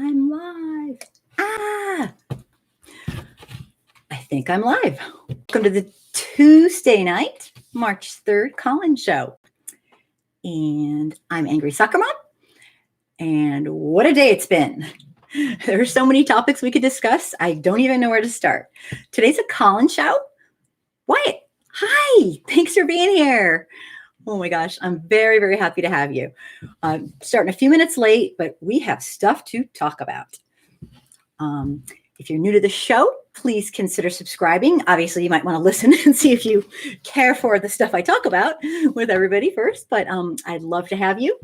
I'm live. I think I'm live. Welcome to the Tuesday night, March 3rd call-in show. And I'm Angry Soccer Mom. And what a day it's been. There are so many topics we could discuss. I don't even know where to start. Today's a call-in show. Wyatt, hi. Thanks for being here. Oh my gosh, I'm very, very happy to have you. Starting a few minutes late, but we have stuff to talk about. If you're new to the show, please consider subscribing. Obviously, you might want to listen and see if you care for the stuff I talk about with everybody first, but I'd love to have you.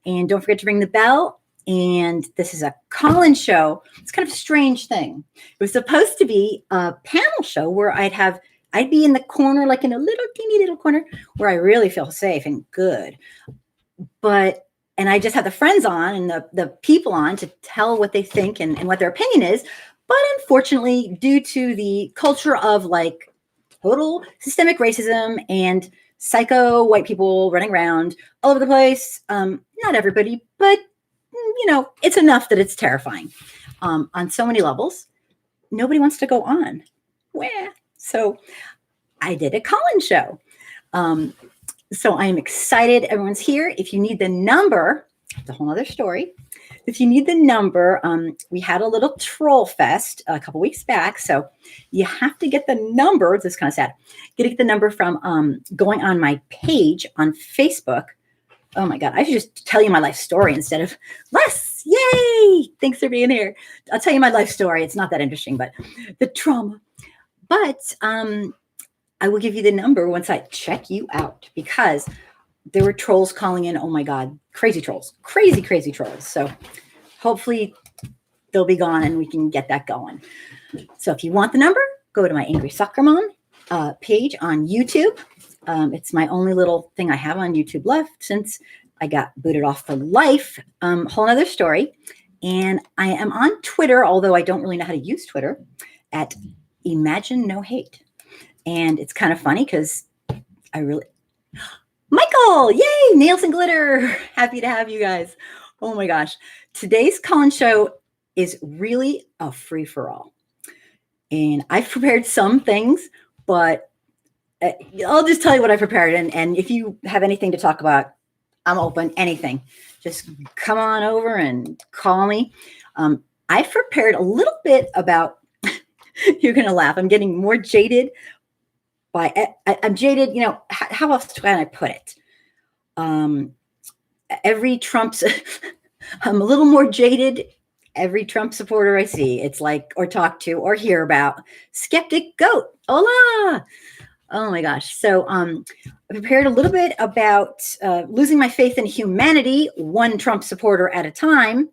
And don't forget to ring the bell. And this is a call-in show. It's kind of a strange thing. It was supposed to be a panel show where I'd be in the corner, like in a little teeny little corner where I really feel safe and good. And I just have the friends on and the people on to tell what they think and what their opinion is. But unfortunately, due to the culture of like total systemic racism and psycho white people running around all over the place, not everybody, but it's enough that it's terrifying on so many levels. Nobody wants to go on. So I did a call-in show. So I'm excited. Everyone's here. If you need the number, it's a whole other story. If you need the number, we had a little troll fest a couple weeks back. So you have to get the number. This is kind of sad. Get the number from going on my page on Facebook. Oh my God. I should just tell you my life story instead of Les. Yay. Thanks for being here. I'll tell you my life story. It's not that interesting, but the trauma. But I will give you the number once I check you out because there were trolls calling in. Oh my God, crazy trolls, crazy trolls. So hopefully they'll be gone and we can get that going. So if you want the number, go to my Angry Soccer Mom page on YouTube. It's my only little thing I have on YouTube left since I got booted off for life. Whole other story. And I am on Twitter, although I don't really know how to use Twitter, at Imagine No Hate. And it's kind of funny because Michael, yay, nails and glitter. Happy to have you guys. Oh my gosh. Today's call-in show is really a free-for-all. And I've prepared some things, but I'll just tell you what I prepared. And if you have anything to talk about, I'm open, anything. Just come on over and call me. I've prepared a little bit about, you're going to laugh. I'm getting more jaded I'm jaded, how else can I put it? Every Trump's, I'm a little more jaded. Every Trump supporter I see, it's like, or talk to or hear about, skeptic goat, hola. Oh my gosh. So I prepared a little bit about losing my faith in humanity, one Trump supporter at a time.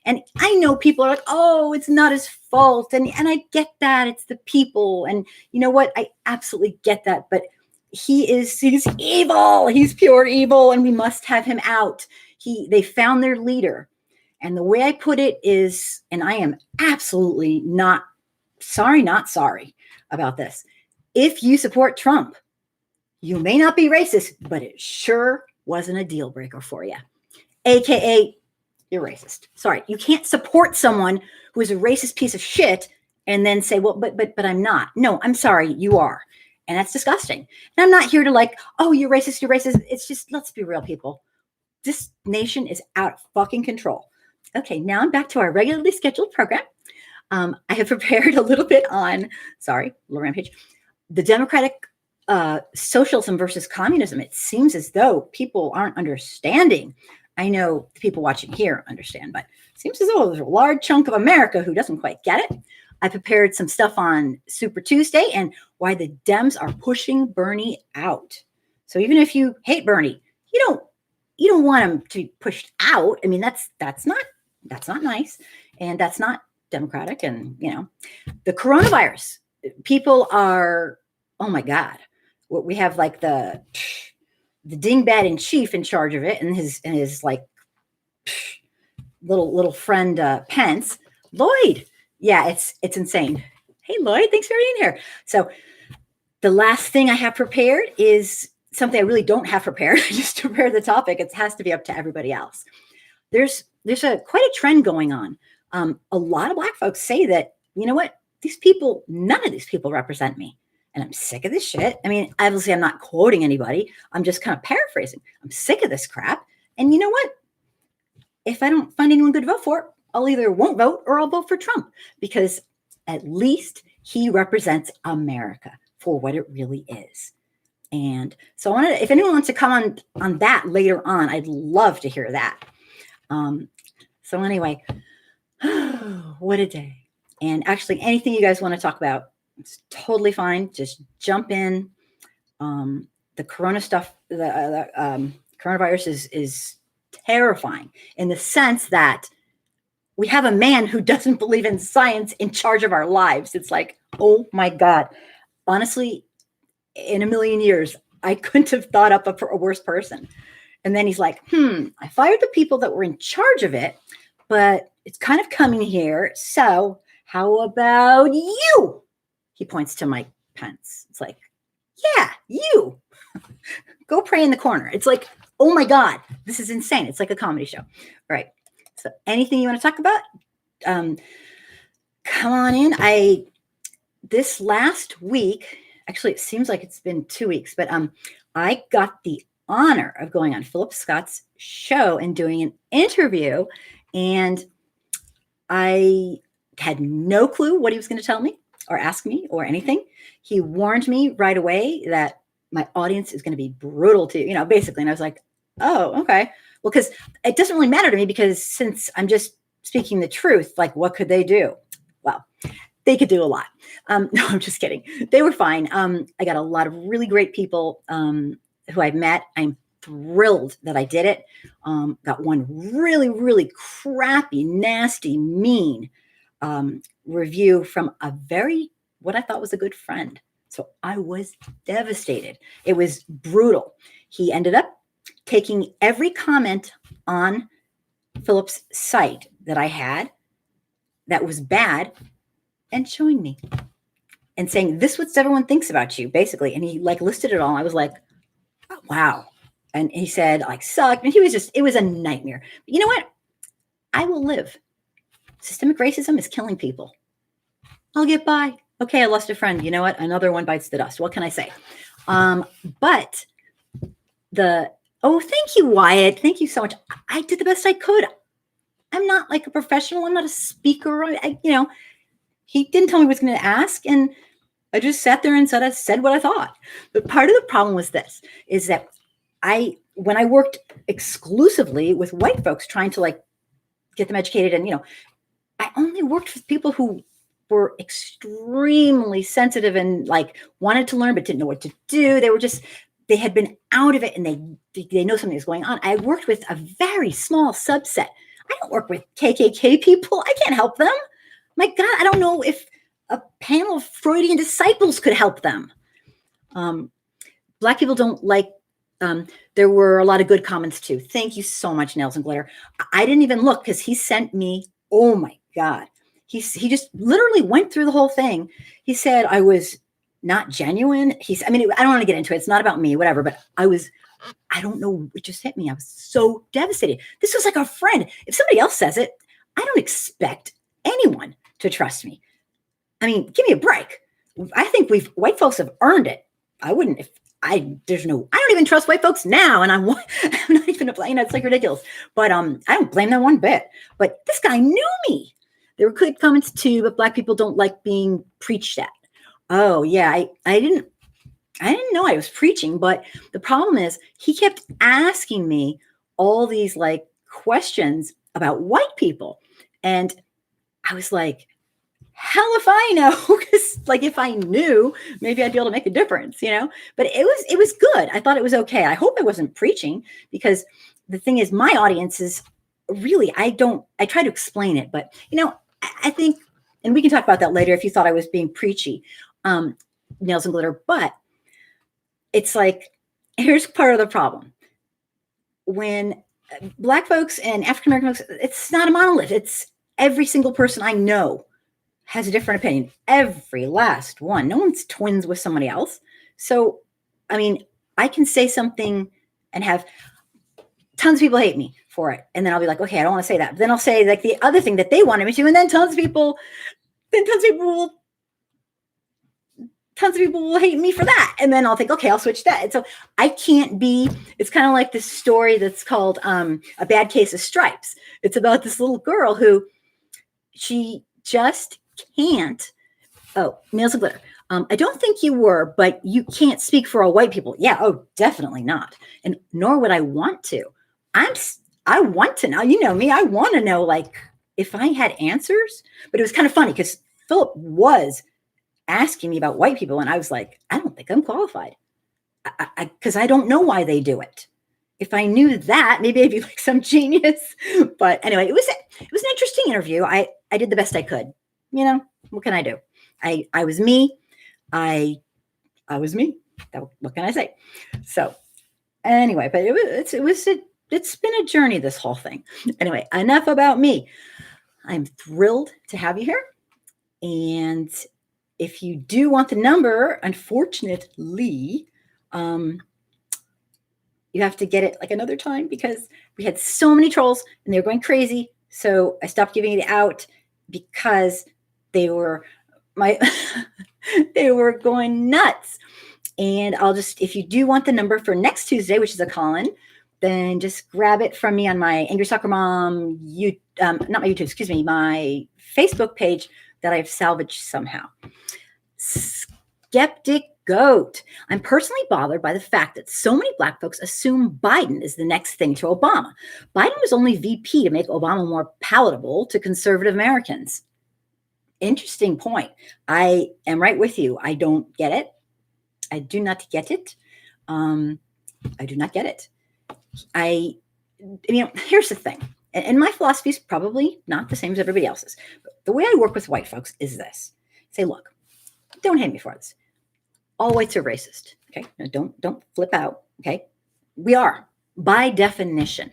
And I know people are like, oh, it's not his fault. And I get that. It's the people. And you know what? I absolutely get that. But he's evil. He's pure evil. And we must have him out. They found their leader. And the way I put it is, and I am absolutely not sorry about this. If you support Trump, you may not be racist, but it sure wasn't a deal breaker for you. AKA, you're racist. Sorry. You can't support someone who is a racist piece of shit and then say, well, but I'm not. No, I'm sorry. You are. And that's disgusting. And I'm not here to like, oh, you're racist. It's just, let's be real, people. This nation is out of fucking control. Okay. Now I'm back to our regularly scheduled program. I have prepared a little bit on, little rampage, the Democratic socialism versus communism. It seems as though people aren't understanding. I know the people watching here understand, but it seems as though there's a large chunk of America who doesn't quite get it. I prepared some stuff on Super Tuesday and why the Dems are pushing Bernie out. So even if you hate Bernie, you don't want him to be pushed out. I mean, that's not nice, and that's not democratic. And the coronavirus, people are, oh my God, we have like the dingbat in chief in charge of it, and his like little friend Pence, Lloyd. Yeah, it's insane. Hey Lloyd, thanks for being here. So the last thing I have prepared is something I really don't have prepared. I just prepared the topic. It has to be up to everybody else. There's quite a trend going on A lot of Black folks say that, you know what, these people, none of these people represent me. And I'm sick of this shit. I mean, obviously, I'm not quoting anybody. I'm just kind of paraphrasing. I'm sick of this crap. And you know what? If I don't find anyone good to vote for, I'll either won't vote or I'll vote for Trump, because at least he represents America for what it really is. And so I wanted to, if anyone wants to come on that later on, I'd love to hear that. So anyway, what a day. And actually, anything you guys want to talk about, it's totally fine. Just jump in. The corona stuff, the coronavirus is terrifying in the sense that we have a man who doesn't believe in science in charge of our lives. It's like, oh my God. Honestly, in a million years, I couldn't have thought up a worse person. And then he's like, I fired the people that were in charge of it, but it's kind of coming here. So how about you? He points to Mike Pence. It's like, yeah, you. Go pray in the corner. It's like, oh my God, this is insane. It's like a comedy show. All right. So anything you want to talk about? Come on in. This last week, actually, it seems like it's been 2 weeks, but I got the honor of going on Philip Scott's show and doing an interview, and I had no clue what he was going to tell me or ask me or anything. He warned me right away that my audience is going to be brutal to, basically. And I was like, oh, okay. Well, because it doesn't really matter to me, because since I'm just speaking the truth, like, what could they do? Well, they could do a lot. No, I'm just kidding. They were fine. I got a lot of really great people who I've met. I'm thrilled that I did it. Got one really, really crappy, nasty, mean review from what I thought was a good friend. So I was devastated. It was brutal. He ended up taking every comment on Philip's site that I had that was bad and showing me and saying, this is what everyone thinks about you, basically. And he listed it all. I was like, oh, wow. And he said, suck. And it was a nightmare. But you know what? I will live. Systemic racism is killing people. I'll get by. Okay, I lost a friend. You know what? Another one bites the dust. What can I say? But thank you, Wyatt. Thank you so much. I did the best I could. I'm not like a professional. I'm not a speaker. He didn't tell me what he was going to ask. And I just sat there and said what I thought. But part of the problem was this, is that when I worked exclusively with white folks trying to get them educated, and, I only worked with people who were extremely sensitive and wanted to learn, but didn't know what to do. They had been out of it, and they know something is going on. I worked with a very small subset. I don't work with KKK people. I can't help them. My God, I don't know if a panel of Freudian disciples could help them. Black people don't there were a lot of good comments too. Thank you so much, Nails and Glitter. I didn't even look, because he sent me, oh my God. He just literally went through the whole thing. He said I was not genuine. I don't want to get into it. It's not about me, whatever, but I don't know. It just hit me. I was so devastated. This was like a friend. If somebody else says it, I don't expect anyone to trust me. Give me a break. I think white folks have earned it. I wouldn't, I don't even trust white folks now. And I'm not even applying. It's ridiculous, but I don't blame them one bit. But this guy knew me. There were good comments too, but Black people don't like being preached at. Oh yeah. I didn't know I was preaching, but the problem is he kept asking me all these questions about white people. And I was like, hell if I know, because if I knew, maybe I'd be able to make a difference, but it was good. I thought it was okay. I hope I wasn't preaching, because the thing is, my audience is really, I try to explain it, but I think, and we can talk about that later if you thought I was being preachy, Nails and Glitter, but it's here's part of the problem. When Black folks and African-American folks, it's not a monolith. It's every single person I know has a different opinion. Every last one. No one's twins with somebody else. So, I can say something and have tons of people hate me. for it. And then I'll be like, okay, I don't want to say that. But then I'll say like the other thing that they wanted me to, and then tons of people will hate me for that. And then I'll think, okay, I'll switch that. And so I can't be, it's kind of like this story that's called A Bad Case of Stripes. It's about this little girl who she just can't. Oh, nails and glitter. I don't think you were, but you can't speak for all white people. Yeah. Oh, definitely not. And nor would I want to. I want to know, you know me, I want to know like if I had answers, but it was kind of funny because Philip was asking me about white people. And I was like, I don't think I'm qualified because I don't know why they do it. If I knew that, maybe I'd be like some genius. But anyway, it was an interesting interview. I did the best I could. You know, what can I do? I was me. I was me. What can I say? So anyway, but it's been a journey, this whole thing. Anyway, enough about me. I'm thrilled to have you here. And if you do want the number, unfortunately, you have to get it like another time because we had so many trolls and they were going crazy. So I stopped giving it out because they were they were going nuts. And I'll just, if you do want the number for next Tuesday, which is a call-in, then just grab it from me on my Angry Soccer Mom, not my YouTube, excuse me, my Facebook page that I've salvaged somehow. Skeptic Goat. I'm personally bothered by the fact that so many Black folks assume Biden is the next thing to Obama. Biden was only VP to make Obama more palatable to conservative Americans. Interesting point. I am right with you. I don't get it. I do not get it. I do not get it. Here's the thing. And my philosophy is probably not the same as everybody else's. But the way I work with white folks is this. Say, look, don't hate me for this. All whites are racist. Okay. Now don't flip out. Okay. We are, by definition.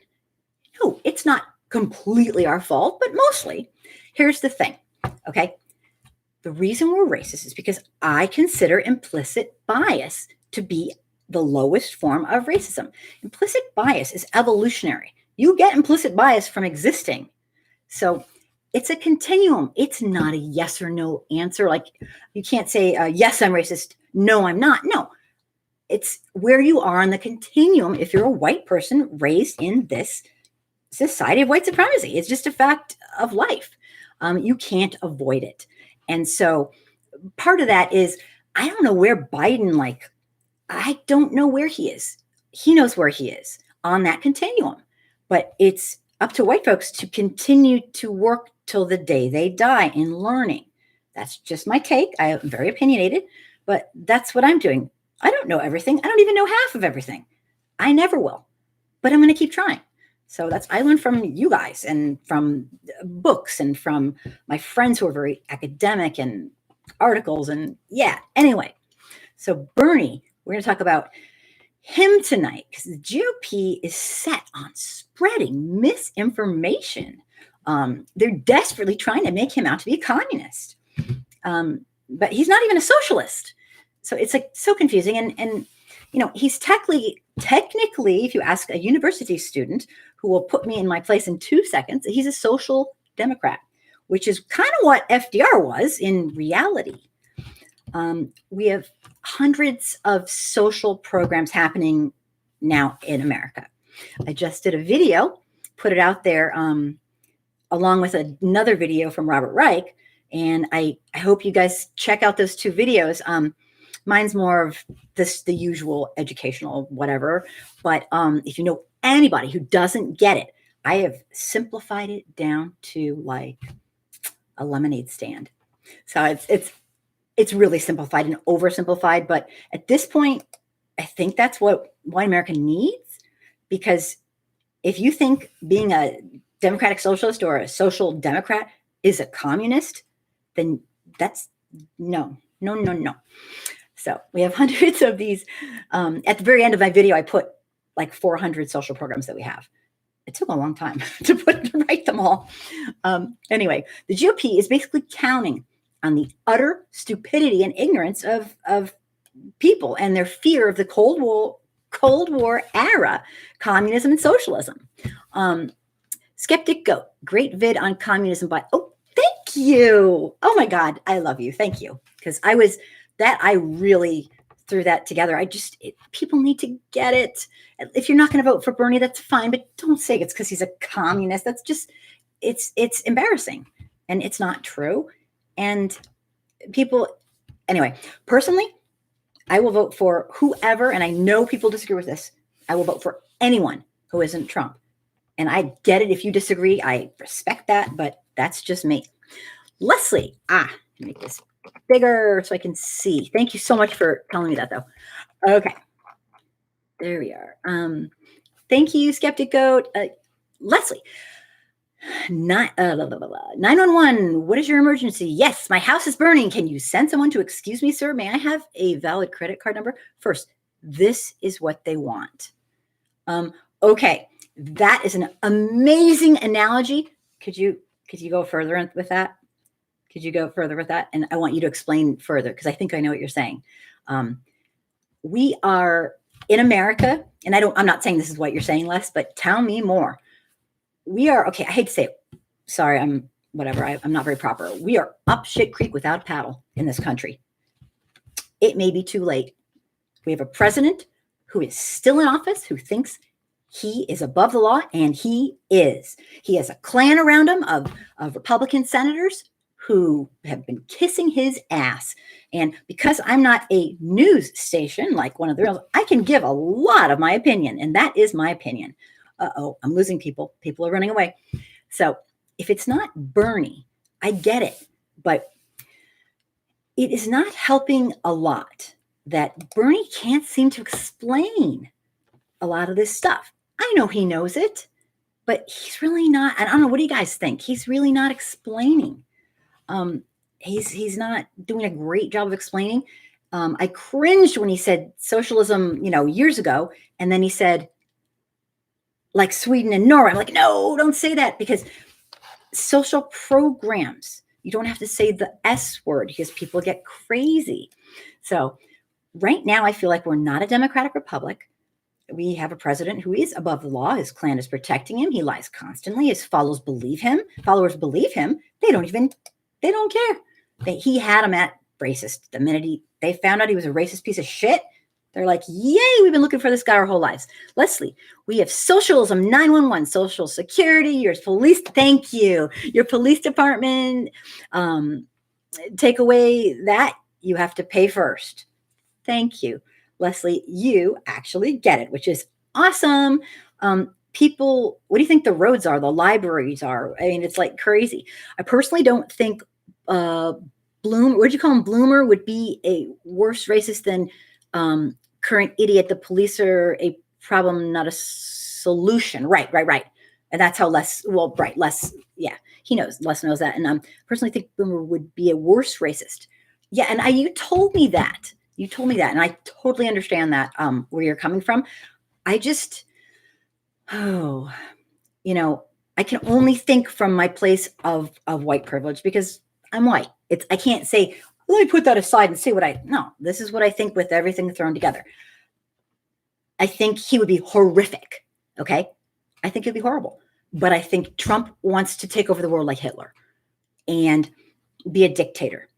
No, it's not completely our fault, but mostly. Here's the thing. Okay. The reason we're racist is because I consider implicit bias to be the lowest form of racism. Implicit bias is evolutionary. You get implicit bias from existing. So it's a continuum. It's not a yes or no answer. Like you can't say, yes, I'm racist. No, I'm not. No, it's where you are on the continuum. If you're a white person raised in this society of white supremacy, it's just a fact of life. You can't avoid it. And so part of that is, I don't know where Biden, I don't know where he is. He knows where he is on that continuum, but it's up to white folks to continue to work till the day they die in learning. That's just my take. I am very opinionated, but that's what I'm doing. I don't know everything. I don't even know half of everything. I never will, but I'm going to keep trying. So I learned from you guys and from books and from my friends who are very academic and articles and anyway. So Bernie, we're going to talk about him tonight because the GOP is set on spreading misinformation. They're desperately trying to make him out to be a communist. But he's not even a socialist. So it's so confusing. And he's technically, if you ask a university student who will put me in my place in 2 seconds, he's a social democrat, which is kind of what FDR was in reality. We have hundreds of social programs happening now in America. I just did a video, put it out there along with another video from Robert Reich. And I hope you guys check out those 2 videos. Mine's more of the usual educational whatever. But if you know anybody who doesn't get it, I have simplified it down to like a lemonade stand. So it's really simplified and oversimplified. But at this point, I think that's what white America needs. Because if you think being a democratic socialist or a social democrat is a communist, then that's no. So we have hundreds of these. At the very end of my video, I put like 400 social programs that we have. It took a long time to write them all. Anyway, the GOP is basically counting on the utter stupidity and ignorance of people and their fear of the Cold War era communism and socialism. Skeptic Goat, great vid on communism by, oh, thank you. Oh my God, I love you. Thank you. Because I really threw that together. People need to get it. If you're not going to vote for Bernie, that's fine, but don't say it's because he's a communist. That's just, it's embarrassing, and it's not true. And anyway, personally, I will vote for whoever, and I know people disagree with this. I will vote for anyone who isn't Trump. And I get it if you disagree. I respect that, but that's just me. Leslie, make this bigger so I can see. Thank you so much for telling me that, though. Okay. There we are. Thank you, Skeptic Goat. Leslie. 911. What is your emergency? Yes, my house is burning. Can you send someone to excuse me, sir? May I have a valid credit card number? First, this is what they want. Okay, that is an amazing analogy. Could you go further with that? Could you go further with that? And I want you to explain further, because I think I know what you're saying. We are in America, and I'm not saying this is what you're saying, Les, but tell me more. We are, okay, I hate to say it. Sorry, I'm not very proper. We are up shit creek without a paddle in this country. It may be too late. We have a president who is still in office, who thinks he is above the law, and he is. He has a clan around him of Republican senators who have been kissing his ass. And because I'm not a news station like one of the real, I can give a lot of my opinion, and that is my opinion. Uh-oh, I'm losing people. People are running away. So if it's not Bernie, I get it, but it is not helping a lot that Bernie can't seem to explain a lot of this stuff. I know he knows it, but he's really not. I don't know. What do you guys think? He's really not explaining. He's not doing a great job of explaining. I cringed when he said socialism, years ago, and then he said, like Sweden and Norway. I'm like, no, don't say that, because social programs, you don't have to say the S word because people get crazy. So right now, I feel like we're not a democratic republic. We have a president who is above the law. His clan is protecting him. He lies constantly. His followers believe him. They don't care. He had them at racist. The minute they found out he was a racist piece of shit, they're like, yay, we've been looking for this guy our whole lives. Leslie, we have socialism, 911, social security, your police, thank you. Your police department, take away that, you have to pay first. Thank you. Leslie, you actually get it, which is awesome. People, what do you think the roads are, the libraries are? I mean, it's like crazy. I personally don't think what'd you call him? Bloomer would be a worse racist than current idiot. The police are a problem, not a solution. Right. And that's how Les, yeah, he knows. Les knows that. And personally think Bloomer would be a worse racist. Yeah, and you told me that. And I totally understand that, where you're coming from. I just, I can only think from my place of white privilege, because I'm white. I can't say, let me put that aside and say no, this is what I think with everything thrown together. I think he would be horrific. Okay. I think it'd be horrible, but I think Trump wants to take over the world like Hitler and be a dictator.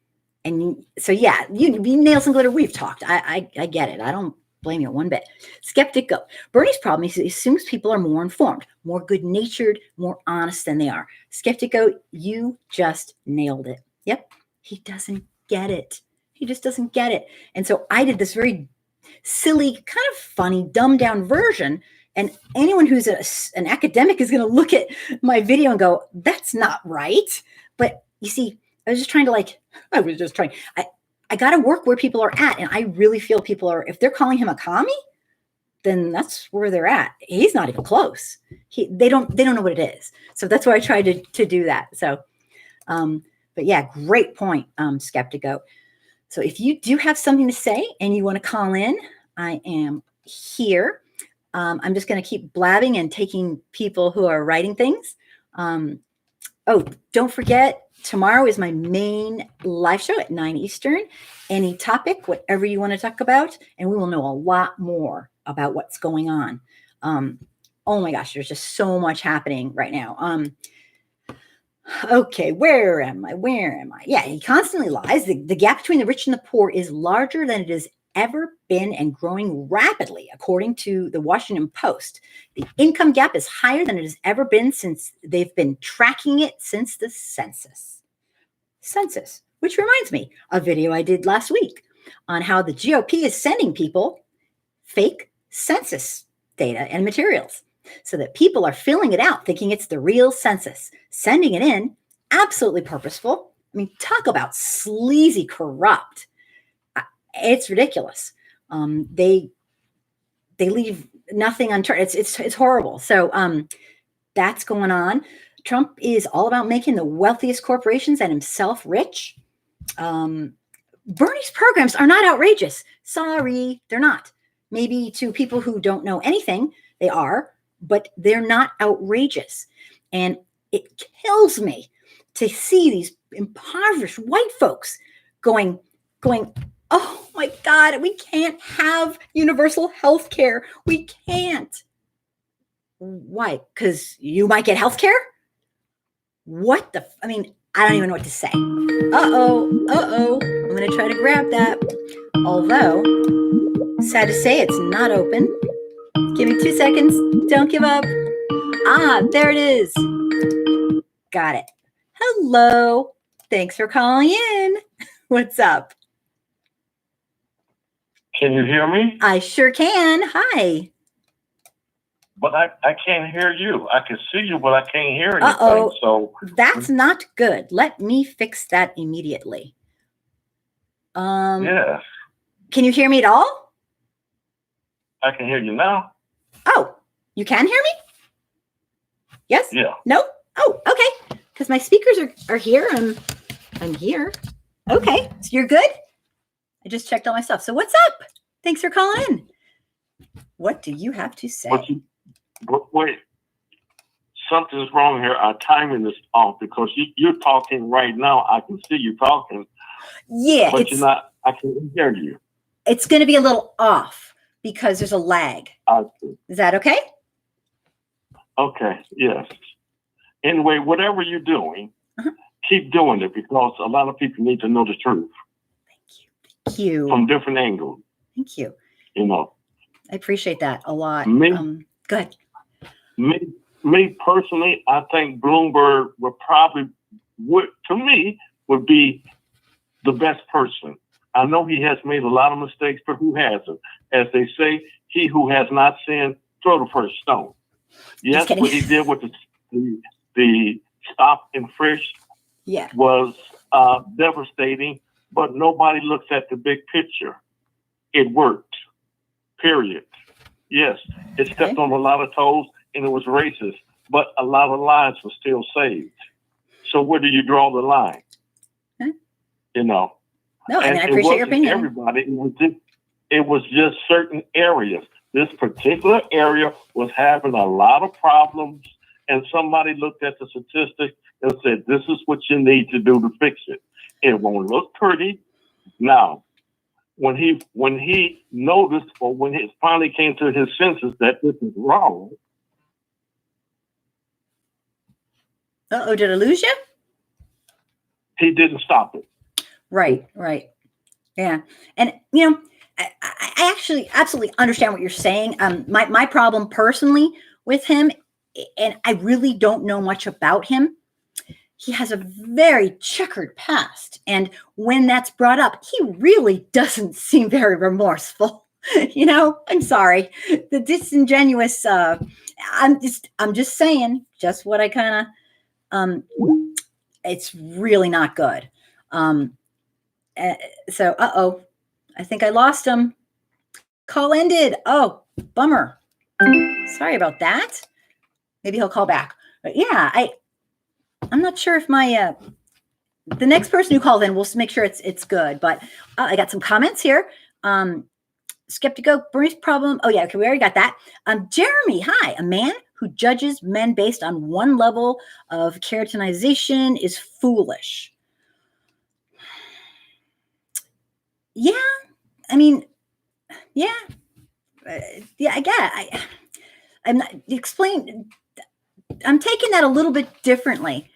And so, yeah, you nails and glitter. We've talked. I get it. I don't blame you one bit. Skeptic Go. Bernie's problem is he assumes people are more informed, more good-natured, more honest than they are. Skeptic Go, you just nailed it. Yep. He doesn't get it. He just doesn't get it. And so I did this very silly, kind of funny, dumbed down version. And anyone who's an academic is going to look at my video and go, that's not right. But you see, I was just trying. I got to work where people are at. And I really feel people are, if they're calling him a commie, then that's where they're at. He's not even close. They don't know what it is. So that's why I tried to do that. So, but yeah, great point, Skeptico. So if you do have something to say and you want to call in, I am here. I'm just going to keep blabbing and taking people who are writing things. Oh, don't forget, tomorrow is my main live show at 9 Eastern. Any topic, whatever you want to talk about, and we will know a lot more about what's going on. oh my gosh, there's just so much happening right now. Okay, where am I? Yeah, he constantly lies. The gap between the rich and the poor is larger than it has ever been and growing rapidly, according to the Washington Post. The income gap is higher than it has ever been since they've been tracking it since the census. Which reminds me, a video I did last week on how the GOP is sending people fake census data and materials so that people are filling it out thinking it's the real census, sending it in, absolutely purposeful. I mean, talk about sleazy, corrupt. It's ridiculous. They leave nothing unturned. It's horrible. So that's going on. Trump is all about making the wealthiest corporations and himself rich. Bernie's programs are not outrageous. Sorry, they're not. Maybe to people who don't know anything, they are, but they're not outrageous. And it kills me to see these impoverished white folks going, oh my God, we can't have universal health care. We can't. Why? Because you might get health care? What the? I mean, I don't even know what to say. Uh-oh. I'm going to try to grab that. Although, sad to say, it's not open. Give me 2 seconds. Don't give up. Ah, there it is. Got it. Hello. Thanks for calling in. What's up? Can you hear me? I sure can. Hi. But I can't hear you. I can see you, but I can't hear anything. Uh-oh. So that's not good. Let me fix that immediately. Yes. Can you hear me at all? I can hear you now. Oh, you can hear me? Yes? Yeah. No? Oh, okay. Because my speakers are here. I'm here. Okay. So you're good? I just checked all my stuff. So what's up? Thanks for calling in. What do you have to say? But wait. Something's wrong here. Our timing is off because you're talking right now. I can see you talking. Yeah. But you're not. I can hear you. It's going to be a little off because there's a lag. Is that okay? Okay. Yes. Anyway, whatever you're doing, keep doing it because a lot of people need to know the truth. Thank you. From different angles. Thank you. You know. I appreciate that a lot. Go ahead. Me personally, I think Bloomberg would be the best person. I know he has made a lot of mistakes, but who hasn't? As they say, he who has not sinned, throw the first stone. Yes, what he did with the stop and frisk was devastating, but nobody looks at the big picture. It worked, period. Yes, it stepped on a lot of toes and it was racist, but a lot of lives were still saved. So where do you draw the line? You know? No, and I appreciate your opinion. Everybody, it was just certain areas. This particular area was having a lot of problems, and somebody looked at the statistics and said, this is what you need to do to fix it. It won't look pretty. Now, when he noticed, or when he finally came to his senses that this is wrong. Uh-oh, did I lose you? He didn't stop it. Right. Yeah. And, you know, I actually absolutely understand what you're saying. My problem personally with him, and I really don't know much about him, he has a very checkered past. And when that's brought up, he really doesn't seem very remorseful. You know, I'm sorry. The disingenuous, I'm just saying, just what I kind of, it's really not good. So, I think I lost him. Call ended. Oh, bummer. Sorry about that. Maybe he'll call back. But yeah, I'm not sure if my the next person who called in, we'll make sure it's good. But I got some comments here. Skeptical, Bernie's problem. Oh yeah, okay, we already got that. Jeremy, hi. A man who judges men based on one level of keratinization is foolish. Yeah, I mean, yeah, I get it. I'm taking that a little bit differently.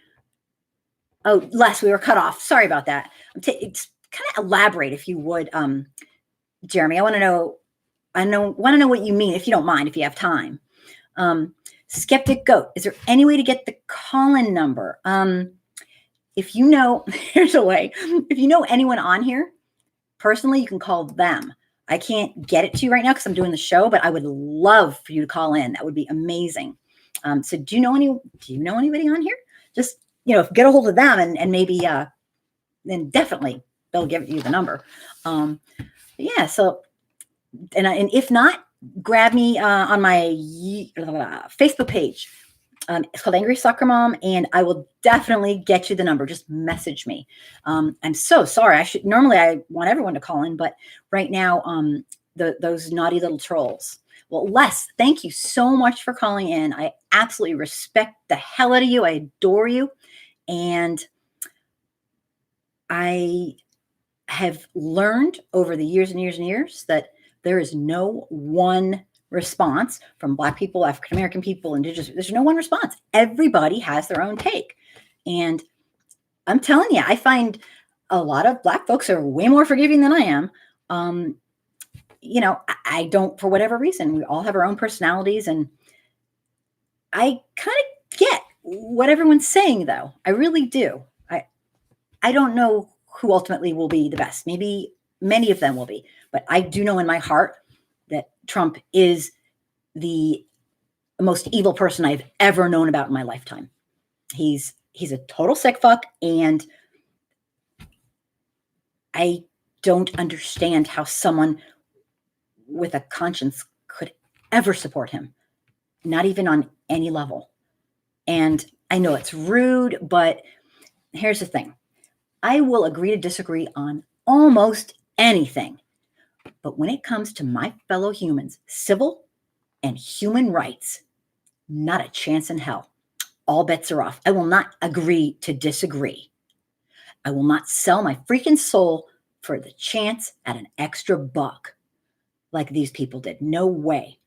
Oh, Les, we were cut off. Sorry about that. It's kind of elaborate, if you would, Jeremy. I want to know what you mean, if you don't mind, if you have time. Skeptic Goat, is there any way to get the call-in number? If you know, here's a way. If you know anyone on here, personally, you can call them. I can't get it to you right now because I'm doing the show, but I would love for you to call in. That would be amazing. So do you know anybody on here? Just, get a hold of them and maybe, then definitely they'll give you the number. Yeah. So, and if not, grab me on my Facebook page. It's called Angry Soccer Mom, and I will definitely get you the number. Just message me. I'm so sorry. Normally I want everyone to call in, but right now, those naughty little trolls. Well, Les, thank you so much for calling in. I absolutely respect the hell out of you. I adore you. And I have learned over the years and years and years that there is no one response from Black people, African-American people, Indigenous. There's no one response. Everybody has their own take. And I'm telling you, I find a lot of Black folks are way more forgiving than I am. I don't, for whatever reason, we all have our own personalities, and I kind of get what everyone's saying, though. I really do. I don't know who ultimately will be the best. Maybe many of them will be, but I do know in my heart that Trump is the most evil person I've ever known about in my lifetime. He's a total sick fuck, and I don't understand how someone with a conscience could ever support him, not even on any level. And I know it's rude, but here's the thing. I will agree to disagree on almost anything. But when it comes to my fellow humans, civil and human rights, not a chance in hell. All bets are off. I will not agree to disagree. I will not sell my freaking soul for the chance at an extra buck like these people did. No way.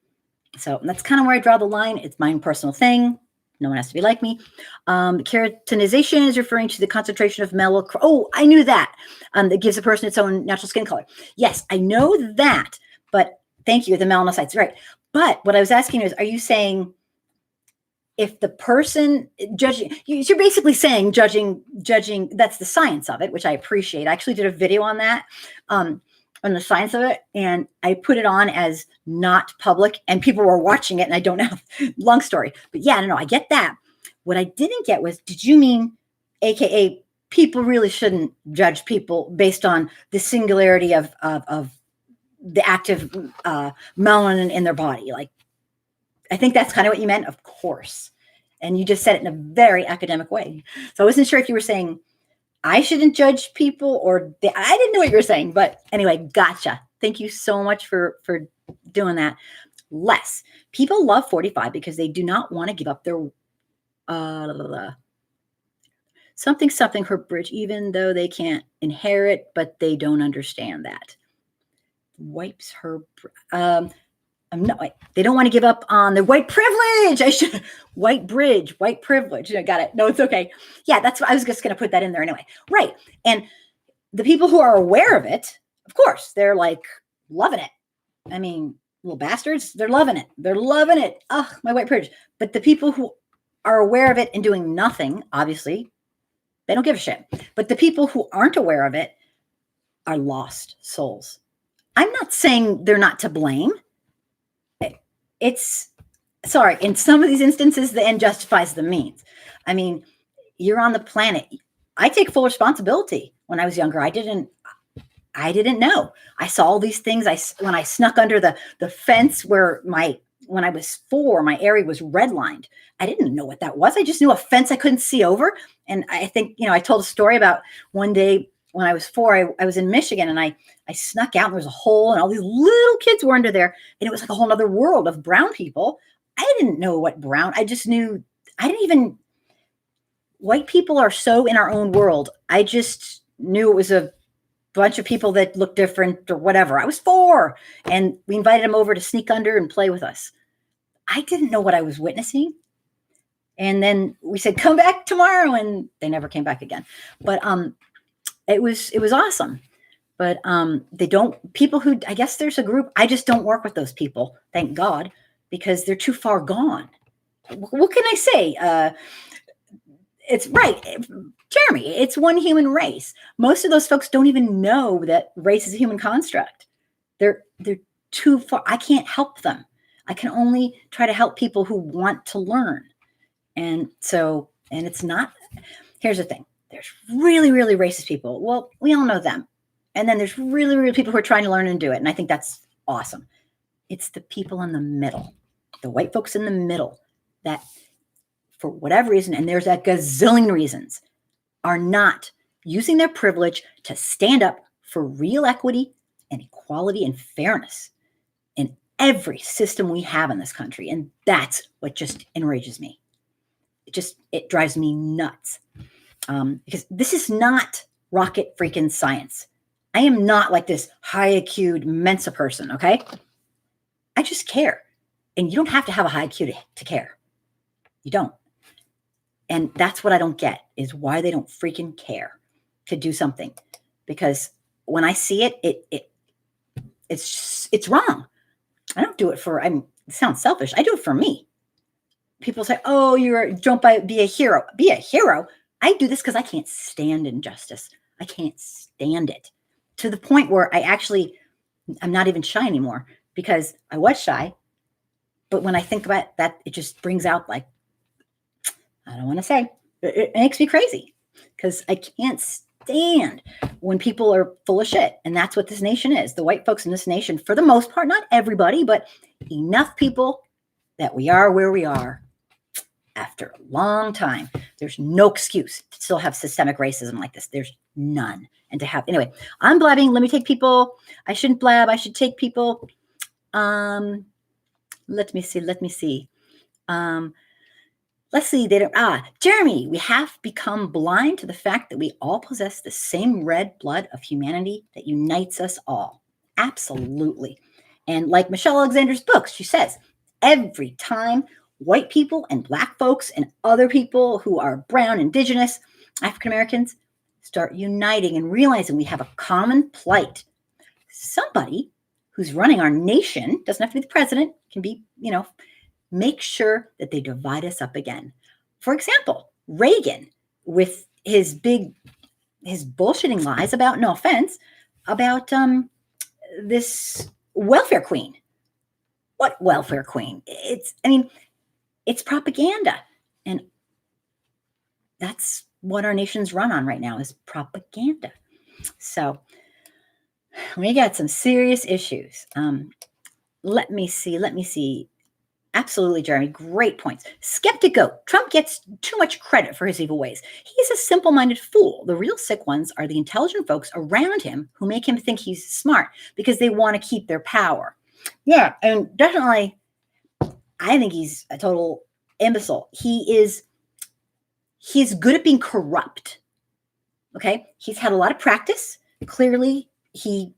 So that's kind of where I draw the line. It's my own personal thing. No one has to be like me. Keratinization is referring to the concentration of metal. Oh, I knew that. That gives a person its own natural skin color. Yes, I know that. But thank you, the melanocytes. Right. But what I was asking is, are you saying if the person judging, you're basically saying judging, that's the science of it, which I appreciate. I actually did a video on that, on the science of it, and I put it on as not public, and people were watching it, and I don't know, long story. But yeah, no, I get that. What I didn't get was, did you mean, AKA, people really shouldn't judge people based on the singularity of the active melanin in their body? Like, I think that's kind of what you meant, of course. And you just said it in a very academic way. So I wasn't sure if you were saying I shouldn't judge people or I didn't know what you were saying. But anyway, gotcha. Thank you so much for doing that. Les, people love 45 because they do not want to give up their something her bridge, even though they can't inherit, but they don't understand that. Wipes her they don't want to give up on their white privilege. White privilege. Got it. No, it's okay. Yeah, that's what I was just going to put that in there anyway. Right. And the people who are aware of it, of course, they're like loving it. I mean, little bastards, they're loving it. They're loving it. Oh, my white privilege. But the people who are aware of it and doing nothing, obviously, they don't give a shit. But the people who aren't aware of it are lost souls. I'm not saying they're not to blame. In some of these instances, the end justifies the means. I mean, you're on the planet. I take full responsibility. When I was younger, I didn't know. I saw all these things. When I snuck under the fence when I was 4, my area was redlined. I didn't know what that was. I just knew a fence I couldn't see over. And I think, I told a story about one day when I was 4, I was in Michigan, and I snuck out, and there was a hole, and all these little kids were under there. And it was like a whole other world of brown people. I didn't know what brown, I just knew, white people are so in our own world. I just knew it was a bunch of people that looked different or whatever. I was 4, and we invited them over to sneak under and play with us. I didn't know what I was witnessing. And then we said, come back tomorrow. And they never came back again. But it was awesome. But people who, I guess there's a group, I just don't work with those people, thank God, because they're too far gone. What can I say? It's right. Jeremy, it's one human race. Most of those folks don't even know that race is a human construct. They're too far. I can't help them. I can only try to help people who want to learn. And it's not, here's the thing. There's really, really racist people. Well, we all know them. And then there's really, really people who are trying to learn and do it. And I think that's awesome. It's the people in the middle, the white folks in the middle that, for whatever reason, and there's a gazillion reasons, are not using their privilege to stand up for real equity and equality and fairness in every system we have in this country. And that's what just enrages me. It drives me nuts. Because this is not rocket freaking science. I am not like this high IQ Mensa person, okay? I just care. And you don't have to have a high IQ to care. You don't. And that's what I don't get, is why they don't freaking care to do something. Because when I see it's wrong. I don't do it it sounds selfish. I do it for me. People say, oh, be a hero. Be a hero. I do this because I can't stand injustice. I can't stand it. To the point where I'm not even shy anymore, because I was shy. But when I think about that, it just brings out, like, I don't want to say, it makes me crazy, because I can't stand when people are full of shit. And that's what this nation is. The white folks in this nation, for the most part, not everybody, but enough people that we are where we are after a long time. There's no excuse to still have systemic racism like this. There's none. And to have, anyway, I'm blabbing. Let me take people. I shouldn't blab. I should take people. Let me see. Let's see. Jeremy, we have become blind to the fact that we all possess the same red blood of humanity that unites us all. Absolutely. And like Michelle Alexander's books, she says, every time white people and black folks and other people who are brown, indigenous, African Americans start uniting and realizing we have a common plight, somebody who's running our nation, doesn't have to be the president, can be, make sure that they divide us up again. For example, Reagan, with his bullshitting lies about, no offense, about this welfare queen. What welfare queen? It's propaganda. And that's what our nation's run on right now, is propaganda. So we got some serious issues. Let me see. Absolutely, Jeremy. Great points. Skeptic Goat. Trump gets too much credit for his evil ways. He's a simple-minded fool. The real sick ones are the intelligent folks around him who make him think he's smart because they want to keep their power. Yeah, and definitely, I think he's a total imbecile. He's good at being corrupt. Okay? He's had a lot of practice. Clearly, he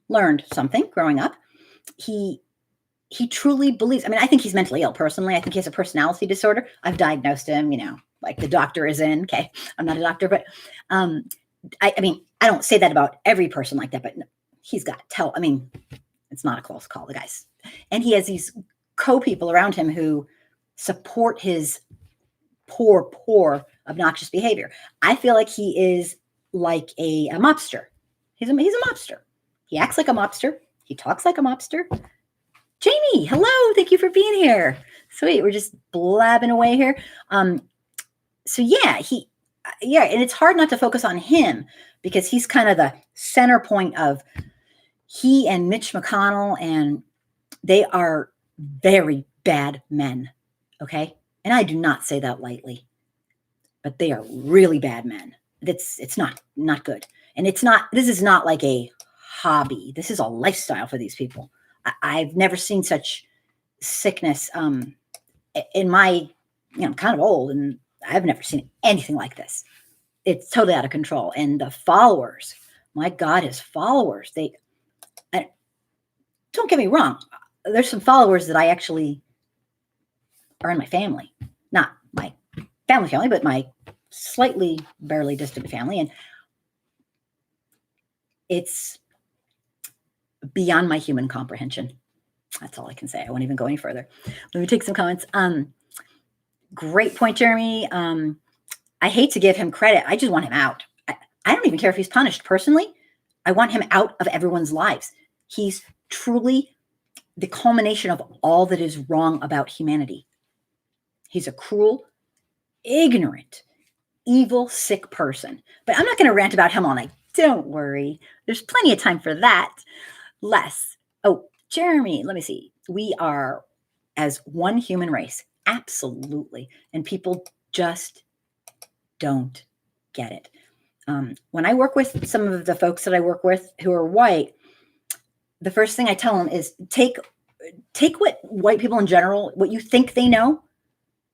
learned something growing up. He truly believes, I think he's mentally ill personally. I think he has a personality disorder. I've diagnosed him, like the doctor is in. Okay. I'm not a doctor, but I don't say that about every person like that, but he's got it's not a close call, the guys. And he has these co-people around him who support his poor, obnoxious behavior. I feel like he is like a mobster. He's a mobster. He acts like a mobster. He talks like a mobster. Jamie, hello. Thank you for being here. Sweet. We're just blabbing away here. And it's hard not to focus on him because he's kind of the center point of he and Mitch McConnell, and they are very bad men. Okay. And I do not say that lightly, but they are really bad men. It's not good. And this is not like a hobby. This is a lifestyle for these people. I've never seen such sickness in my, kind of old, and I've never seen anything like this. It's totally out of control. And the followers, my God, his followers, don't get me wrong. There's some followers that I actually are in my family, not my family, but my slightly barely distant family. And it's beyond my human comprehension. That's all I can say. I won't even go any further. Let me take some comments. Great point, Jeremy. I hate to give him credit. I just want him out. I don't even care if he's punished. Personally, I want him out of everyone's lives. He's truly the culmination of all that is wrong about humanity. He's a cruel, ignorant, evil, sick person. But I'm not going to rant about him all night. Don't worry. There's plenty of time for that. Les. Oh, Jeremy, let me see. We are as one human race. Absolutely. And people just don't get it. When I work with some of the folks that I work with who are white, the first thing I tell them is take what white people in general, what you think they know,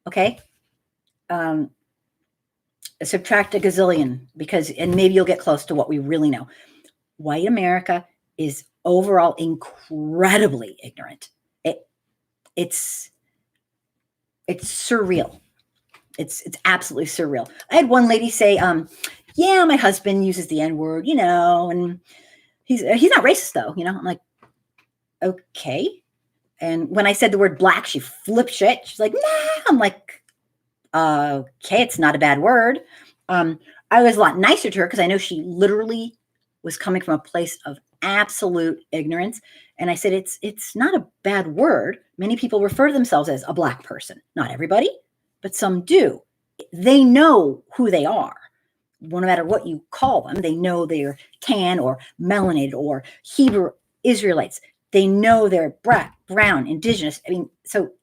okay? Subtract a gazillion, and maybe you'll get close to what we really know. White America is overall incredibly ignorant. It's surreal. It's absolutely surreal. I had one lady say, yeah, my husband uses the N-word, and he's not racist though, I'm like, okay. And when I said the word black, she flipped shit. She's like, nah. I'm like, okay, it's not a bad word. I was a lot nicer to her because I know she literally was coming from a place of absolute ignorance. And I said, it's not a bad word. Many people refer to themselves as a black person. Not everybody, but some do. They know who they are. No matter what you call them, they know they're tan or melanated or Hebrew Israelites. They know they're black, brown, indigenous. I mean, so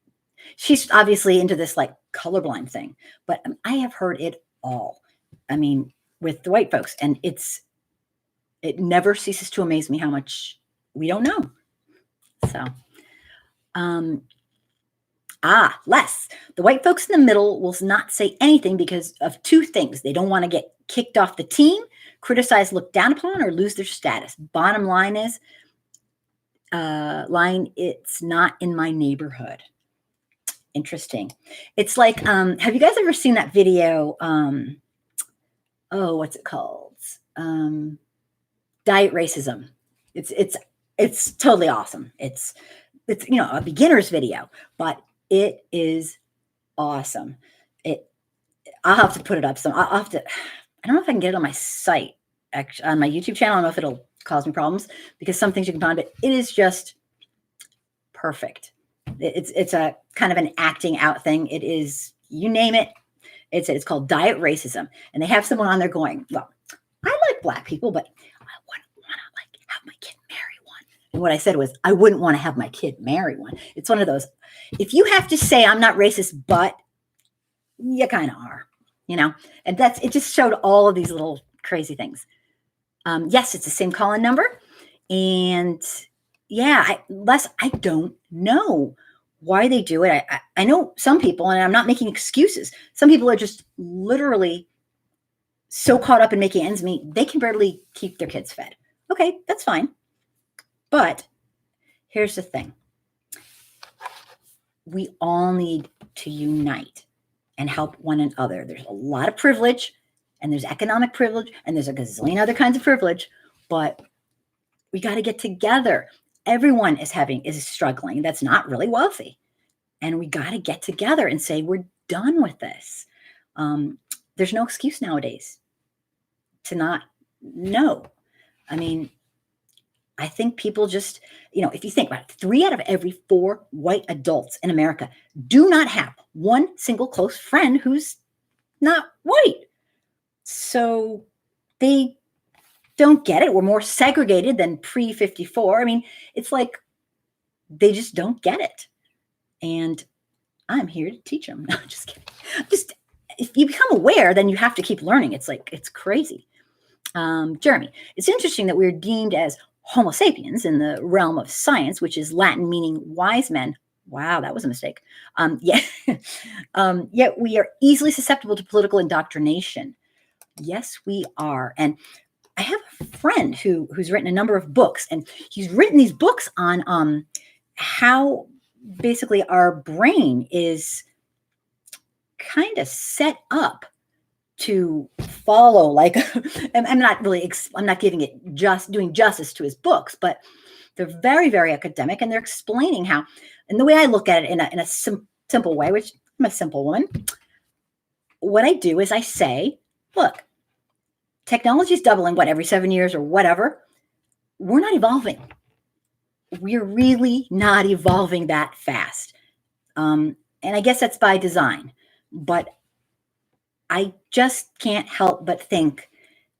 she's obviously into this like colorblind thing, but I have heard it all. I mean, with the white folks, and it never ceases to amaze me how much we don't know. So, Les, the white folks in the middle will not say anything because of two things. They don't want to get kicked off the team, criticized, looked down upon, or lose their status. Bottom line is, it's not in my neighborhood. Interesting. It's like, have you guys ever seen that video? What's it called? Diet Racism. It's totally awesome. It's a beginner's video, but it is awesome. I'll have to put it up. I'll have to. I don't know if I can get it on my site, actually, on my YouTube channel. I don't know if it'll cause me problems because some things you can find, but it is just perfect. It's a kind of an acting out thing. It is, you name it. It's called Diet Racism, and they have someone on there going, "Well, I like black people, but I wouldn't want to have my kid marry one." And what I said was, I wouldn't want to have my kid marry one. It's one of those. If you have to say I'm not racist, but you kind of are, and it just showed all of these little crazy things. Yes, it's the same call-in number. And yeah, I don't know why they do it. I know some people, and I'm not making excuses. Some people are just literally so caught up in making ends meet, they can barely keep their kids fed. Okay, that's fine. But here's the thing. We all need to unite and help one another. There's a lot of privilege, and there's economic privilege, and there's a gazillion other kinds of privilege, but we got to get together. Everyone is struggling. That's not really wealthy. And we got to get together and say, we're done with this. There's no excuse nowadays to not know. I mean, I think people just, if you think about it, 3 out of every 4 white adults in America do not have one single close friend who's not white. So they don't get it. We're more segregated than pre-54. I mean, it's like they just don't get it. And I'm here to teach them. No, just kidding. If you become aware, then you have to keep learning. It's crazy. Jeremy, it's interesting that we're deemed as Homo sapiens in the realm of science, which is Latin meaning wise men. Wow, that was a mistake. Yet we are easily susceptible to political indoctrination. Yes, we are. And I have a friend who's written a number of books, and he's written these books on how basically our brain is kind of set up to follow, like, I'm not giving it doing justice to his books, but they're very, very academic, and they're explaining how, and the way I look at it in a simple way, which I'm a simple woman, what I do is I say, look, technology is doubling, every 7 years or whatever. We're not evolving. We're really not evolving that fast. And I guess that's by design, but I just can't help but think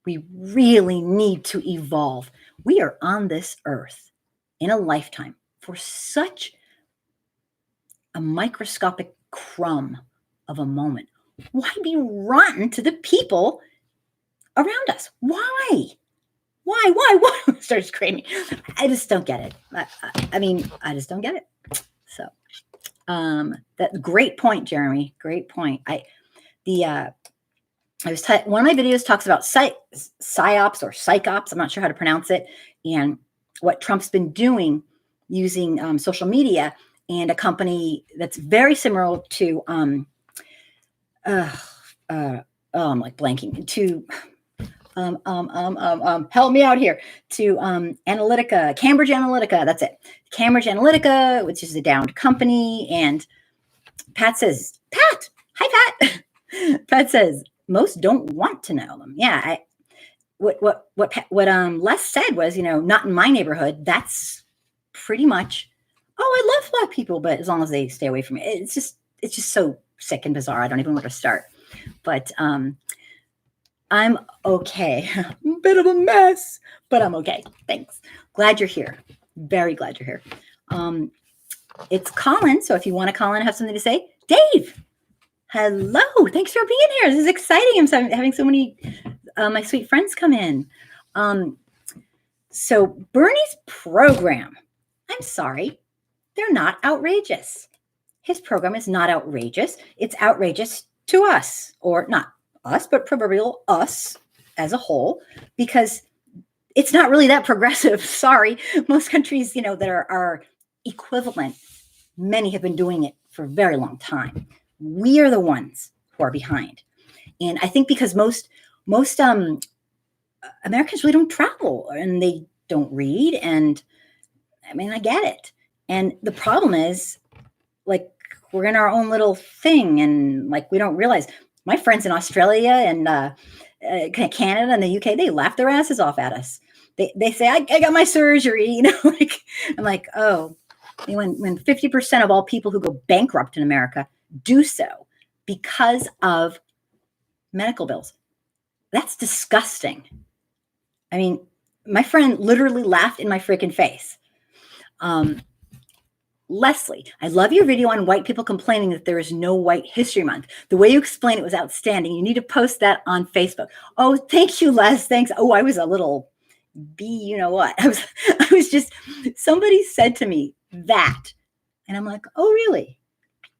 we really need to evolve. We are on this earth in a lifetime for such a microscopic crumb of a moment. Why be rotten to the people around us? Why? Start screaming. I just don't get it. I just don't get it. So, that great point, Jeremy. Great point. One of my videos talks about psyops or psychops. I'm not sure how to pronounce it, and what Trump's been doing using social media and a company that's very similar to I'm like blanking to help me out here, to Analytica, Cambridge Analytica. That's it. Cambridge Analytica, which is a downed company. And Pat says, hi, Pat. Pat says, most don't want to know them. Yeah. What Les said was, not in my neighborhood. That's pretty much, I love Black people, but as long as they stay away from me. It's just so sick and bizarre. I don't even know where to start. But I'm okay. Bit of a mess, but I'm okay. Thanks. Glad you're here. Very glad you're here. It's Colin. So if you want to call in and have something to say, Dave, hello. Thanks for being here. This is exciting. I'm having so many my sweet friends come in. So Bernie's program, I'm sorry, they're not outrageous. His program is not outrageous. It's outrageous to us, or not us, but proverbial us as a whole, because it's not really that progressive. Sorry. Most countries, that are equivalent, many have been doing it for a very long time. We are the ones who are behind. And I think because most Americans really don't travel and they don't read. And I get it. And the problem is, like, we're in our own little thing, and like, we don't realize. My friends in Australia and Canada and the UK, they laugh their asses off at us. They say, I got my surgery, I'm like, oh, when 50% of all people who go bankrupt in America do so because of medical bills. That's disgusting. My friend literally laughed in my freaking face. Leslie, I love your video on white people complaining that there is no White History Month. The way you explained it was outstanding. You need to post that on Facebook. Oh, thank you, Les. Thanks. Oh, I was a little what. I was just, somebody said to me that, and I'm like, oh, really?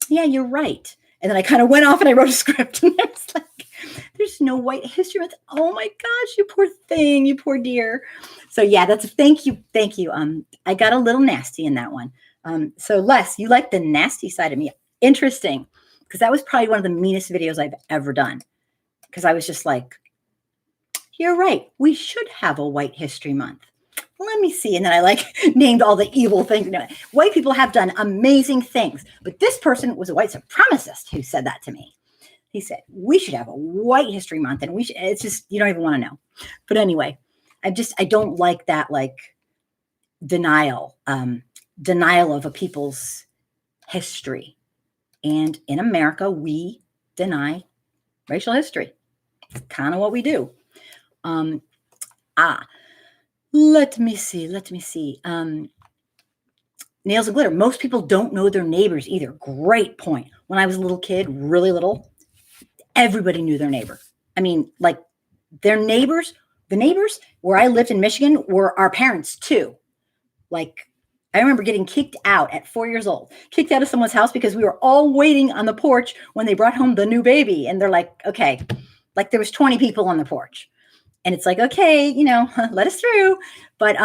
Yeah, you're right. And then I kind of went off and I wrote a script, and I was like, there's no White History Month. Oh my gosh, you poor thing, you poor dear. So yeah, thank you. I got a little nasty in that one. So Les, you like the nasty side of me. Interesting, because that was probably one of the meanest videos I've ever done. Because I was just like, you're right. We should have a White History Month. Let me see. And then I named all the evil things. White people have done amazing things. But this person was a white supremacist who said that to me. He said, we should have a White History Month. And it's just, you don't even want to know. But anyway, I don't like that, denial of a people's history. And in America, we deny racial history. It's kind of what we do. Let me see. Nails and glitter. Most people don't know their neighbors either. Great point. When I was a little kid, really little, everybody knew their neighbor. Their neighbors, the neighbors where I lived in Michigan were our parents too. I remember getting kicked out at 4 years old, kicked out of someone's house because we were all waiting on the porch when they brought home the new baby. And they're like, okay, there was 20 people on the porch. And it's like, okay, let us through. But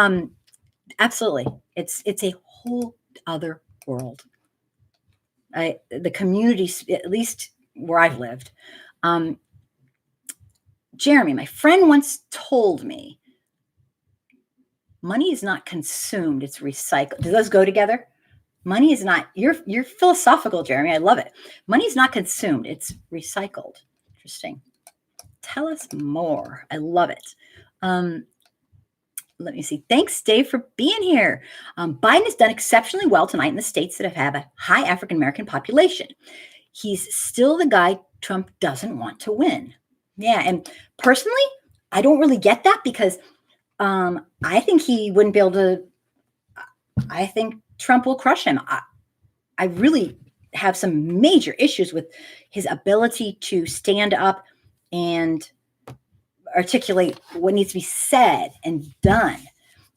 absolutely, it's a whole other world. The communities, at least where I've lived. Jeremy, my friend once told me, money is not consumed, it's recycled. Do those go together? Money is not, you're philosophical, Jeremy. I love it. Money is not consumed, it's recycled. Interesting. Tell us more. I love it. Let me see. Thanks, Dave, for being here. Biden has done exceptionally well tonight in the states that have a high African-American population. He's still the guy Trump doesn't want to win. Yeah, and personally, I don't really get that because I think he wouldn't be able to. I think Trump will crush him. I really have some major issues with his ability to stand up and articulate what needs to be said and done.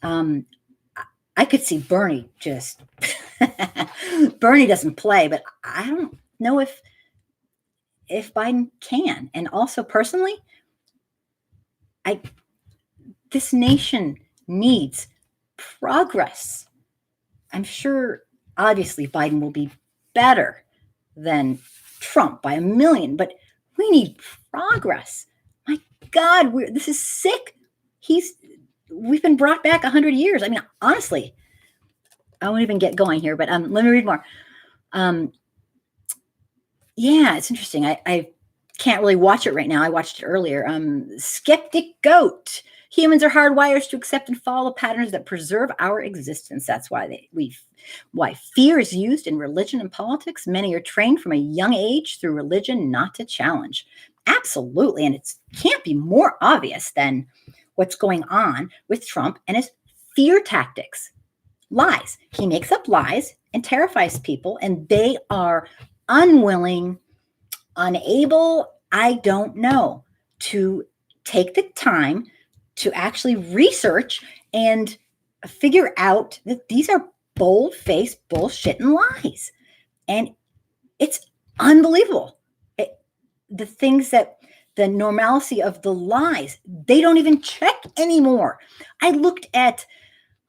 I could see Bernie just Bernie doesn't play, but I don't know if Biden can. And also personally, this nation needs progress. I'm sure obviously Biden will be better than Trump by a million, but we need progress. My God, this is sick. We've been brought back 100 years. I mean, honestly, I won't even get going here, but let me read more. Yeah, it's interesting. I can't really watch it right now. I watched it earlier. Skeptic Goat. Humans are hardwired to accept and follow patterns that preserve our existence. That's why why fear is used in religion and politics. Many are trained from a young age through religion not to challenge. Absolutely. And it can't be more obvious than what's going on with Trump and his fear tactics. Lies. He makes up lies and terrifies people, and they are unwilling, unable, I don't know, to take the time to actually research and figure out that these are bold-faced bullshit and lies. And it's unbelievable. The things that the normalcy of the lies, they don't even check anymore. I looked at,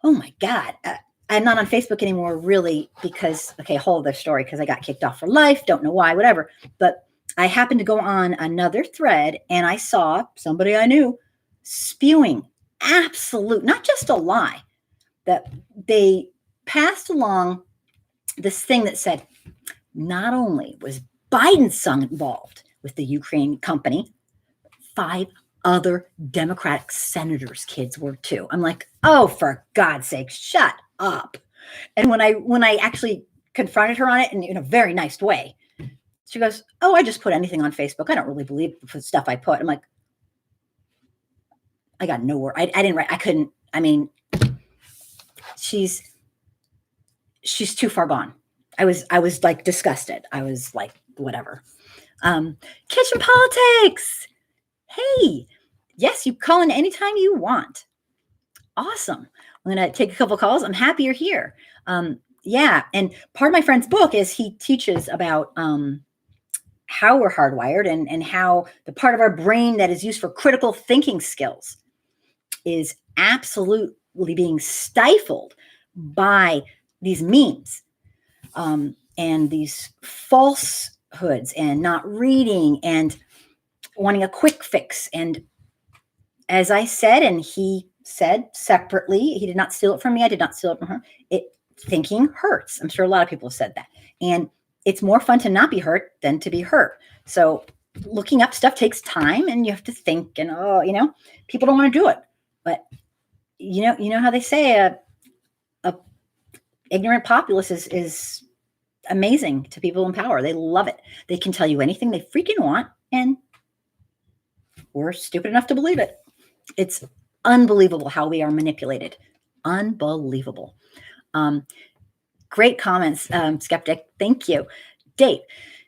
oh my God, I'm not on Facebook anymore, really, because, okay, whole other story, because I got kicked off for life, don't know why, whatever. But I happened to go on another thread and I saw somebody I knew spewing absolute, not just a lie, that they passed along this thing that said, not only was Biden's son involved with the Ukraine company, 5 other Democratic senators' kids were too. I'm like, oh, for God's sake, shut up. And when I actually confronted her on it in a very nice way, she goes, oh, I just put anything on Facebook. I don't really believe the stuff I put. I'm like, I got nowhere. I didn't write. I couldn't. I mean, she's too far gone. I was like disgusted. I was like, whatever. Kitchen politics. Hey, yes, you call in anytime you want. Awesome. I'm going to take a couple calls. I'm happy you're here. Yeah. And part of my friend's book is he teaches about how we're hardwired and how the part of our brain that is used for critical thinking skills is absolutely being stifled by these memes and these falsehoods and not reading and wanting a quick fix. And as I said, and he said separately, he did not steal it from me. I did not steal it from her. Thinking hurts. I'm sure a lot of people have said that. And it's more fun to not be hurt than to be hurt. So looking up stuff takes time and you have to think and, people don't want to do it. But you know how they say a ignorant populace is amazing to people in power. They love it. They can tell you anything they freaking want, and we're stupid enough to believe it. It's unbelievable how we are manipulated. Unbelievable. Great comments, Skeptic. Thank you. Dave,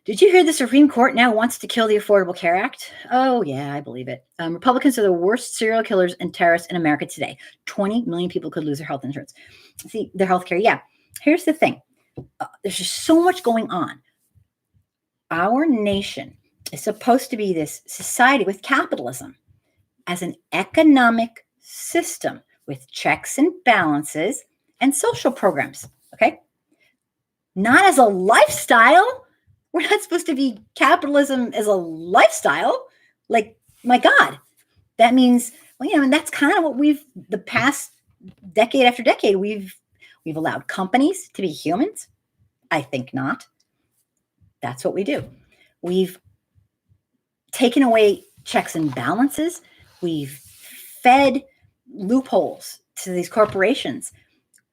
did you hear the Supreme Court now wants to kill the Affordable Care Act? Oh, yeah, I believe it. Republicans are the worst serial killers and terrorists in America today. 20 million people could lose their health insurance. See, their health care. Yeah. Here's the thing. There's just so much going on. Our nation is supposed to be this society with capitalism as an economic system with checks and balances and social programs. Okay. Not as a lifestyle. We're not supposed to be capitalism as a lifestyle. Like, my God, that means, well, and that's kind of what the past decade after decade, we've allowed companies to be humans. I think not. That's what we do. We've taken away checks and balances. We've fed loopholes to these corporations.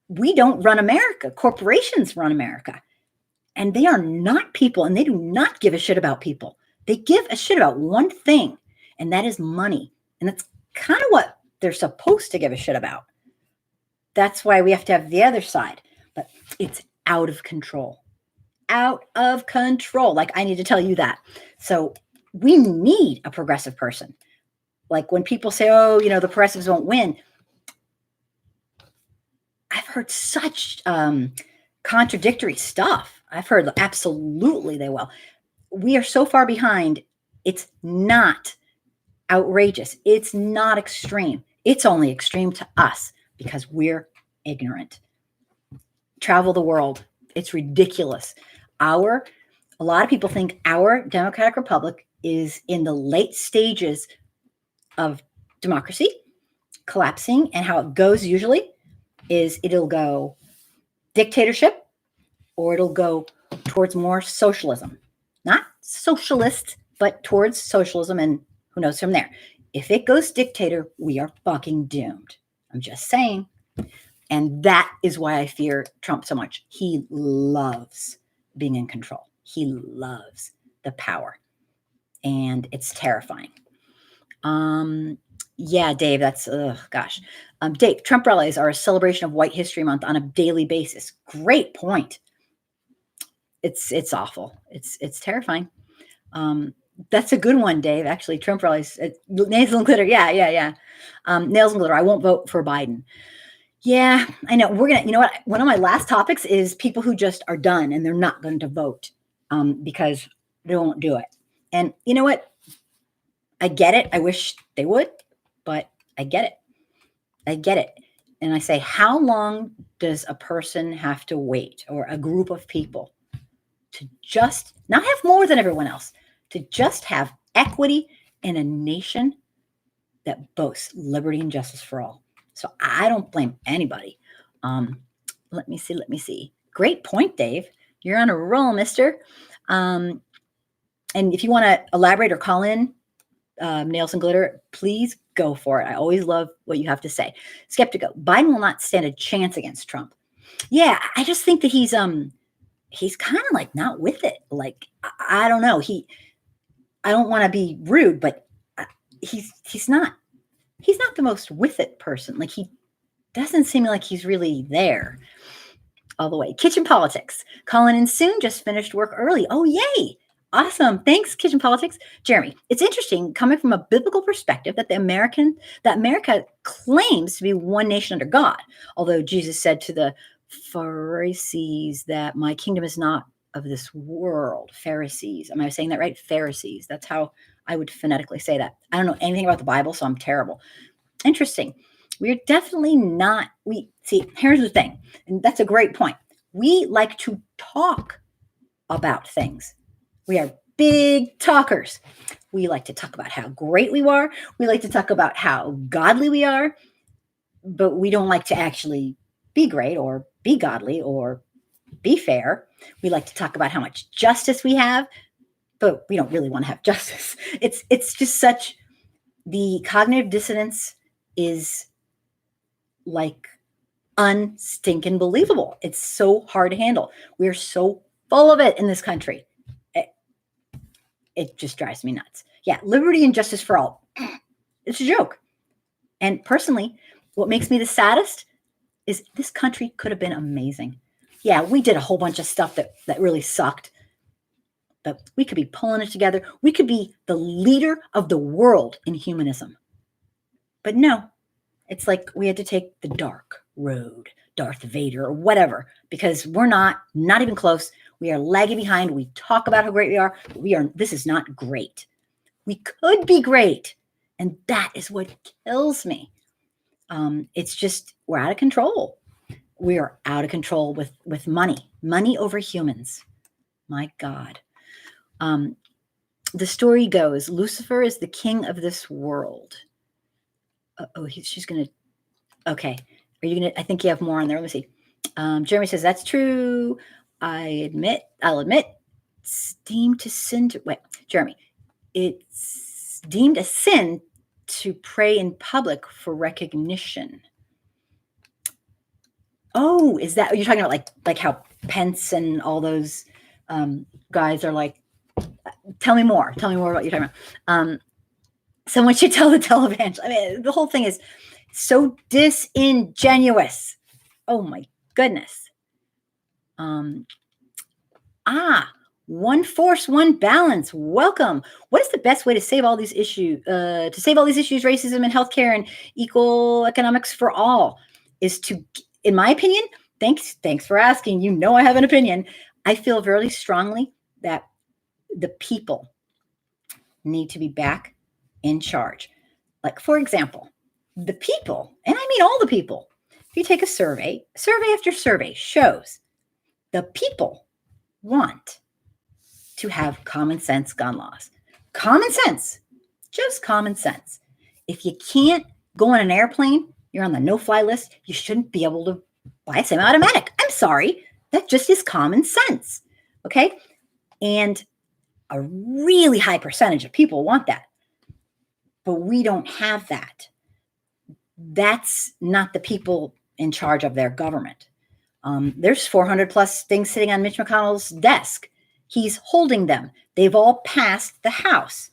We don't run America. Corporations run America. And they are not people, and they do not give a shit about people. They give a shit about one thing, and that is money. And that's kind of what they're supposed to give a shit about. That's why we have to have the other side. But it's out of control. Out of control. Like, I need to tell you that. So we need a progressive person. Like, when people say, oh, the progressives won't win, I've heard such contradictory stuff. I've heard absolutely they will. We are so far behind. It's not outrageous. It's not extreme. It's only extreme to us because we're ignorant. Travel the world. It's ridiculous. A lot of people think our democratic republic is in the late stages of democracy collapsing, and how it goes usually is it'll go dictatorship or it'll go towards more socialism. Not socialist, but towards socialism, and who knows from there. If it goes dictator, we are fucking doomed. I'm just saying. And that is why I fear Trump so much. He loves being in control. He loves the power. And it's terrifying. Yeah, Dave, that's, gosh. Dave, Trump rallies are a celebration of White History Month on a daily basis. Great point. It's awful. It's terrifying. That's a good one, Dave. Actually, Trump rallies, nails and glitter. Yeah. Nails and glitter. I won't vote for Biden. Yeah, I know. We're going to, you know what? One of my last topics is people who just are done and they're not going to vote because they won't do it. And you know what? I get it. I wish they would, but I get it. And I say, how long does a person have to wait, or a group of people, to just not have more than everyone else, to just have equity in a nation that boasts liberty and justice for all? So I don't blame anybody. Let me see. Great point, Dave. You're on a roll, mister. And if you want to elaborate or call in, Nails and Glitter, please go for it. I always love what you have to say. Skeptical. Biden will not stand a chance against Trump. Yeah, I just think that he's kind of like not with it. Like, I don't know. I don't want to be rude, but he's not the most with it person. Like, he doesn't seem like he's really there all the way. Kitchen Politics. Calling in soon. Just finished work early. Oh, yay. Awesome. Thanks, Kitchen Politics. Jeremy, it's interesting coming from a biblical perspective that America claims to be one nation under God. Although Jesus said to the Pharisees that my kingdom is not of this world. Pharisees. Am I saying that right? Pharisees. That's how I would phonetically say that. I don't know anything about the Bible, so I'm terrible. Interesting. We're definitely not. Here's the thing, and that's a great point. We like to talk about things. We are big talkers. We like to talk about how great we are. We like to talk about how godly we are, but we don't like to actually be great or be godly or be fair. We like to talk about how much justice we have, but we don't really want to have justice. It's just such, the cognitive dissonance is like unstinking believable. It's so hard to handle. We're so full of it in this country. It just drives me nuts. Yeah, liberty and justice for all. It's a joke. And personally, what makes me the saddest is this country could have been amazing. Yeah, we did a whole bunch of stuff that really sucked, but we could be pulling it together. We could be the leader of the world in humanism. But no, it's like we had to take the dark road, Darth Vader or whatever, because we're not even close. We are lagging behind. We talk about how great we are. This is not great. We could be great. And that is what kills me. It's just, we're out of control. We are out of control with money over humans. My God. The story goes, Lucifer is the king of this world. She's going to, okay. Are you going to, I think you have more on there. Let me see. Jeremy says, that's true. I'll admit, it's deemed to sin to, wait, Jeremy, it's deemed a sin to pray in public for recognition. Oh, is that, you're talking about like how Pence and all those guys are like, tell me more about what you're talking about. Someone should tell the televangelist. I mean, the whole thing is so disingenuous. Oh my goodness. One force, one balance. Welcome. What is the best way to save all these issues? Racism and healthcare and equal economics for all is to, in my opinion, thanks for asking. You know I have an opinion. I feel very strongly that the people need to be back in charge. Like, for example, the people, and I mean all the people, if you take a survey after survey shows the people want to have common sense gun laws. Common sense, just common sense. If you can't go on an airplane, you're on the no-fly list, you shouldn't be able to buy a semi-automatic. I'm sorry. That just is common sense. Okay? And a really high percentage of people want that. But we don't have that. That's not the people in charge of their government. There's 400 plus things sitting on Mitch McConnell's desk. He's holding them. They've all passed the House.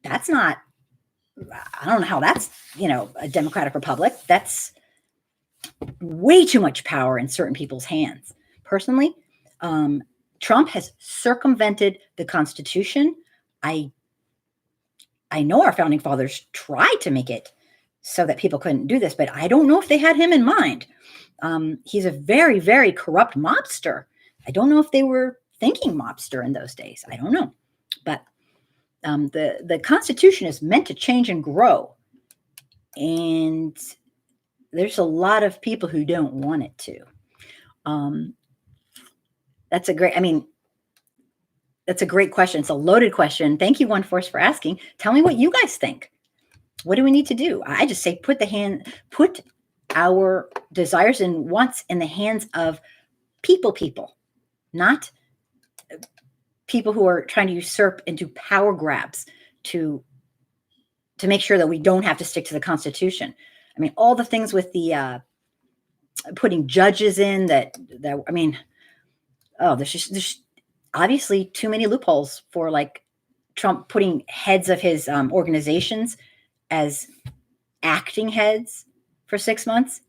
That's not, I don't know how that's, a democratic republic. That's way too much power in certain people's hands. Personally, Trump has circumvented the Constitution. I know our founding fathers tried to make it so that people couldn't do this, but I don't know if they had him in mind. He's a very, very corrupt mobster. I don't know if they were thinking mobster in those days. I don't know. But the Constitution is meant to change and grow. And there's a lot of people who don't want it to. That's a great question. It's a loaded question. Thank you, One Force, for asking. Tell me what you guys think. What do we need to do? I just say put our desires and wants in the hands of people, not people who are trying to usurp and do power grabs to make sure that we don't have to stick to the Constitution. I mean, all the things with the putting judges in there's obviously too many loopholes for like Trump putting heads of his organizations as acting heads for 6 months.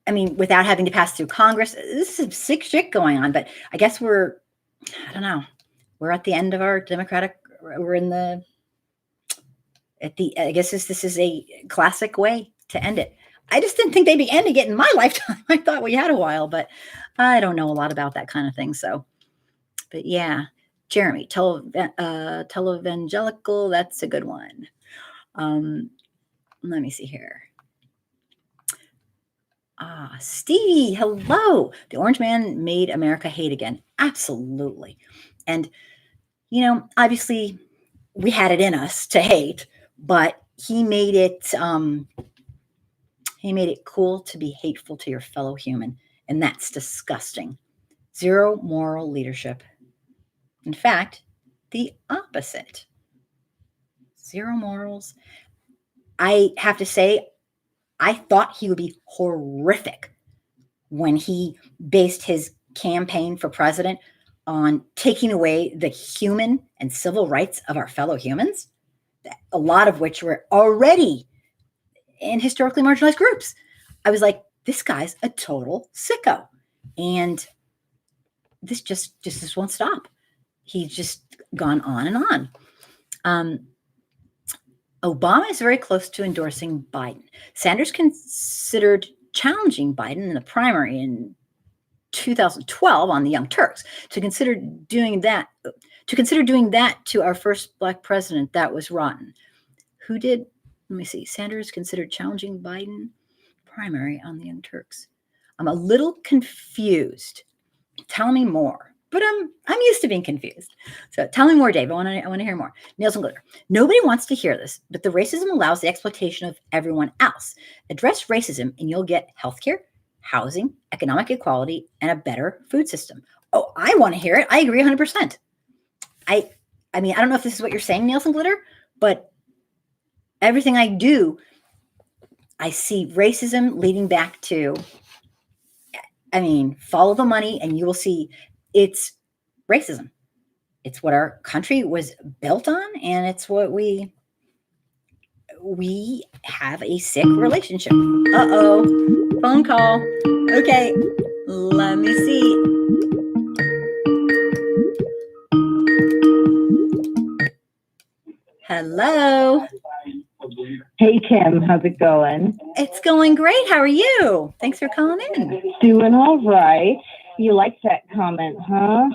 I mean, without having to pass through Congress. This is sick shit going on, but I guess we're at the end of our democratic, I guess this is a classic way to end it. I just didn't think they'd be ending it in my lifetime. I thought we had a while, but I don't know a lot about that kind of thing. So, but yeah, Jeremy, televangelical, that's a good one. Let me see here. Stevie, hello. The Orange Man made America hate again. Absolutely. And, obviously we had it in us to hate, but he made it cool to be hateful to your fellow human. And that's disgusting. Zero moral leadership. In fact, the opposite. Zero morals. I have to say, I thought he would be horrific when he based his campaign for president on taking away the human and civil rights of our fellow humans, a lot of which were already in historically marginalized groups. I was like, this guy's a total sicko. And this just won't stop. He's just gone on and on. Obama is very close to endorsing Biden. Sanders considered challenging Biden in the primary in 2012 on the Young Turks. To consider doing that to our first Black president, that was rotten. Who did? Let me see. Sanders considered challenging Biden primary on the Young Turks. I'm a little confused. Tell me more. But I'm used to being confused. So tell me more, Dave. I want to hear more. Nielsen Glitter. Nobody wants to hear this, but the racism allows the exploitation of everyone else. Address racism and you'll get healthcare, housing, economic equality, and a better food system. Oh, I want to hear it. I agree 100%. I mean, I don't know if this is what you're saying, Nielsen Glitter, but everything I do, I see racism leading back to, I mean, follow the money and you will see it's racism. It's what our country was built on, and it's what we have a sick relationship. Uh-oh, phone call. Okay, let me see. Hello. Hey, Kim, how's it going? It's going great. How are you? Thanks for calling in. Doing all right. You like that comment, huh?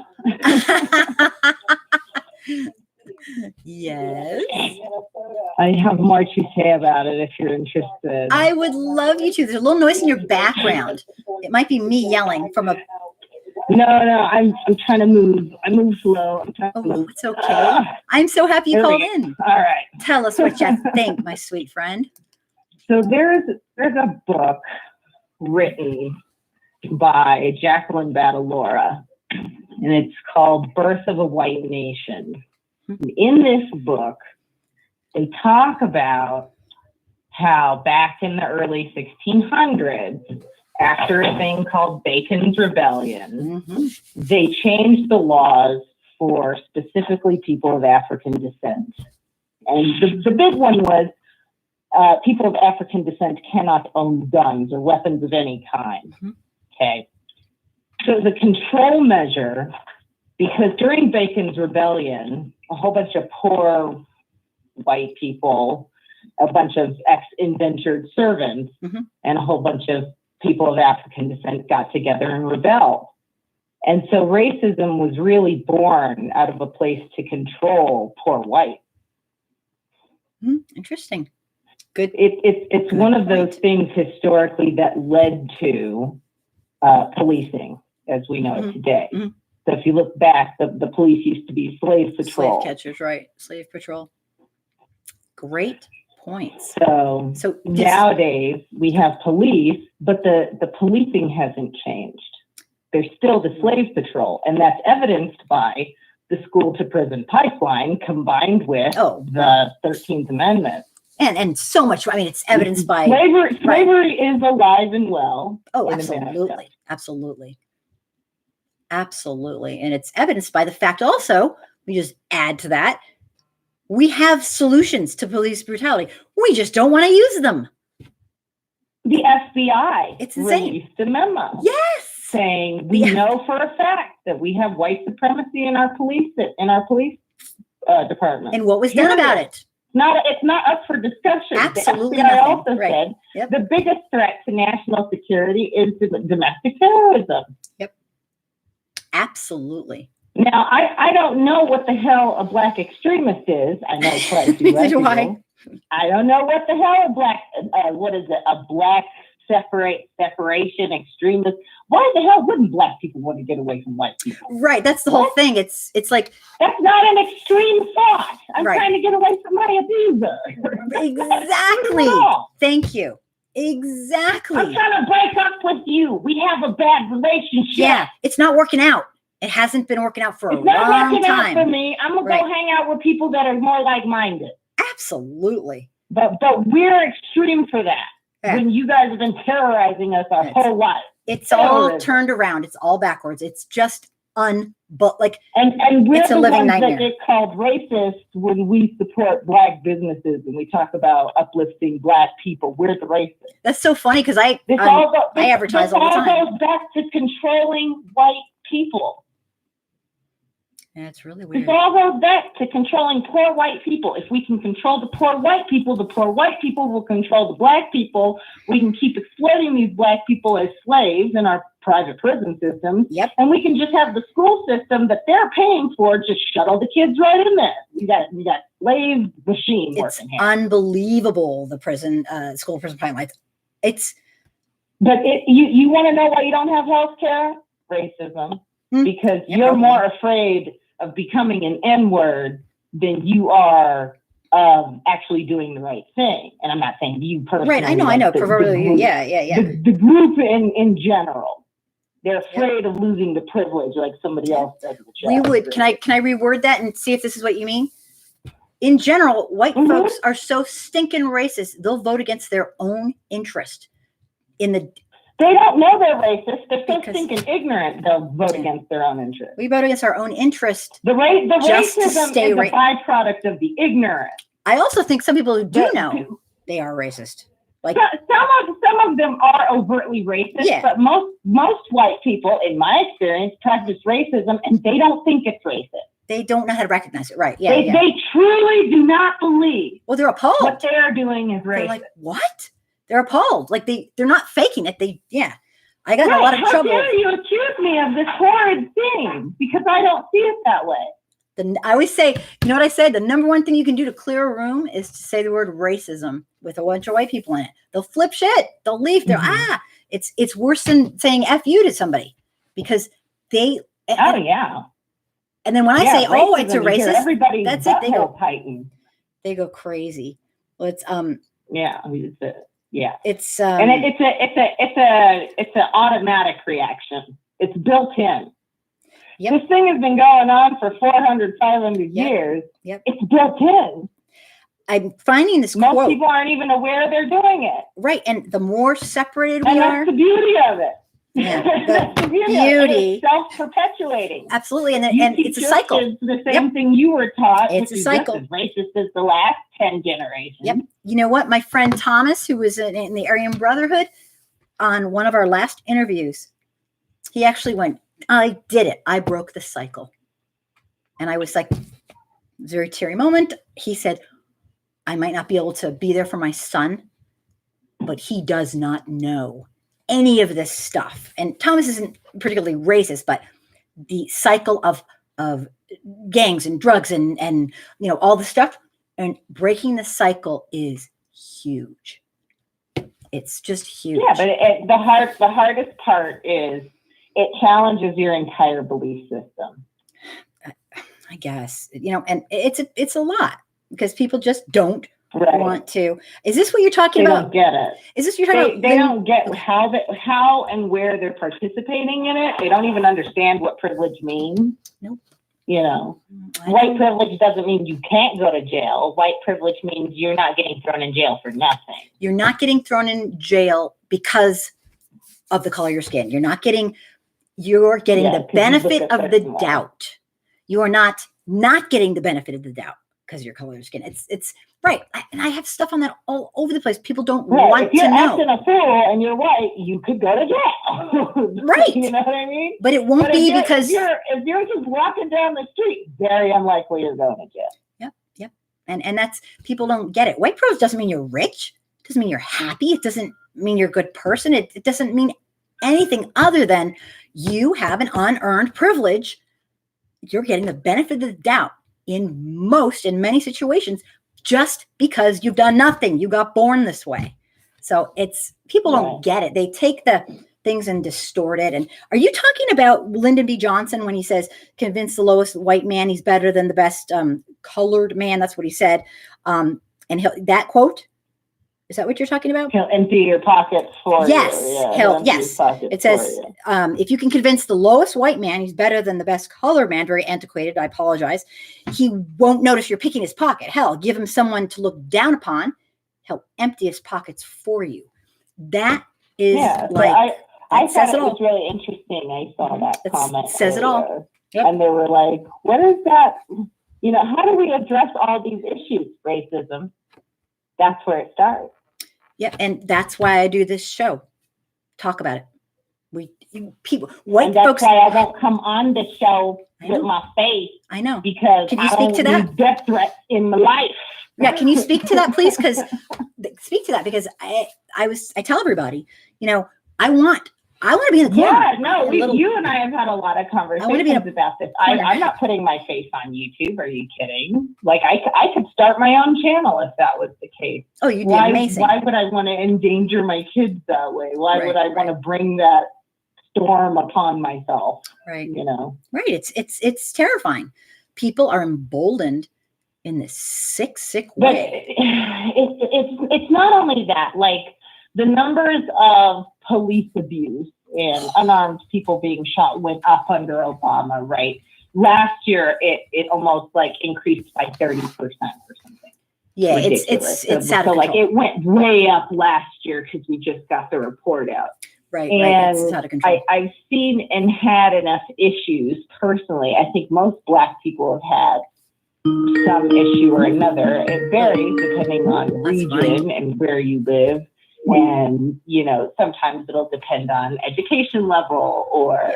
Yes. I have more to say about it if you're interested. I would love you to. There's a little noise in your background. It might be me yelling from a... No, I'm trying to move. I move slow. I'm trying to move. It's okay. I'm so happy you called in. All right. Tell us what you think, my sweet friend. So there's a book written by Jacqueline Badalora, and it's called Birth of a White Nation. In this book, they talk about how back in the early 1600s, after a thing called Bacon's Rebellion, they changed the laws for specifically people of African descent. And the big one was people of African descent cannot own guns or weapons of any kind. Okay. So the control measure, because during Bacon's Rebellion, a whole bunch of poor white people, a bunch of ex-indentured servants, and a whole bunch of people of African descent got together and rebelled. And so racism was really born out of a place to control poor white. Interesting. Good. It's one of those things historically that led to policing as we know it today. So if you look back, the police used to be slave patrol. Slave catchers, right. Slave patrol. Great points. So nowadays we have police, but the policing hasn't changed. There's still the slave patrol, and that's evidenced by the school to prison pipeline combined with the 13th Amendment. And so much, I mean, it's evidenced by... Slavery is alive and well. Oh, absolutely. Absolutely. Absolutely. And it's evidenced by the fact also, we just add to that, we have solutions to police brutality. We just don't want to use them. The FBI released a memo. Yes. Saying we know for a fact that we have white supremacy in our police department. And what was done about it? It's not up for discussion. Absolutely the FBI nothing. Also said the biggest threat to national security is domestic terrorism. Yep. Absolutely. Now, I don't know what the hell a black extremist is. I know quite a few. Neither do I. I don't know what the hell a black separation extremist. Why the hell wouldn't black people want to get away from white people? Right. That's the whole thing. It's like, that's not an extreme thought. I'm trying to get away from my abuser. Exactly. Thank you. Exactly. I'm trying to break up with you. We have a bad relationship. Yeah. It's not working out. It hasn't been working out for a long time. It's not working out for me. I'm going to go hang out with people that are more like-minded. Absolutely. But we're extreme for that. Yeah. When you guys have been terrorizing us our whole life. It's all turned around. It's all backwards. It's just and we're it's the living ones nightmare. That get called racist when we support black businesses and we talk about uplifting black people. We're the racists. That's so funny because I advertise all the time. This all goes back to controlling white people. Yeah, it's really weird. This all goes back to controlling poor white people. If we can control the poor white people will control the black people. We can keep exploiting these black people as slaves in our private prison systems. Yep. And we can just have the school system that they're paying for just shuttle the kids right in there. We got slave machine working here. It's unbelievable, the prison, school prison pipeline. But you want to know why you don't have health care? Racism. because you're more afraid of becoming an N-word than you are actually doing the right thing. And I'm not saying you personally. Right, I know. Proverbially, yeah. The group in general. They're afraid of losing the privilege like somebody else does. We would. Can I reword that and see if this is what you mean? In general, white folks are so stinking racist, they'll vote against their own interest. They don't know they're racist. They're so stinking ignorant, they'll vote against their own interest. We vote against our own interest. The racism is a byproduct of the ignorant. I also think some people who do know they are racist. Like some of them are overtly racist, but most white people, in my experience, practice racism and they don't think it's racist. They don't know how to recognize it, right? They truly do not believe. Well, they're appalled. What they are doing is racist. They're like, what? They're appalled. Like they're not faking it. I got in a lot of trouble. How dare you accuse me of this horrid thing? Because I don't see it that way. I always say, you know what I said? The number one thing you can do to clear a room is to say the word racism with a bunch of white people in it. They'll flip shit. They'll leave. It's worse than saying F you to somebody because they. Oh yeah. And then when I say, "Oh, it's a racist," everybody that's it. They go tighten. They go crazy. Well, it's yeah. It's and it's an automatic reaction. It's built in. Yep. This thing has been going on for 400, 500 years. Yep. It's built in. I'm finding this Most quote. people aren't even aware they're doing it. Right. And the more separated we are. That's the beauty of it. Yeah. That's the beauty. It's self-perpetuating. Absolutely. And it's a cycle. The same thing you were taught. It's a cycle. Just as racist as the last 10 generations. Yep. You know what? My friend Thomas, who was in the Aryan Brotherhood, on one of our last interviews, he actually went, I did it. I broke the cycle. And I was like, very teary moment. He said, I might not be able to be there for my son, but he does not know any of this stuff. And Thomas isn't particularly racist, but the cycle of gangs and drugs and all the stuff and breaking the cycle is huge. It's just huge. Yeah, but the hardest part is it challenges your entire belief system. I guess, and it's a lot because people just don't want to. Is this what you're talking about? They don't get it. Is this what you're talking about? They don't get how and where they're participating in it. They don't even understand what privilege means. Nope. White privilege doesn't mean you can't go to jail. White privilege means you're not getting thrown in jail for nothing. You're not getting thrown in jail because of the color of your skin. You're getting the benefit of the doubt. You are not getting the benefit of the doubt because of your color of your skin. It's right. And I have stuff on that all over the place. People don't want to know. If you're acting a fool and you're white, you could go to jail. Right. You know what I mean? But it won't be because if you're just walking down the street, very unlikely you're going to jail. Yep. And that's, people don't get it. White privilege doesn't mean you're rich. It doesn't mean you're happy. It doesn't mean you're a good person. It doesn't mean anything other than you have an unearned privilege. You're getting the benefit of the doubt in many situations just because you've done nothing. You got born this way. So people don't get it. They take the things and distort it. And are you talking about Lyndon B. Johnson when he says, convince the lowest white man he's better than the best colored man? That's what he said. And that quote, is that what you're talking about? He'll empty your pockets for you. Yes. It says, if you can convince the lowest white man he's better than the best colored man, very antiquated, I apologize, he won't notice you're picking his pocket. Hell, give him someone to look down upon. He'll empty his pockets for you. That is I thought it was really interesting. I saw that comment. It says it all. Yep. And they were like, what is that? How do we address all these issues? Racism. That's where it starts. Yeah, and that's why I do this show. Talk about it. White folks. That's why I won't come on the show with my face. I know. Because can you speak to that? Death threats in my life. Yeah, can you speak to that, please? Because I tell everybody, I want to be in the corner. Yeah, no, you and I have had a lot of conversations about this. I'm not putting my face on YouTube. Are you kidding? Like, I could start my own channel if that was the case. Oh, you'd be amazing. Why would I want to endanger my kids that way? Why would I want to bring that storm upon myself. Right. You know. Right. It's terrifying. People are emboldened in this sick But way. it's not only that. Like the numbers of police abuse and unarmed people being shot went up under Obama. Right. Last year, it almost like increased by 30% or something. Yeah, ridiculous. it's so out of control. Like it went way up last year because we just got the report out. Right, and It's out of control. I've seen and had enough issues personally. I think most Black people have had some issue or another. It varies depending on region and where you live. And, you know, sometimes it'll depend on education level or,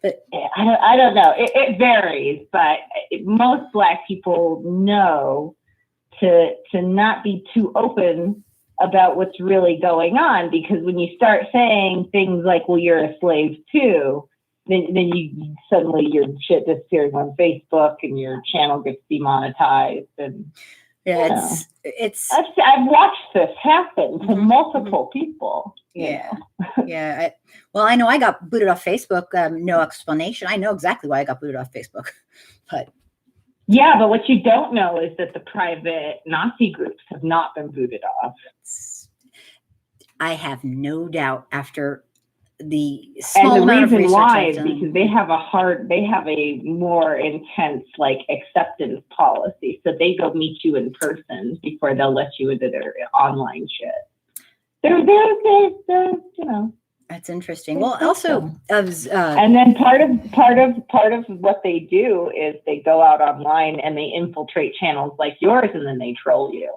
but I don't know. It varies, but most Black people know to not be too open about what's really going on, because when you start saying things like, well, you're a slave too, then you suddenly your shit disappears on Facebook and your channel gets demonetized. And it's I've watched this happen to multiple people. You know? Well, I know I got booted off Facebook. No explanation. I know exactly why I got booted off Facebook, but but what you don't know is that the private Nazi groups have not been booted off. I have no doubt after the small and the amount reason of why is because they have a more intense like acceptance policy. So they go meet you in person before they'll let you into their online shit. They're you know. That's interesting. Well, also, and then part of what they do is they go out online and they infiltrate channels like yours, and then they troll you.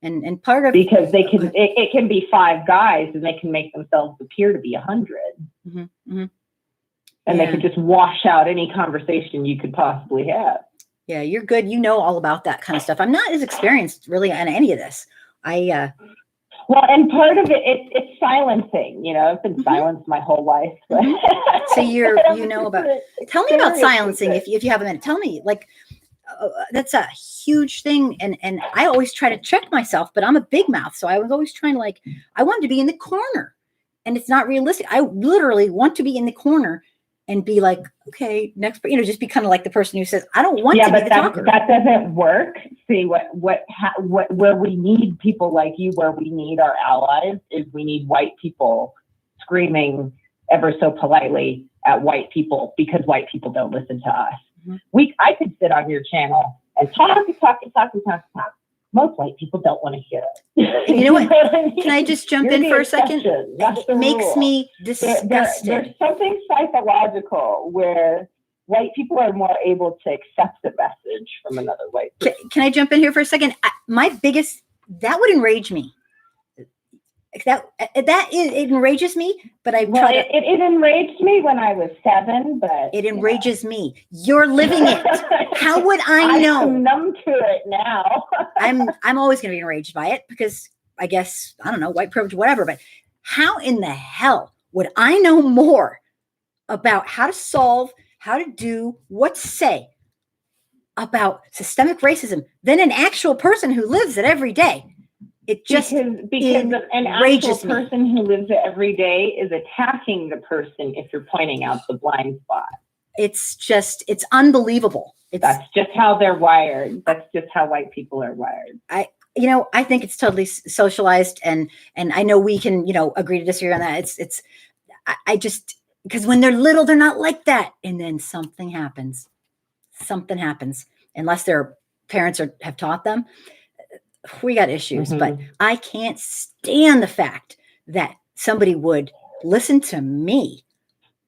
And part of because they can it can be 5 guys and they can make themselves appear to be 100, and they can just wash out any conversation you could possibly have. Yeah, you're good. You know all about that kind of stuff. I'm not as experienced really on any of this. Well, and part of it's silencing. You know, I've been silenced my whole life. So you know about. Tell me about silencing if you have a minute. Tell me, like, that's a huge thing, and I always try to check myself, but I'm a big mouth, so I was always trying to I wanted to be in the corner, and it's not realistic. I literally want to be in the corner and be like, okay, next, just be kind of like the person who says, I don't want to be the talker. That doesn't work. See where we need people like you, where we need our allies, is we need white people screaming ever so politely at white people, because white people don't listen to us. I could sit on your channel and talk. Most white people don't want to hear it. You know what? Can I just jump in for a second? It makes me disgusted. There's something psychological where white people are more able to accept the message from another white person. Can I jump in here for a second? That would enrage me. It enrages me, but it enraged me when I was 7, but it enrages me. You're living it. How would I know? I'm numb to it now. I'm always going to be enraged by it because I guess, I don't know, white privilege, whatever. But how in the hell would I know more about how to solve, how to do, what to say about systemic racism than an actual person who lives it every day? It just because an actual person who lives it every day is attacking the person if you're pointing out the blind spot. It's unbelievable. That's just how they're wired. That's just how white people are wired. I think it's totally socialized, and I know we can, agree to disagree on that. I just, because when they're little, they're not like that. And then something happens, unless their parents have taught them. We got issues, but I can't stand the fact that somebody would listen to me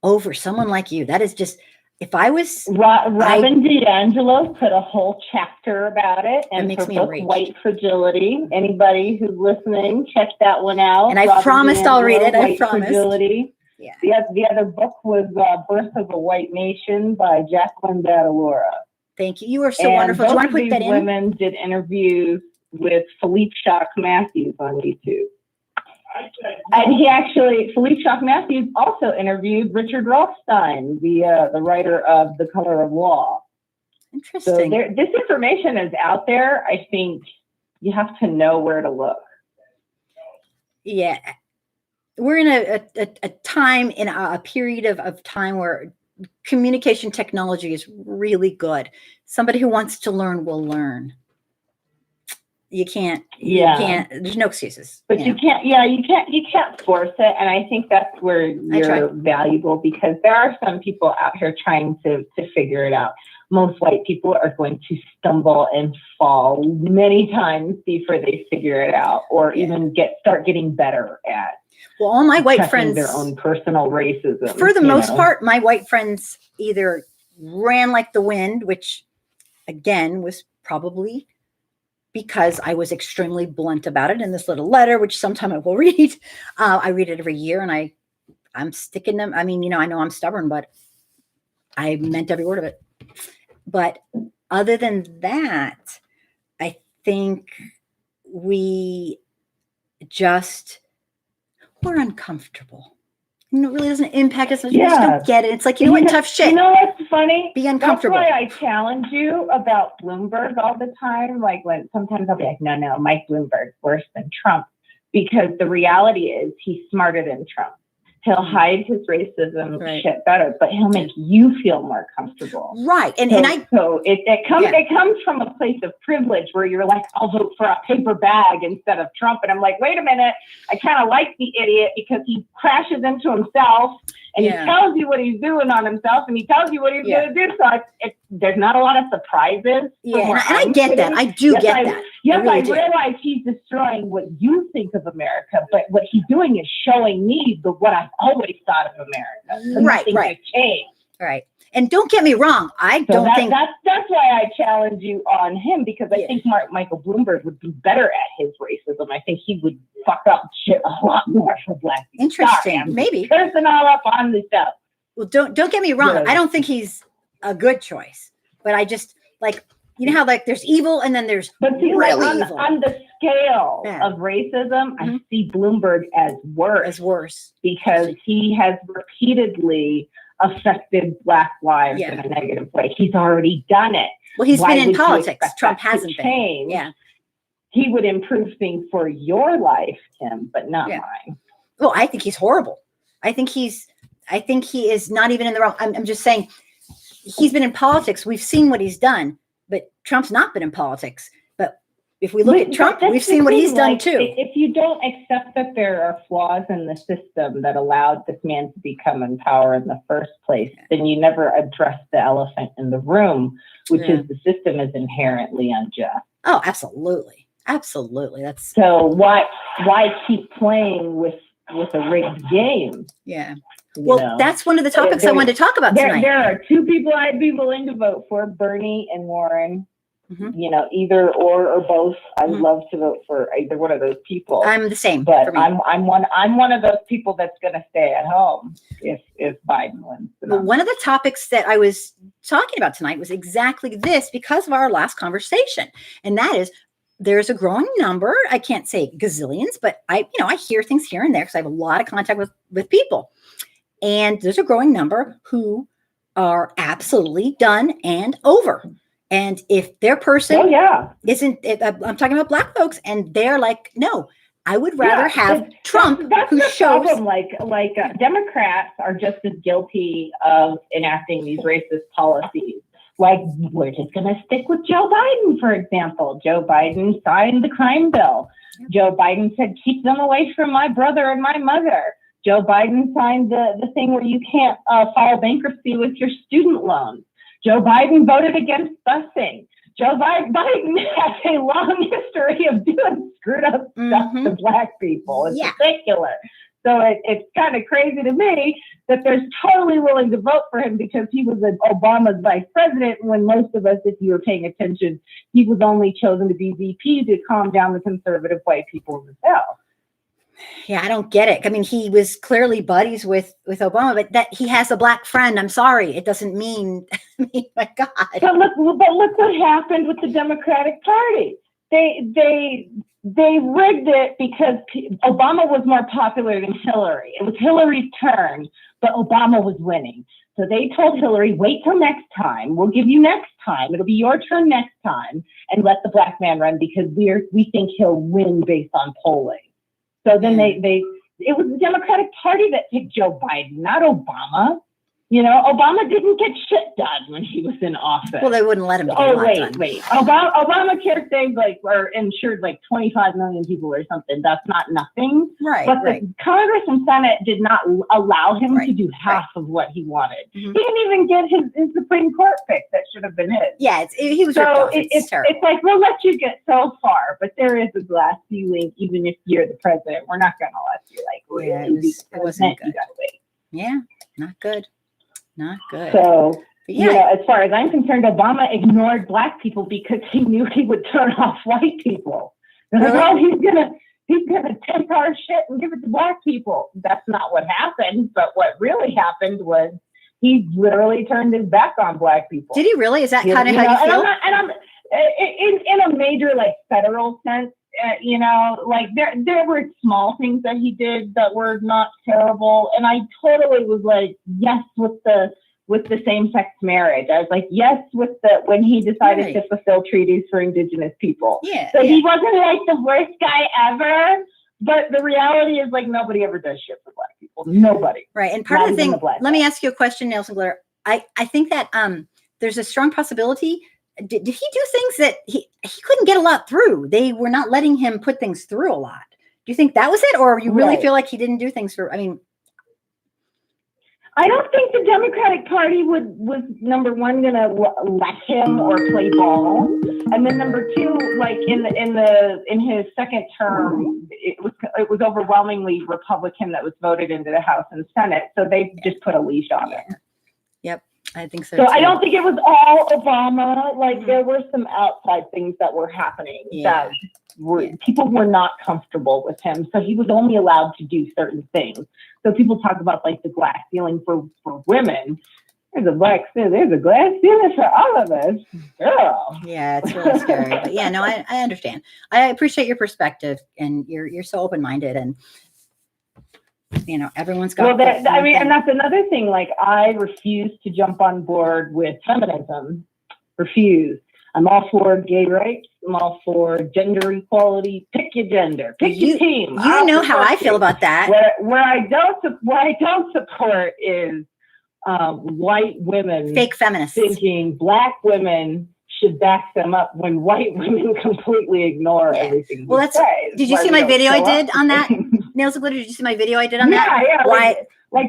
over someone like you. That is just, if I was Robin DiAngelo put a whole chapter about it, and makes her me book enraged. White Fragility. Anybody who's listening, check that one out. And I promised I'll read it. I promised. Fragility. Yeah. The other book was Birth of a White Nation by Jacqueline Badalora. Thank you. You are so wonderful. Do you want to put that in? Women did interviews with Philippe Shock Matthews on YouTube. And Philippe Shock Matthews also interviewed Richard Rothstein, the writer of The Color of Law. Interesting. So this information is out there. I think you have to know where to look. Yeah. we're in a time, in a period of time where communication technology is really good. Somebody who wants to learn will learn. You can't, there's no excuses. But you can't force it. And I think that's where you're valuable, because there are some people out here trying to figure it out. Most white people are going to stumble and fall many times before they figure it out, or even start getting better at. Well, all my white friends, their own personal racism. For the most part, my white friends either ran like the wind, which again was probably because I was extremely blunt about it in this little letter, which sometime I will read. I read it every year, and I'm sticking them. I mean, I know I'm stubborn, but I meant every word of it. But other than that, I think we're uncomfortable. It really doesn't impact us. We just don't get it. It's like you're in tough shape. You know what's funny? Be uncomfortable. That's why I challenge you about Bloomberg all the time. Like, when sometimes I'll be like, no, Mike Bloomberg's worse than Trump, because the reality is he's smarter than Trump. He'll hide his racism shit better, but he'll make you feel more comfortable. Right. So it comes from a place of privilege where you're like, I'll vote for a paper bag instead of Trump. And I'm like, wait a minute. I kind of like the idiot because he crashes into himself, and he tells you what he's doing on himself, and he tells you what he's going to do. So there's not a lot of surprises. Yeah, and I get that. I do get that. Yes, I realize he's destroying what you think of America, but what he's doing is showing me what I've always thought of America. So right. Changed. Right. And don't get me wrong, don't think that's why I challenge you on him, because I think Michael Bloomberg would be better at his racism. I think he would fuck up shit a lot more for Black people. Interesting. Maybe cursing all up on the stuff. Well, don't get me wrong. I don't think he's a good choice, but I just how there's evil and then there's evil. On the scale of racism, I see Bloomberg as worse because he has repeatedly affected Black lives in a negative way. He's already done it. Well, he's been in politics. Trump hasn't been. Yeah. He would improve things for your life, Kim, but not mine. Well, I think he's horrible. I think he is not even in the wrong. I'm just saying, he's been in politics. We've seen what he's done, but Trump's not been in politics. But if we look at Trump, we've seen what he's done too. If you don't accept that there are flaws in the system that allowed this man to become in power in the first place, then you never address the elephant in the room, which is the system is inherently unjust. Oh, absolutely. Absolutely. So why keep playing with a rigged game? Yeah. Well, that's one of the topics I wanted to talk about tonight. There are two people I'd be willing to vote for, Bernie and Warren. Either or both. I would love to vote for either one of those people. I'm the same. But I'm one of those people that's going to stay at home if Biden wins. Well, one of the topics that I was talking about tonight was exactly this, because of our last conversation, and that is, there's a growing number. I can't say gazillions, but I hear things here and there because I have a lot of contact with people, and there's a growing number who are absolutely done and over. And if their person isn't, I'm talking about Black folks, and they're like, no, I would rather have Trump, who shows like Democrats are just as guilty of enacting these racist policies. Like, we're just going to stick with Joe Biden, for example. Joe Biden signed the crime bill. Joe Biden said, keep them away from my brother and my mother. Joe Biden signed the thing where you can't file bankruptcy with your student loans. Joe Biden voted against busing. Joe Biden has a long history of doing screwed up stuff to Black people in particular. So it's kind of crazy to me that they're totally willing to vote for him because he was Obama's vice president, when most of us, if you were paying attention, he was only chosen to be VP to calm down the conservative white people in the South. Yeah, I don't get it. I mean, he was clearly buddies with Obama, but that he has a Black friend. I'm sorry, it doesn't mean. My God. But look what happened with the Democratic Party. They rigged it because Obama was more popular than Hillary. It was Hillary's turn, but Obama was winning. So they told Hillary, wait till next time. We'll give you next time. It'll be your turn next time, and let the Black man run because we think he'll win based on polling. So then they it was the Democratic Party that picked Joe Biden, not Obama. You know, Obama didn't get shit done when he was in office. Well, they wouldn't let him get a lot done. Wait. Obamacare saved or insured 25 million people or something. That's not nothing. Right. But the Congress and Senate did not allow him to do half of what he wanted. Mm-hmm. He didn't even get his Supreme Court pick that should have been his. Yeah, he was ripped off. It's terrible. It's like, we'll let you get so far, but there is a glass ceiling. Even if you're the president, we're not going to let you it wasn't good. You gotta wait. Yeah, not good. Not good. So, as far as I'm concerned, Obama ignored black people because he knew he would turn off white people. Really? Like, he's gonna take our shit and give it to black people. That's not what happened. But what really happened was he literally turned his back on black people. Did he really? Is that kind of how you feel? And I'm in a major federal sense. There were small things that he did that were not terrible, and I totally was yes with the same-sex marriage. I was yes with when he decided to fulfill treaties for Indigenous people. Yeah. So he wasn't the worst guy ever, but the reality is nobody ever does shit for black people. Nobody. Right. And part of the thing, let me ask you a question, Nelson Glitter. I think that there's a strong possibility. Did he do things that he couldn't get a lot through? They were not letting him put things through a lot. Do you think that was it? Or you really feel like he didn't do things I don't think the Democratic Party was number one going to let him or play ball, and then number two, in his second term, it was overwhelmingly Republican that was voted into the House and Senate, so they just put a leash on it. Yep. I think so. So too. I don't think it was all Obama. There were some outside things that were happening that people were not comfortable with him. So he was only allowed to do certain things. So people talk about the glass ceiling for women. There's a glass ceiling for all of us. Girl. Yeah, it's really scary. But no, I understand. I appreciate your perspective, and you're so open-minded, and everyone's got. And that's another thing. I refuse to jump on board with feminism. Refuse. I'm all for gay rights. I'm all for gender equality. Pick your gender. Pick your team. You know how I feel about that. Where I don't support is white women, fake feminists, thinking black women should back them up when white women completely ignore everything. Well, did you see my video I did on that? Nails of Glitter, did you see my video I did on that? Yeah. Why?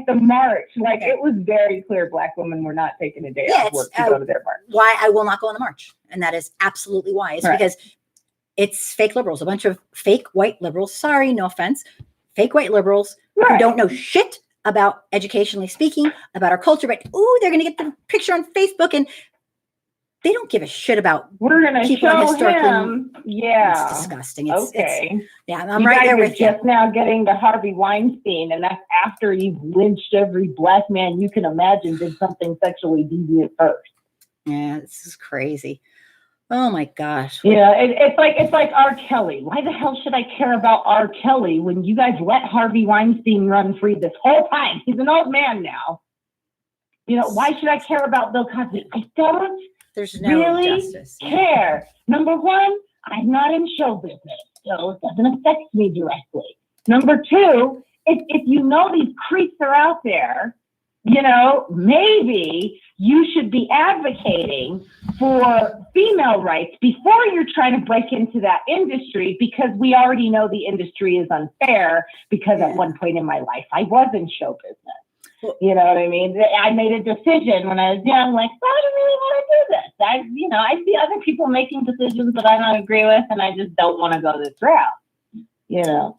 The march, it was very clear black women were not taking a day off work to go to their march. Why I will not go on the march. And that is absolutely why. It's because it's fake liberals, a bunch of fake white liberals. Sorry, no offense. Fake white liberals who don't know shit about, educationally speaking, about our culture, but they're going to get the picture on Facebook, and they don't give a shit about. We're going to show him. Yeah. It's disgusting. I'm you right there with you. Just now getting to Harvey Weinstein, and that's after you've lynched every black man you can imagine did something sexually deviant first. Yeah, this is crazy. Oh my gosh. It's like R. Kelly. Why the hell should I care about R. Kelly when you guys let Harvey Weinstein run free this whole time? He's an old man now. Why should I care about Bill Cosby? I don't. There's no justice. Care. Number one, I'm not in show business, so it doesn't affect me directly. Number two, if these creeps are out there, maybe you should be advocating for female rights before you're trying to break into that industry, because we already know the industry is unfair, because at one point in my life, I was in show business. You know what I mean? I made a decision when I was young, I don't really want to do this. I see other people making decisions that I don't agree with, and I just don't want to go this route. Yeah.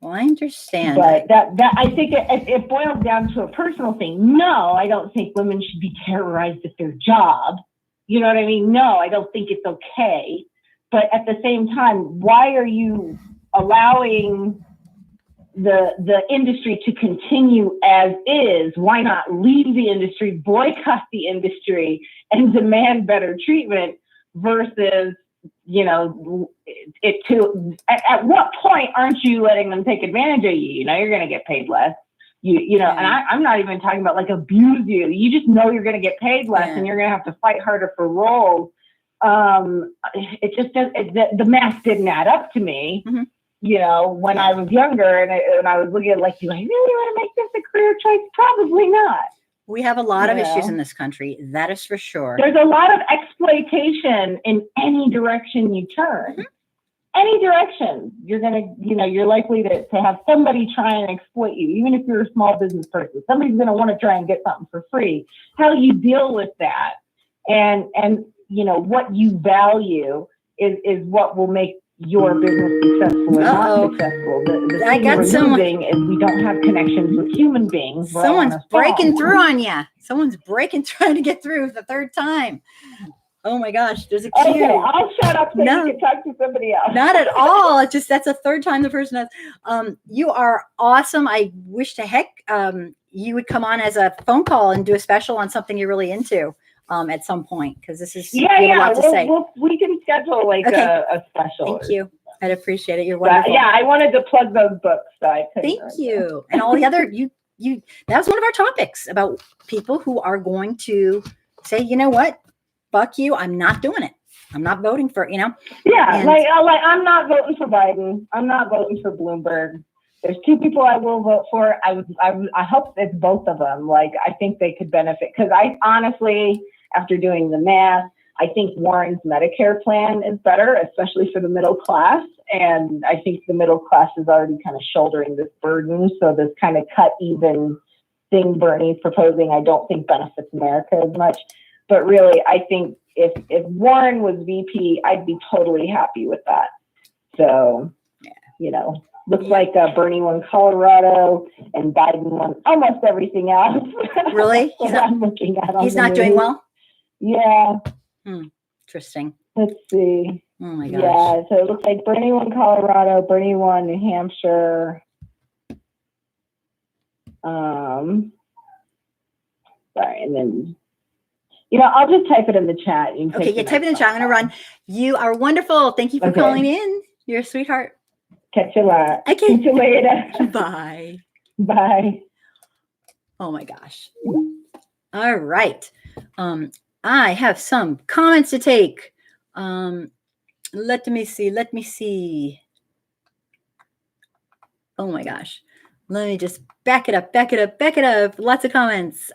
Well, I understand. But that I think it boils down to a personal thing. No, I don't think women should be terrorized at their job. You know what I mean? No, I don't think it's okay. But at the same time, why are you allowing the industry to continue as is? Why not leave the industry, boycott the industry, and demand better treatment versus, at what point aren't you letting them take advantage of you? You're going to get paid less. And I'm not even talking about abuse you. You just know you're going to get paid less, and you're going to have to fight harder for roles. It just the math didn't add up to me. Mm-hmm. when I was younger and I was looking at like, do I really want to make this a career choice? Probably not. We have a lot of issues in this country. That is for sure. There's a lot of exploitation in any direction you turn. Mm-hmm. Any direction, you're you're likely to have somebody try and exploit you, even if you're a small business person. Somebody's going to want to try and get something for free. How you deal with that and what you value is what will make your business successful or not successful. The thing we're losing is we don't have connections with human beings. Someone's breaking through on you. Someone's trying to get through the third time. Oh my gosh, there's a cue. Okay, I'll shut up so you can talk to somebody else. Not at all. It's just that's the third time the person has. You are awesome. I wish to heck you would come on as a phone call and do a special on something you're really into at some point, because this is a lot to say. We can schedule a special. Thank you. I'd appreciate it. You're wonderful. I wanted to plug those books, so I couldn't. Thank you. And all the other you that was one of our topics about people who are going to say, you know what? Fuck you, I'm not doing it. I'm not voting for, Yeah, I'm not voting for Biden. I'm not voting for Bloomberg. There's two people I will vote for. I hope it's both of them. I think they could benefit, because I honestly, after doing the math, I think Warren's Medicare plan is better, especially for the middle class. And I think the middle class is already kind of shouldering this burden. So this kind of cut even thing Bernie's proposing, I don't think benefits America as much. But really, I think if Warren was VP, I'd be totally happy with that. So, looks like Bernie won Colorado and Biden won almost everything else. Really? I'm looking at he's not doing well? Yeah. Interesting. Let's see. Oh my gosh. Yeah, so it looks like Bernie won Colorado, Bernie won New Hampshire. Sorry, and then... I'll just type it in the chat. Okay, type it in the chat. I'm going to run. You are wonderful. Thank you for calling in. You're a sweetheart. Catch you later. Okay. Catch you later. Bye. Bye. Oh my gosh. All right. I have some comments to take. Let me see. Oh my gosh. Let me just back it up. Lots of comments.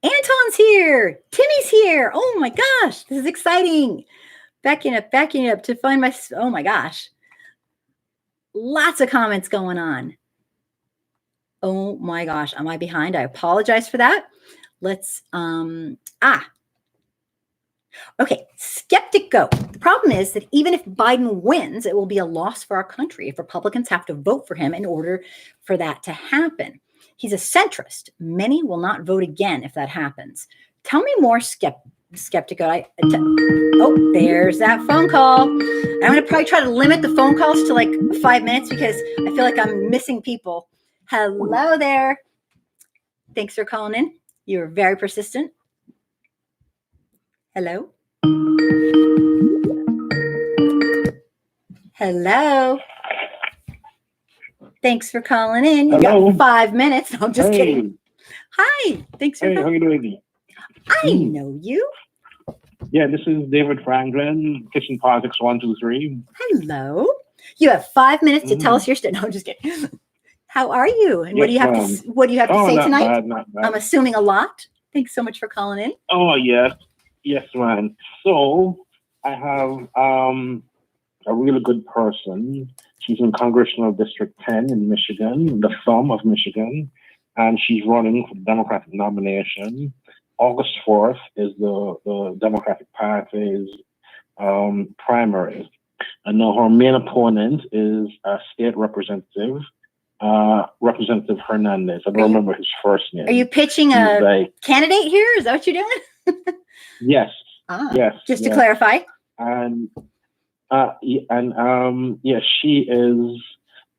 Anton's here. Timmy's here. Oh my gosh. This is exciting. Backing up to find my, oh my gosh. Lots of comments going on. Oh my gosh. Am I behind? I apologize for that. Let's, okay. Skeptic Go. The problem is that even if Biden wins, it will be a loss for our country if Republicans have to vote for him in order for that to happen. He's a centrist. Many will not vote again if that happens. Tell me more, Skeptic. Oh, there's that phone call. I'm going to probably try to limit the phone calls to 5 minutes because I feel like I'm missing people. Hello there. Thanks for calling in. You're very persistent. Hello. Hello. Thanks for calling in. You got 5 minutes. No, I'm just kidding. Hi. Thanks for calling. How are you doing? I know you. Yeah, this is David Franklin, Kitchen Politics 123. Hello. You have 5 minutes to tell us your story. No, I'm just kidding. How are you? And what do you have to say tonight? Not bad. I'm assuming a lot. Thanks so much for calling in. Oh, yes. Yes, man. So I have a really good person. She's in Congressional District 10 in Michigan, the thumb of Michigan, and she's running for the Democratic nomination. August 4th is the Democratic Party's primaries. And now her main opponent is a state representative, Representative Hernandez. I don't remember his first name. Are you pitching a candidate here? Is that what you're doing? Yes. Yes. Just to clarify. And she is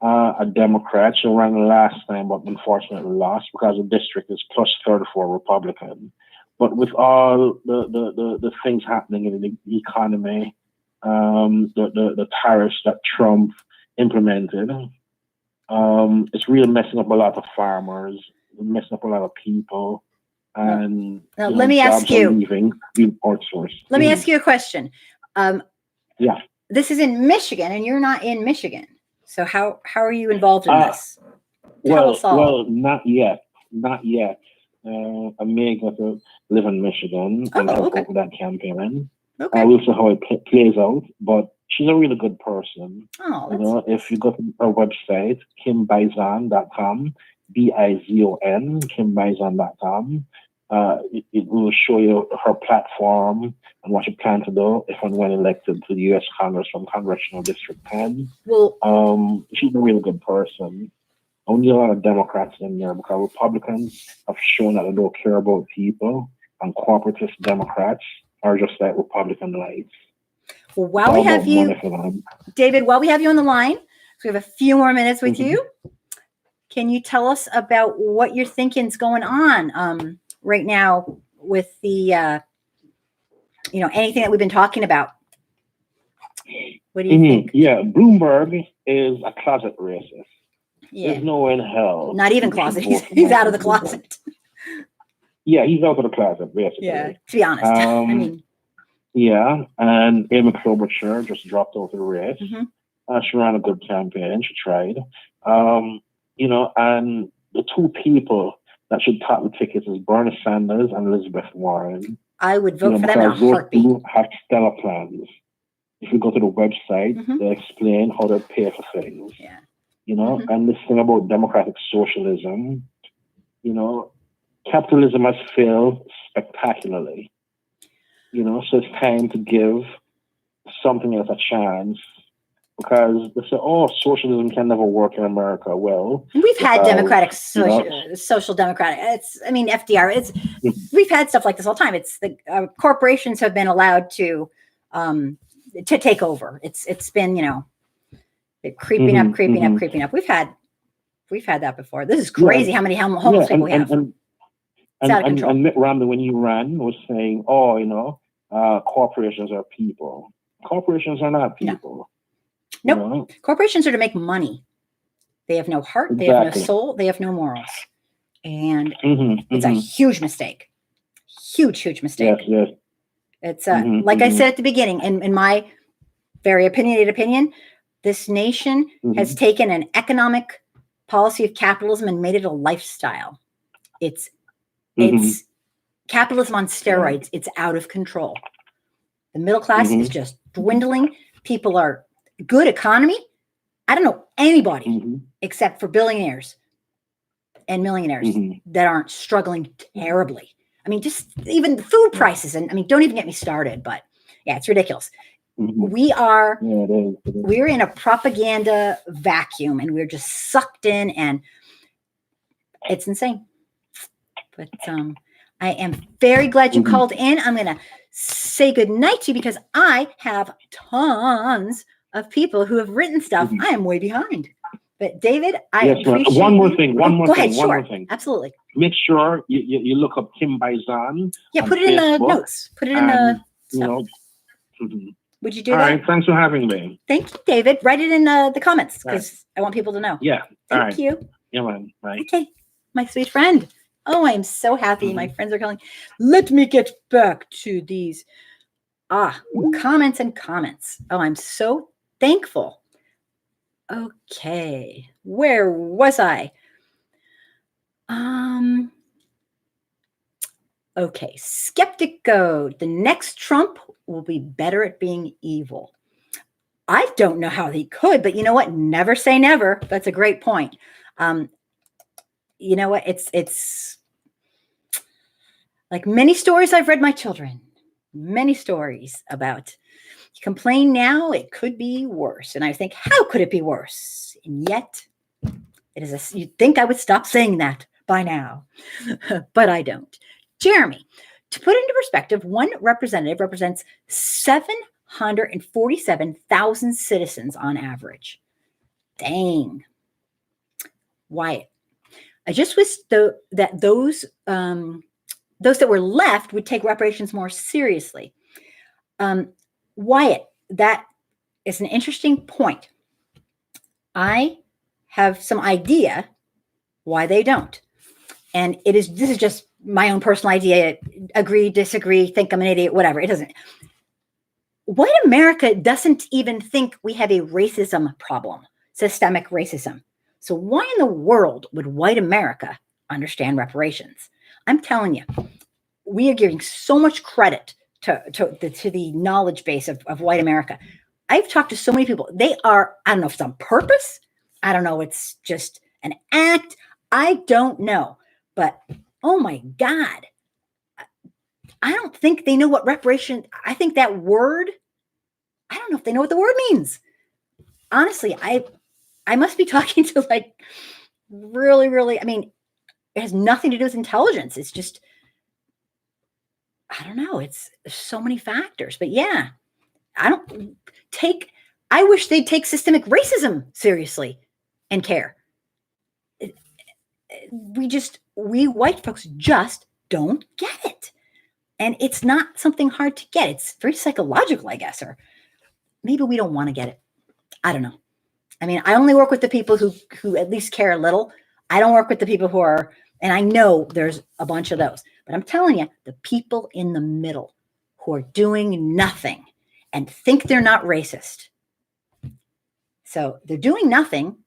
a Democrat. She ran the last time, but unfortunately lost because the district is plus 34 Republican. But with all the things happening in the economy, the tariffs that Trump implemented, it's really messing up a lot of farmers, messing up a lot of people. And now, let me ask you. Being outsourced. Let me ask you a question. Yeah. this is in Michigan, and you're not in Michigan. So how are you involved in this? Tell us all. Well, not yet. Not yet. I'm going to live in Michigan and help out with that campaign. Okay. We'll see how it plays out. But she's a really good person. Oh, you know, if you go to her website, kimbizon.com, BIZON, kimbizon.com, it will show you her platform and what she plans to do if and when elected to the U.S. Congress from Congressional District 10. Well, she's a really good person. Only a lot of Democrats in there because Republicans have shown that they don't care about people, and corporatist Democrats are just like Republican lights. Well, while we have you, David, while we have you on the line, so we have a few more minutes with you. Can you tell us about what you're thinking is going on right now with the, anything that we've been talking about? What do you think? Yeah, Bloomberg is a closet racist. Yeah. There's no way in hell. Not even closet. He's out of the closet. Yeah, he's out of the closet, basically. Yeah, to be honest. I mean. Yeah, and Amy Klobuchar just dropped out of the race. She ran a good campaign. She tried. And the two people that should top the tickets is Bernie Sanders and Elizabeth Warren. I would vote for them in a heartbeat. Those two have stellar plans. If you go to the website, they explain how they pay for things. Yeah. And this thing about democratic socialism, capitalism has failed spectacularly. So it's time to give something else a chance, because they say, socialism can never work in America. Well, we've had democratic, social democratic. FDR. We've had stuff like this all the time. It's the corporations have been allowed to take over. It's been, creeping up. We've had that before. This is crazy. How many homeless people we have. It's out of control. And Mitt Romney, when he ran, was saying, corporations are people. Corporations are not people. Nope. Corporations are to make money. They have no heart. Exactly. They have no soul. They have no morals. And it's a huge mistake. Huge mistake. Yes. It's like I said at the beginning, in my very opinionated opinion, this nation has taken an economic policy of capitalism and made it a lifestyle. It's capitalism on steroids. It's out of control. The middle class is just dwindling. People are good economy. I don't know anybody except for billionaires and millionaires that aren't struggling terribly. I mean, just even the food prices, and don't even get me started, but yeah, it's ridiculous. We're in a propaganda vacuum, and we're just sucked in, and it's insane. But I am very glad you called in. I'm going to say good night to you because I have tons of people who have written stuff. I am way behind. But David, I appreciate one more thing. One more thing. Absolutely. Make sure you look up Kim Bizon. Yeah, put it in the notes. Put it in the Would you do that? All right. Thanks for having me. Thank you, David. Write it in the comments because I want people to know. Yeah. Thank you. Yeah, man. Right. Okay. My sweet friend. Oh, I am so happy. My friends are calling. Let me get back to these comments and comments. Oh, I'm so thankful. Okay. Where was I? Okay. Skeptic Go. The next Trump will be better at being evil. I don't know how he could, but you know what? Never say never. That's a great point. You know what? It's like many stories I've read my children, many stories about you complain now, it could be worse. And I think, how could it be worse? And yet it is you'd think I would stop saying that by now, but I don't. Jeremy, to put into perspective, one representative represents 747,000 citizens on average. Dang. Wyatt. I just wish that those that were left would take reparations more seriously. Wyatt, that is an interesting point. I have some idea why they don't. And this is just my own personal idea. Agree, disagree, think I'm an idiot, whatever. It doesn't. white America doesn't even think we have a racism problem, systemic racism. So why in the world would white America understand reparations? I'm telling you, we are giving so much credit to the knowledge base of white America. I've talked to so many people. They are, I don't know if it's on purpose. I don't know. It's just an act. I don't know. But oh my God, I don't think they know what reparation. I think that word, I don't know if they know what the word means. Honestly, I must be talking to like really, really, I mean, it has nothing to do with intelligence. It's just, I don't know. It's so many factors. But yeah, I wish they'd take systemic racism seriously and care. We white folks just don't get it. And it's not something hard to get. It's very psychological, I guess, or maybe we don't want to get it. I don't know. I mean, I only work with the people who at least care a little. I don't work with the people who are, and I know there's a bunch of those, but I'm telling you, the people in the middle who are doing nothing and think they're not racist. So they're doing nothing.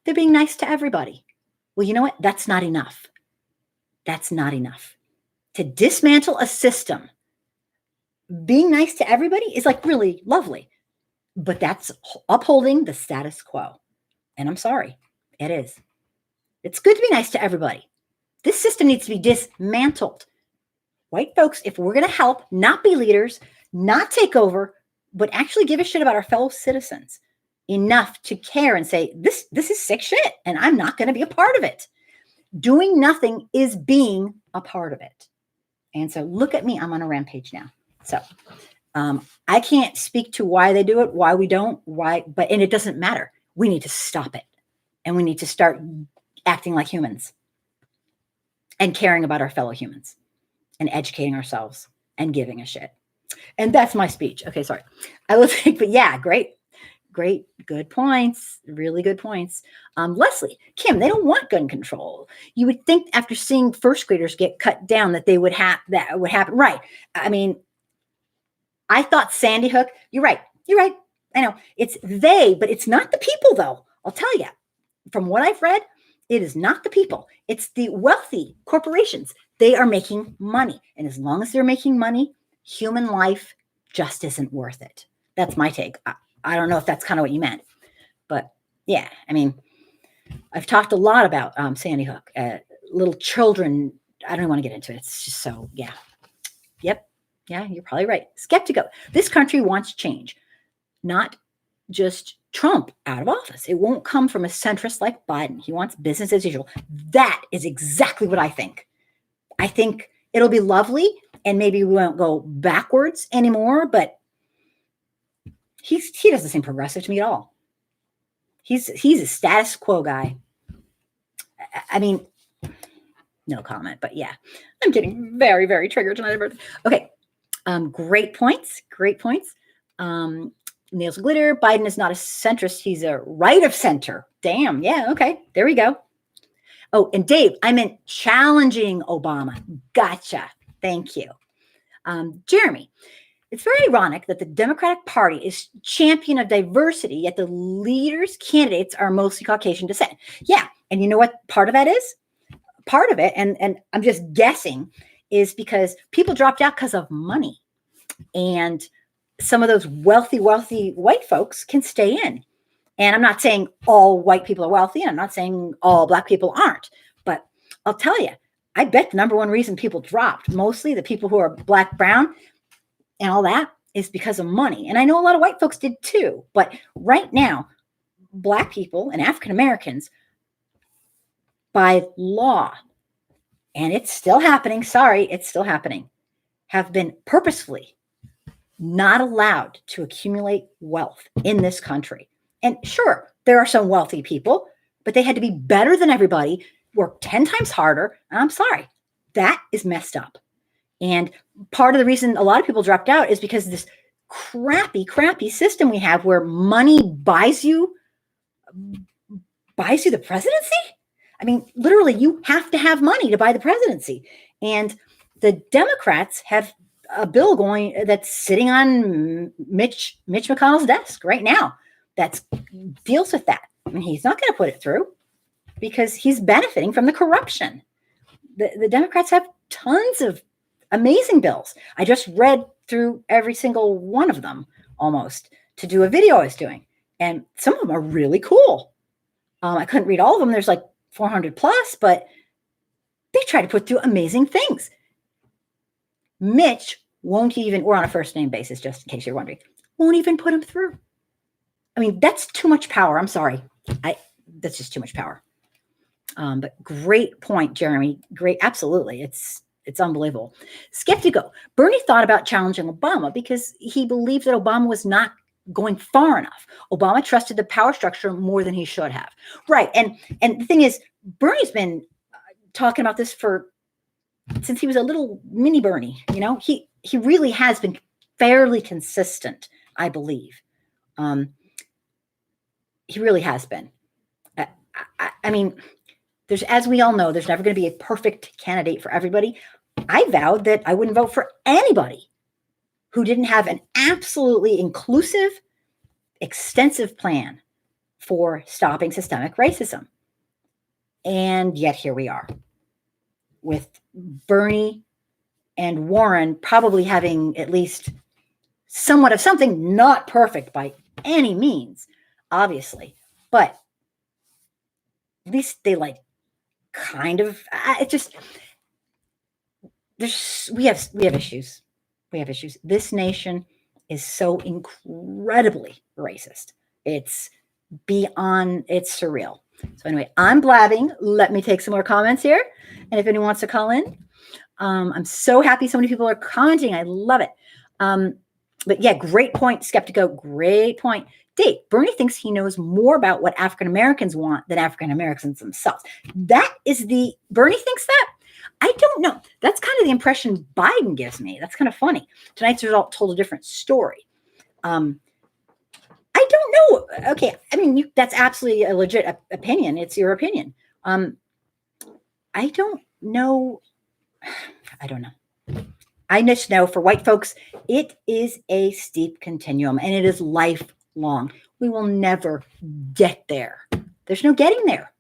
They're being nice to everybody. Well, you know what? That's not enough. That's not enough. To dismantle a system, being nice to everybody is like really lovely, but that's upholding the status quo. And I'm sorry, it is. It's good to be nice to everybody. This system needs to be dismantled. White folks, if we're going to help, not be leaders, not take over, but actually give a shit about our fellow citizens enough to care and say, this is sick shit, and I'm not going to be a part of it. Doing nothing is being a part of it. And so look at me, I'm on a rampage now. So I can't speak to why they do it, why we don't, and it doesn't matter. We need to stop it. And we need to start acting like humans and caring about our fellow humans and educating ourselves and giving a shit. And that's my speech. Okay, sorry. I will think, but yeah, great, good points. Really good points. Leslie, Kim, they don't want gun control. You would think after seeing first graders get cut down that that would happen. Right. I mean, I thought Sandy Hook, you're right. I know it's they, but it's not the people though. I'll tell you from what I've read, it is not the people. It's the wealthy corporations. They are making money. And as long as they're making money, human life just isn't worth it. That's my take. I don't know if that's kind of what you meant, but yeah, I mean, I've talked a lot about Sandy Hook, little children. I don't want to get into it. It's just so, yeah. Yep. Yeah, you're probably right. Skeptical. This country wants change, not just Trump out of office. It won't come from a centrist like Biden. He wants business as usual. That is exactly what I think. I think it'll be lovely and maybe we won't go backwards anymore, but he doesn't seem progressive to me at all. He's a status quo guy. I mean, no comment, but yeah, I'm getting very, very triggered tonight. Okay. Great points. Nails glitter. Biden is not a centrist. He's a right of center. Damn. Yeah. Okay. There we go. Oh, and Dave, I meant challenging Obama. Gotcha. Thank you. Jeremy, it's very ironic that the Democratic Party is champion of diversity, yet the leaders' candidates are mostly Caucasian descent. Yeah. And you know what part of that is? Part of it, and I'm just guessing, is because people dropped out because of money. And some of those wealthy white folks can stay in. And I'm not saying all white people are wealthy. And I'm not saying all black people aren't. But I'll tell you, I bet the number one reason people dropped, mostly the people who are black, brown, and all that, is because of money. And I know a lot of white folks did too. But right now, black people and African Americans, by law, and it's still happening, it's still happening, have been purposefully not allowed to accumulate wealth in this country. And sure, there are some wealthy people, but they had to be better than everybody, work 10 times harder. And I'm sorry, that is messed up. And part of the reason a lot of people dropped out is because of this crappy system we have where money buys you the presidency. I mean, literally, you have to have money to buy the presidency. And the Democrats have a bill that's sitting on Mitch McConnell's desk right now that deals with that. I mean, he's not going to put it through because he's benefiting from the corruption. The Democrats have tons of amazing bills. I just read through every single one of them almost to do a video I was doing. And some of them are really cool. I couldn't read all of them. There's like 400 plus, but they try to put through amazing things. Mitch won't even, we're on a first name basis, just in case you're wondering, won't even put them through. I mean, that's too much power. I'm sorry. That's just too much power. But great point, Jeremy. Great. Absolutely. It's unbelievable. Skeptical. Bernie thought about challenging Obama because he believed that Obama was not going far enough. Obama trusted the power structure more than he should have. Right. And the thing is, Bernie's been talking about this since he was a little mini Bernie. You know, he really has been fairly consistent, I believe. He really has been. I mean, as we all know, there's never going to be a perfect candidate for everybody. I vowed that I wouldn't vote for anybody who didn't have an absolutely inclusive, extensive plan for stopping systemic racism. And yet here we are with Bernie and Warren probably having at least somewhat of something, not perfect by any means, obviously, but at least they like kind of, we have issues. We have issues. This nation is so incredibly racist. It's beyond, it's surreal. So anyway, I'm blabbing. Let me take some more comments here. And if anyone wants to call in, I'm so happy so many people are commenting. I love it. But yeah, great point, Skeptico. Great point. Dave, Bernie thinks he knows more about what African Americans want than African Americans themselves. Bernie thinks that? I don't know. That's kind of the impression Biden gives me. That's kind of funny. Tonight's result told a different story. I don't know. Okay. I mean, that's absolutely a legit opinion. It's your opinion. I don't know. I just know for white folks, it is a steep continuum and it is lifelong. We will never get there. There's no getting there.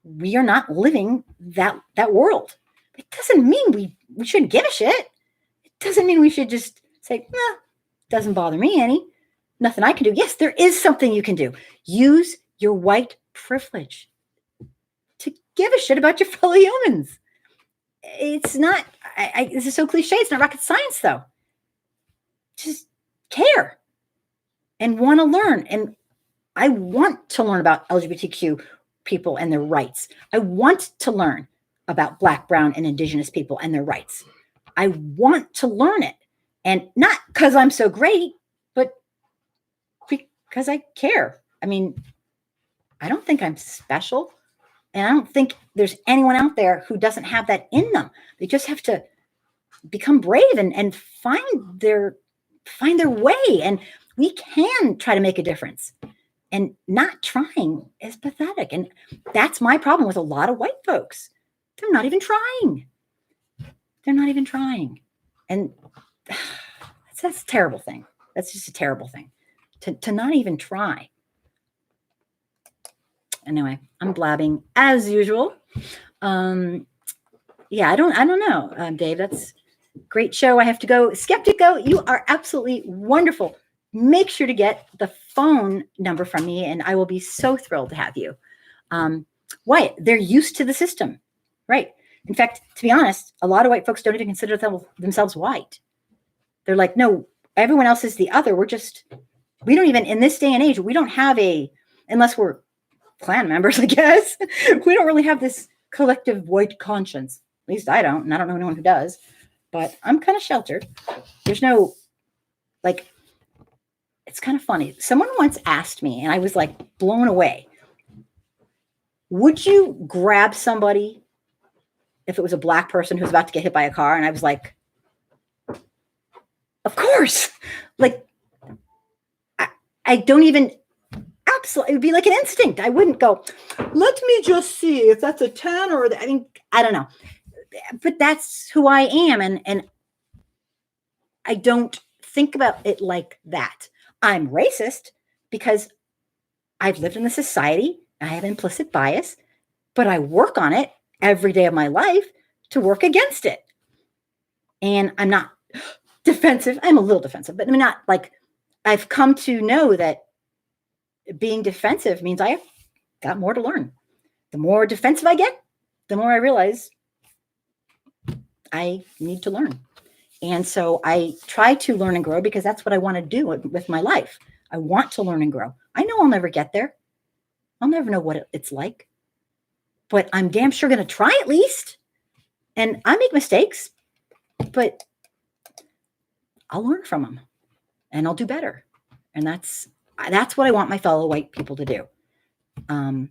We are not living that world. It doesn't mean we shouldn't give a shit. It doesn't mean we should just say, doesn't bother me any. Nothing I can do. Yes, there is something you can do. Use your white privilege to give a shit about your fellow humans. It's not, this is so cliche. It's not rocket science though. Just care and want to learn. And I want to learn about LGBTQ people and their rights. I want to learn about Black, Brown, and Indigenous people and their rights. I want to learn it. And not because I'm so great, but because I care. I mean, I don't think I'm special. And I don't think there's anyone out there who doesn't have that in them. They just have to become brave and find their way. And we can try to make a difference. And not trying is pathetic. And that's my problem with a lot of white folks. They're not even trying. They're not even trying. And that's a terrible thing. That's just a terrible thing. To not even try. Anyway, I'm blabbing as usual. Yeah, I don't know, Dave. That's a great show. I have to go. Skeptico, you are absolutely wonderful. Make sure to get the phone number from me, and I will be so thrilled to have you. Wyatt, they're used to the system, right? In fact, to be honest, a lot of white folks don't even consider themselves white. They're like, no, everyone else is the other. We don't even, in this day and age, we don't have unless we're Klan members, I guess, we don't really have this collective white conscience. At least I don't, and I don't know anyone who does, but I'm kind of sheltered. There's no, it's kind of funny. Someone once asked me, and I was like blown away. Would you grab somebody if it was a Black person who's about to get hit by a car? And I was like, of course. I don't even, absolutely, it would be like an instinct. I wouldn't go, let me just see if that's a 10 or, I don't know. But that's who I am. And I don't think about it like that. I'm racist because I've lived in the society. I have implicit bias, but I work on it every day of my life to work against it. And I'm not defensive. I'm a little defensive, but I'm not like, I've come to know that being defensive means I have got more to learn. The more defensive I get, the more I realize I need to learn. And so I try to learn and grow because that's what I want to do with my life. I want to learn and grow. I know I'll never get there. I'll never know what it's like, but I'm damn sure going to try at least. And I make mistakes, but I'll learn from them and I'll do better. And that's what I want my fellow white people to do. I'm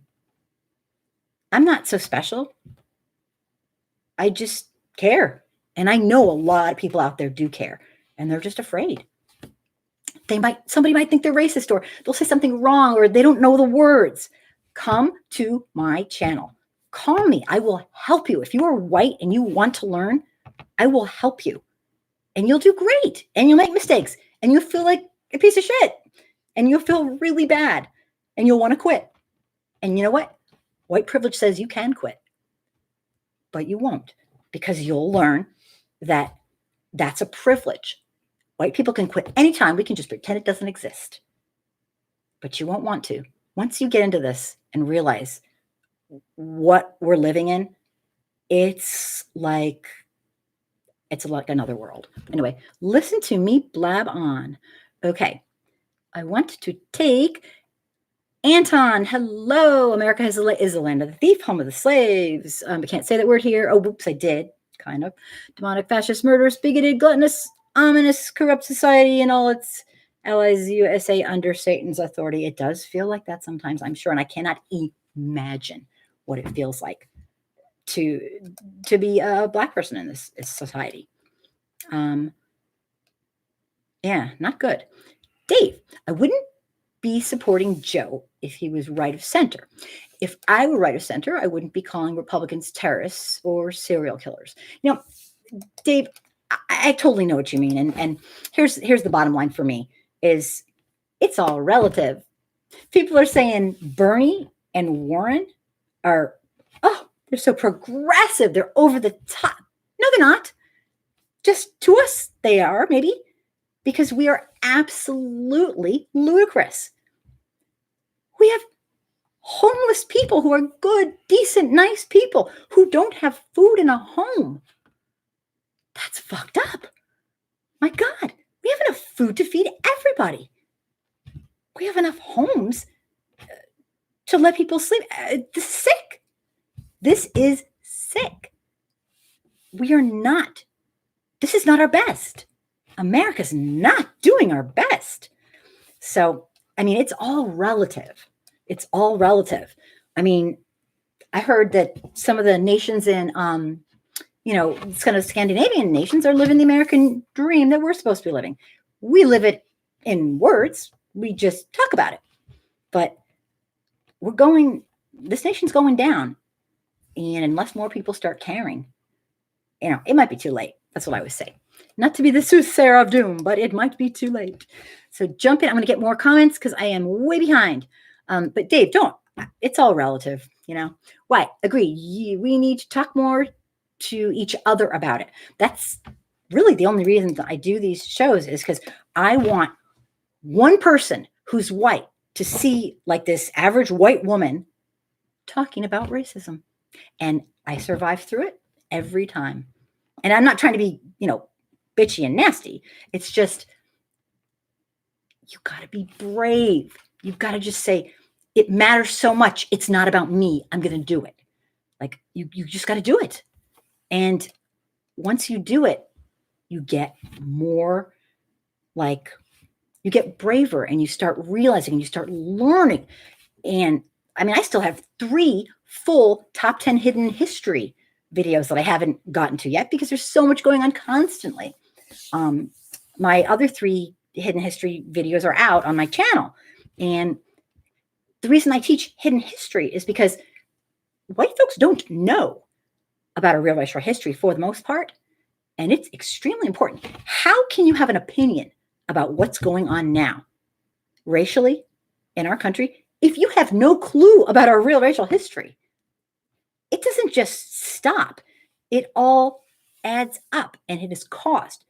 not so special. I just care. And I know a lot of people out there do care and they're just afraid. Somebody might think they're racist or they'll say something wrong or they don't know the words. Come to my channel. Call me. I will help you. If you are white and you want to learn, I will help you. And you'll do great. And you'll make mistakes. And you'll feel like a piece of shit. And you'll feel really bad. And you'll want to quit. And you know what? White privilege says you can quit. But you won't. Because you'll learn that that's a privilege. White people can quit anytime. We can just pretend it doesn't exist. But you won't want to. Once you get into this and realize what we're living in, it's like another world. Anyway, listen to me blab on. Okay. I want to take Anton. Hello. America is the land of the thief, home of the slaves. I can't say that word here. Oh, whoops, I did. Kind of. Demonic, fascist, murderous, bigoted, gluttonous, ominous, corrupt society and all its allies, USA, under Satan's authority. It does feel like that sometimes, I'm sure. And I cannot imagine what it feels like to be a Black person in this society. Yeah, not good. Dave, I wouldn't be supporting Joe if he was right of center. If I were right of center, I wouldn't be calling Republicans terrorists or serial killers. You know, Dave, I totally know what you mean. And here's the bottom line for me is it's all relative. People are saying Bernie and Warren are, they're so progressive. They're over the top. No, they're not. Just to us, they are maybe because we are absolutely ludicrous. We have homeless people who are good, decent, nice people who don't have food in a home. That's fucked up. My God, we have enough food to feed everybody. We have enough homes to let people sleep. This is sick. This is sick. This is not our best. America's not doing our best. So, I mean, it's all relative. It's all relative. I mean, I heard that some of the nations in, it's kind of Scandinavian nations are living the American dream that we're supposed to be living. We live it in words. We just talk about it. But this nation's going down. And unless more people start caring, it might be too late. That's what I always say. Not to be the soothsayer of doom, but it might be too late. So jump in. I'm going to get more comments because I am way behind. But Dave, it's all relative, Why? Agree. We need to talk more to each other about it. That's really the only reason that I do these shows is because I want one person who's white to see like this average white woman talking about racism. And I survive through it every time. And I'm not trying to be, bitchy and nasty. It's just, you got to be brave. You've got to just say, it matters so much. It's not about me. I'm going to do it. Like, you just got to do it. And once you do it, you get more you get braver and you start realizing and you start learning. And I mean, I still have 3 full top 10 hidden history videos that I haven't gotten to yet because there's so much going on constantly. My other 3 hidden history videos are out on my channel. And the reason I teach hidden history is because white folks don't know about a real racial history for the most part. And it's extremely important. How can you have an opinion about what's going on now, racially, in our country, if you have no clue about our real racial history? It doesn't just stop. It all adds up, and it has caused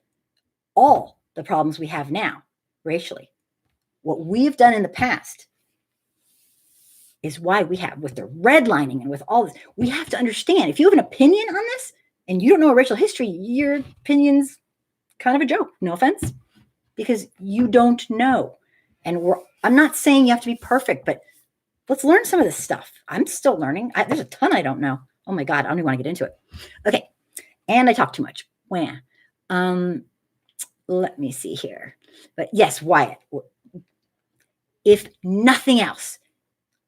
all the problems we have now, racially. What we've done in the past is why we have, with the redlining and with all this, we have to understand, if you have an opinion on this and you don't know racial history, your opinion's kind of a joke. No offense, because you don't know. And I'm not saying you have to be perfect, but let's learn some of this stuff. I'm still learning. There's a ton I don't know. Oh my God, I don't even want to get into it. Okay. And I talk too much. Wah. Let me see here. But yes, Wyatt, if nothing else,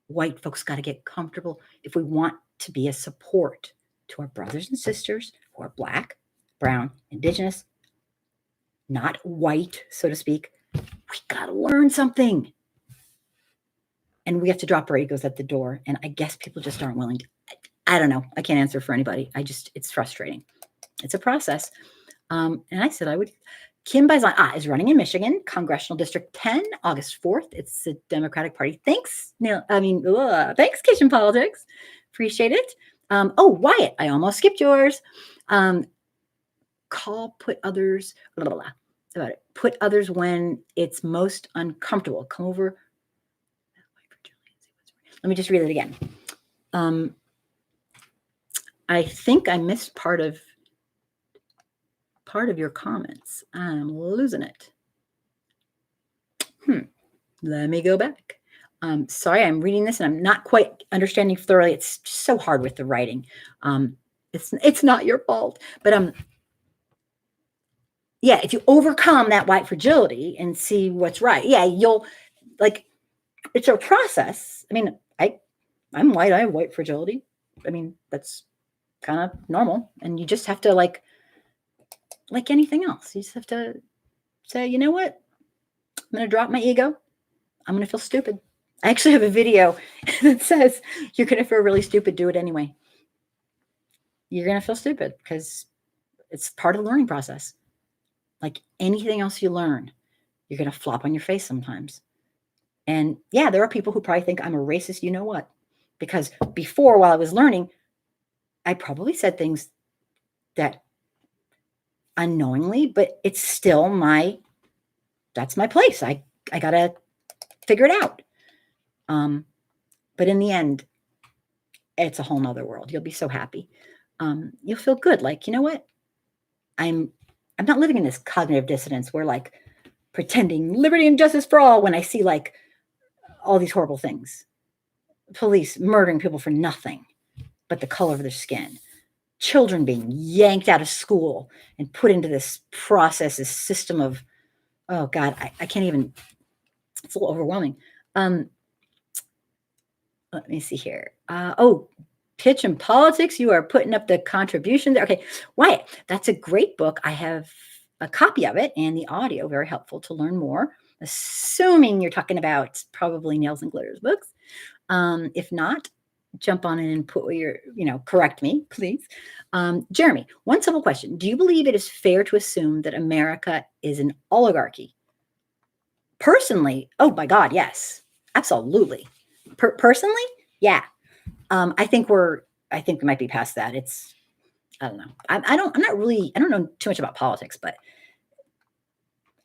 white folks got to get comfortable if we want to be a support to our brothers and sisters who are Black, brown, indigenous, not white, so to speak. We got to learn something. And we have to drop our egos at the door. And I guess people just aren't willing to. I don't know. I can't answer for anybody. It's frustrating. It's a process. And I said I would. Kim Bizon is running in Michigan, Congressional District 10, August 4th. It's the Democratic Party. Thanks, Neil. Thanks, Kitchen Politics. Appreciate it. Wyatt, I almost skipped yours. Put others, about it. Put others when it's most uncomfortable. Come over. Let me just read it again. I think I missed part of your comments. I'm losing it. Let me go back. Sorry, I'm reading this and I'm not quite understanding thoroughly. It's so hard with the writing. It's not your fault, but yeah, if you overcome that white fragility and see what's right, yeah, you'll it's a process. I mean, I'm white. I have white fragility. I mean, that's kind of normal, and you just have to like anything else. You just have to say, you know what? I'm going to drop my ego. I'm going to feel stupid. I actually have a video that says you're going to feel really stupid. Do it anyway. You're going to feel stupid because it's part of the learning process. Like anything else you learn, you're going to flop on your face sometimes. And yeah, there are people who probably think I'm a racist, you know what? Because before, while I was learning, I probably said things that unknowingly, but it's still that's my place. I got to figure it out. But in the end, it's a whole nother world. You'll be so happy. You'll feel good. Like, you know what? I'm not living in this cognitive dissonance where like pretending liberty and justice for all when I see like all these horrible things. Police murdering people for nothing but the color of their skin. Children being yanked out of school and put into this process, this system of, oh God, I can't even, it's a little overwhelming. Let me see here. Pitch and Politics. You are putting up the contribution there. Okay. Wyatt, that's a great book. I have a copy of it and the audio, very helpful to learn more, assuming you're talking about probably Nails and Glitters books. If not, jump on in and put what you're, correct me, please. Jeremy, one simple question. Do you believe it is fair to assume that America is an oligarchy? Personally, oh my God, yes, absolutely. Personally, yeah. I think we might be past that. I don't know. I don't know too much about politics, but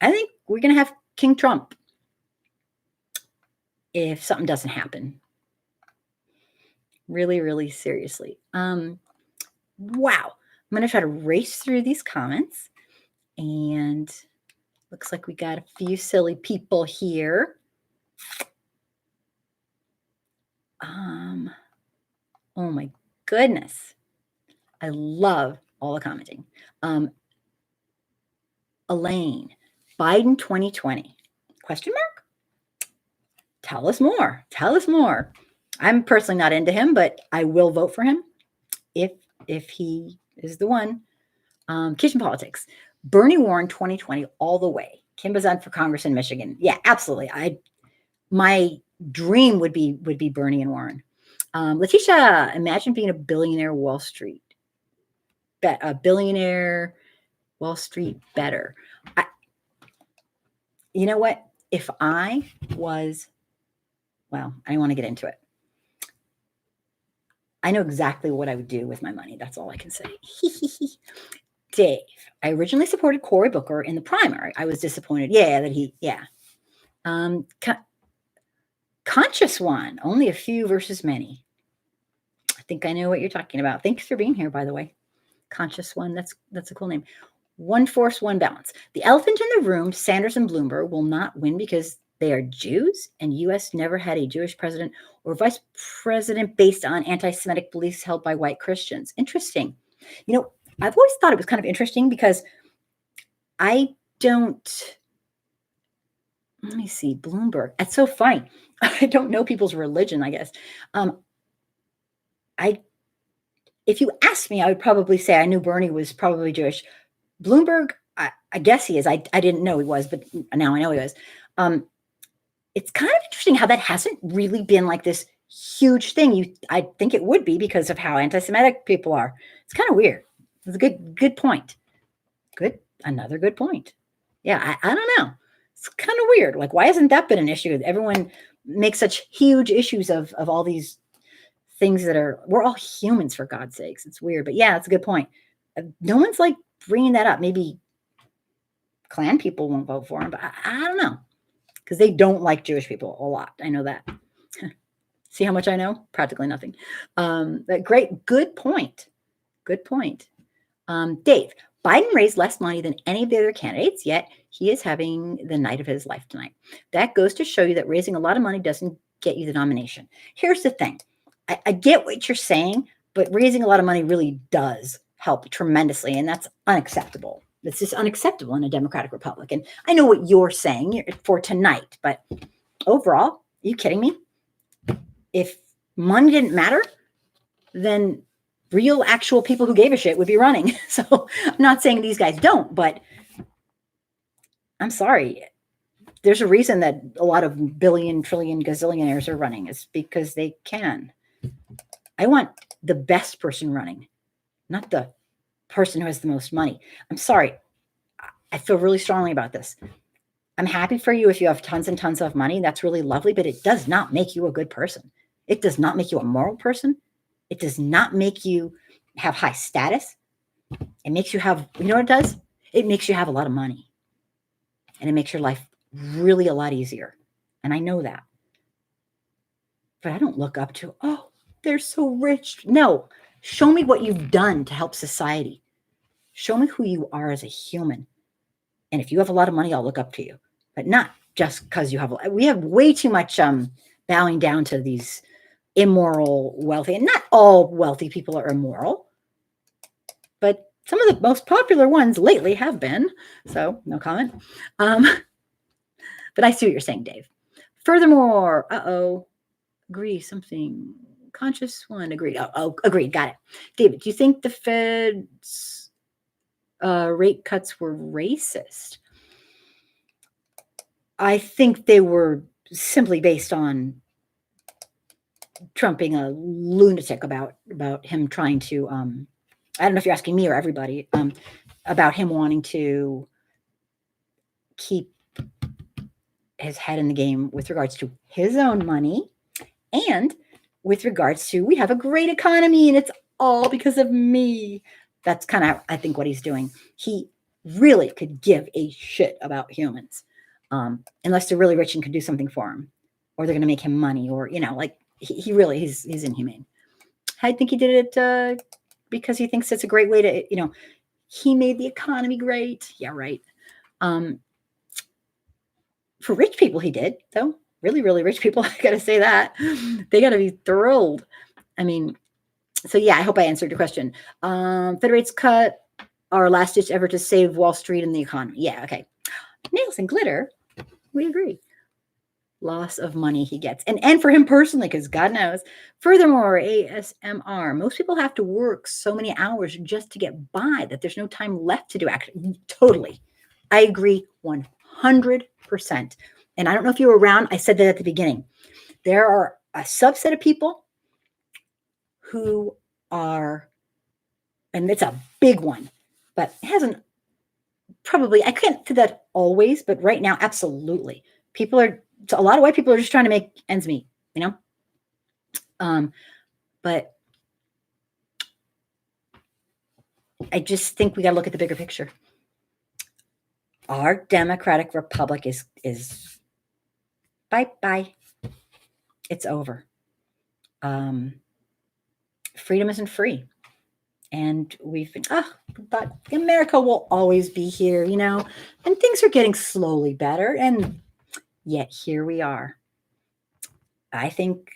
I think we're going to have King Trump if something doesn't happen. Really, really seriously. Wow. I'm going to try to race through these comments, and looks like we got a few silly people here. Oh my goodness. I love all the commenting. Elaine, Biden 2020, question mark? Tell us more. Tell us more. I'm personally not into him, but I will vote for him if he is the one. Kitchen Politics, Bernie Warren 2020 all the way. Kim Bazan for Congress in Michigan. Yeah, absolutely. My dream would be Bernie and Warren. Letitia, imagine being a billionaire Wall Street. A billionaire Wall Street better? You know what? If I was, well, I don't want to get into it. I know exactly what I would do with my money. That's all I can say. Dave, I originally supported Cory Booker in the primary. I was disappointed. Conscious one, only a few versus many. I think I know what you're talking about. Thanks for being here, by the way. Conscious one, that's a cool name. One force, one balance. The elephant in the room, Sanders and Bloomberg, will not win because they are Jews, and U.S. never had a Jewish president or vice president based on anti-Semitic beliefs held by white Christians. Interesting. You know, I've always thought it was kind of interesting because let me see, Bloomberg. That's so funny. I don't know people's religion, I guess. If you asked me, I would probably say I knew Bernie was probably Jewish. Bloomberg, I guess he is. I didn't know he was, but now I know he was. It's kind of interesting how that hasn't really been like this huge thing. I think it would be because of how anti-Semitic people are. It's kind of weird. It's a good point. Another good point. Yeah, I don't know. It's kind of weird. Like, why hasn't that been an issue? Everyone makes such huge issues of all these things we're all humans, for God's sakes. It's weird, but yeah, that's a good point. No one's like bringing that up. Maybe Klan people won't vote for him, but I don't know, because they don't like Jewish people a lot. I know that. See how much I know? Practically nothing. Good point. Dave, Biden raised less money than any of the other candidates, yet he is having the night of his life tonight. That goes to show you that raising a lot of money doesn't get you the nomination. Here's the thing. I get what you're saying, but raising a lot of money really does help tremendously, and that's unacceptable. It's just unacceptable in a democratic republic. And I know what you're saying for tonight, but overall, are you kidding me? If money didn't matter, then real, actual people who gave a shit would be running. So I'm not saying these guys don't, but I'm sorry. There's a reason that a lot of billion, trillion, gazillionaires are running. It's because they can. I want the best person running, not the person who has the most money. I'm sorry. I feel really strongly about this. I'm happy for you if you have tons and tons of money. That's really lovely, but it does not make you a good person. It does not make you a moral person. It does not make you have high status. It makes you have, you know what it does? It makes you have a lot of money. And it makes your life really a lot easier. And I know that. But I don't look up to, oh, they're so rich. No, show me what you've done to help society. Show me who you are as a human. And if you have a lot of money, I'll look up to you. But not just because we have way too much bowing down to these immoral, wealthy, and not all wealthy people are immoral. But some of the most popular ones lately have been. So no comment. But I see what you're saying, Dave. Furthermore, agree something. Conscious one, agreed. Agreed. Got it. David, do you think the Fed's rate cuts were racist? I think they were simply based on Trump being a lunatic about him trying to, I don't know if you're asking me or everybody, about him wanting to keep his head in the game with regards to his own money and with regards to, we have a great economy and it's all because of me. That's kind of, I think, what he's doing. He really could give a shit about humans, unless they're really rich and can do something for him, or they're going to make him money, or, like he's inhumane. I think he did it because he thinks it's a great way to, he made the economy great. Yeah, right. For rich people, he did, though. Really, really rich people, I got to say that. They got to be thrilled. I mean, so yeah, I hope I answered your question. Fed rates cut our last ditch effort to save Wall Street and the economy. Yeah, okay. Nails and glitter, we agree. Loss of money he gets. And for him personally, because God knows. Furthermore, ASMR, most people have to work so many hours just to get by that there's no time left to do action. Totally. I agree 100%. And I don't know if you were around. I said that at the beginning. There are a subset of people who are, and it's a big one, but it hasn't probably, I can't do that always, but right now, absolutely. A lot of white people are just trying to make ends meet, but I just think we got to look at the bigger picture. Our democratic republic is bye. It's over. Freedom isn't free. And we've been, but America will always be here, and things are getting slowly better. And yet here we are. I think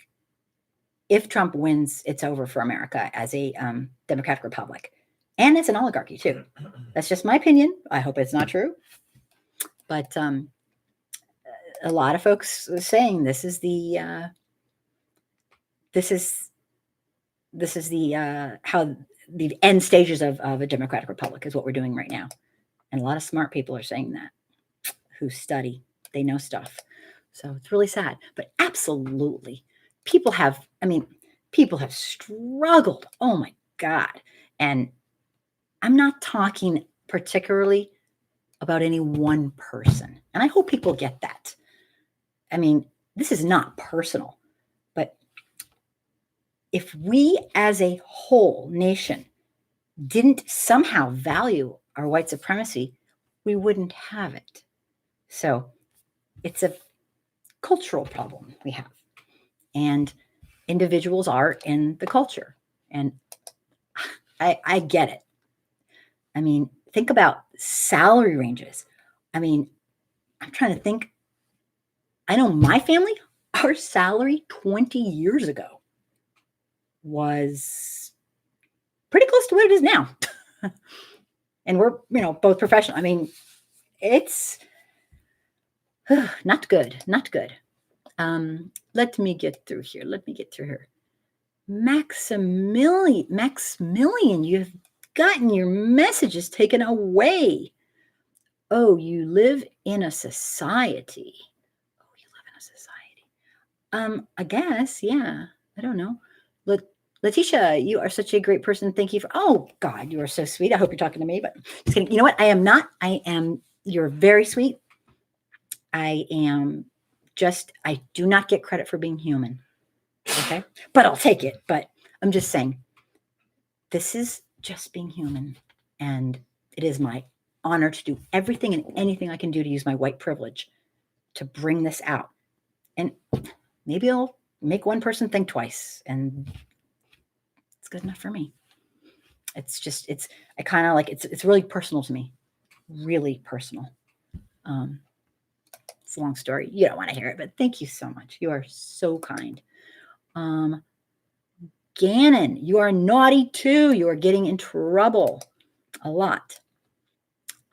if Trump wins, it's over for America as a democratic republic. And it's an oligarchy too. That's just my opinion. I hope it's not true. But a lot of folks are saying this is the how the end stages of a democratic republic is what we're doing right now. And a lot of smart people are saying that, who study, they know stuff. So it's really sad, but absolutely people have struggled. Oh my God. And I'm not talking particularly about any one person. And I hope people get that. I mean, this is not personal, but if we as a whole nation didn't somehow value our white supremacy, we wouldn't have it. So it's a cultural problem we have. And individuals are in the culture. And I get it. I mean, think about salary ranges. I mean, I'm trying to think. I know my family, our salary 20 years ago was pretty close to what it is now. And we're, both professional. I mean, it's not good. Let me get through here. Maximilian, you've gotten your messages taken away. Oh, you live in a society. I guess, yeah. I don't know. Letitia, you are such a great person. Thank you oh God, you are so sweet. I hope you're talking to me, but just kidding. You know what? I am not. You're very sweet. I do not get credit for being human. Okay. But I'll take it. But I'm just saying, this is just being human. And it is my honor to do everything and anything I can do to use my white privilege to bring this out. And maybe I'll make one person think twice, and it's good enough for me. It's really personal to me. Really personal. It's a long story. You don't want to hear it, but thank you so much. You are so kind. Gannon, you are naughty too. You are getting in trouble a lot.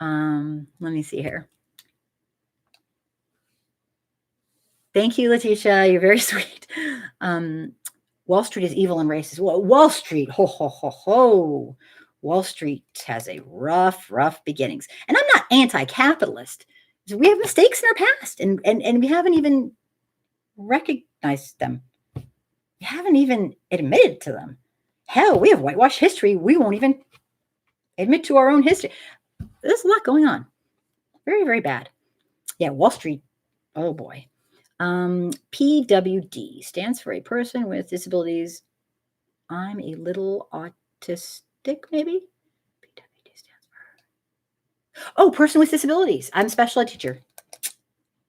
Let me see here. Thank you, Letitia. You're very sweet. Wall Street is evil and racist. Well, Wall Street, ho, ho, ho, ho. Wall Street has a rough beginnings. And I'm not anti-capitalist. We have mistakes in our past, and we haven't even recognized them. We haven't even admitted to them. Hell, we have whitewash history. We won't even admit to our own history. There's a lot going on. Very, very bad. Yeah, Wall Street. Oh, boy. PWD stands for a person with disabilities. I'm a little autistic, maybe? PWD stands for... person with disabilities. I'm a special ed teacher.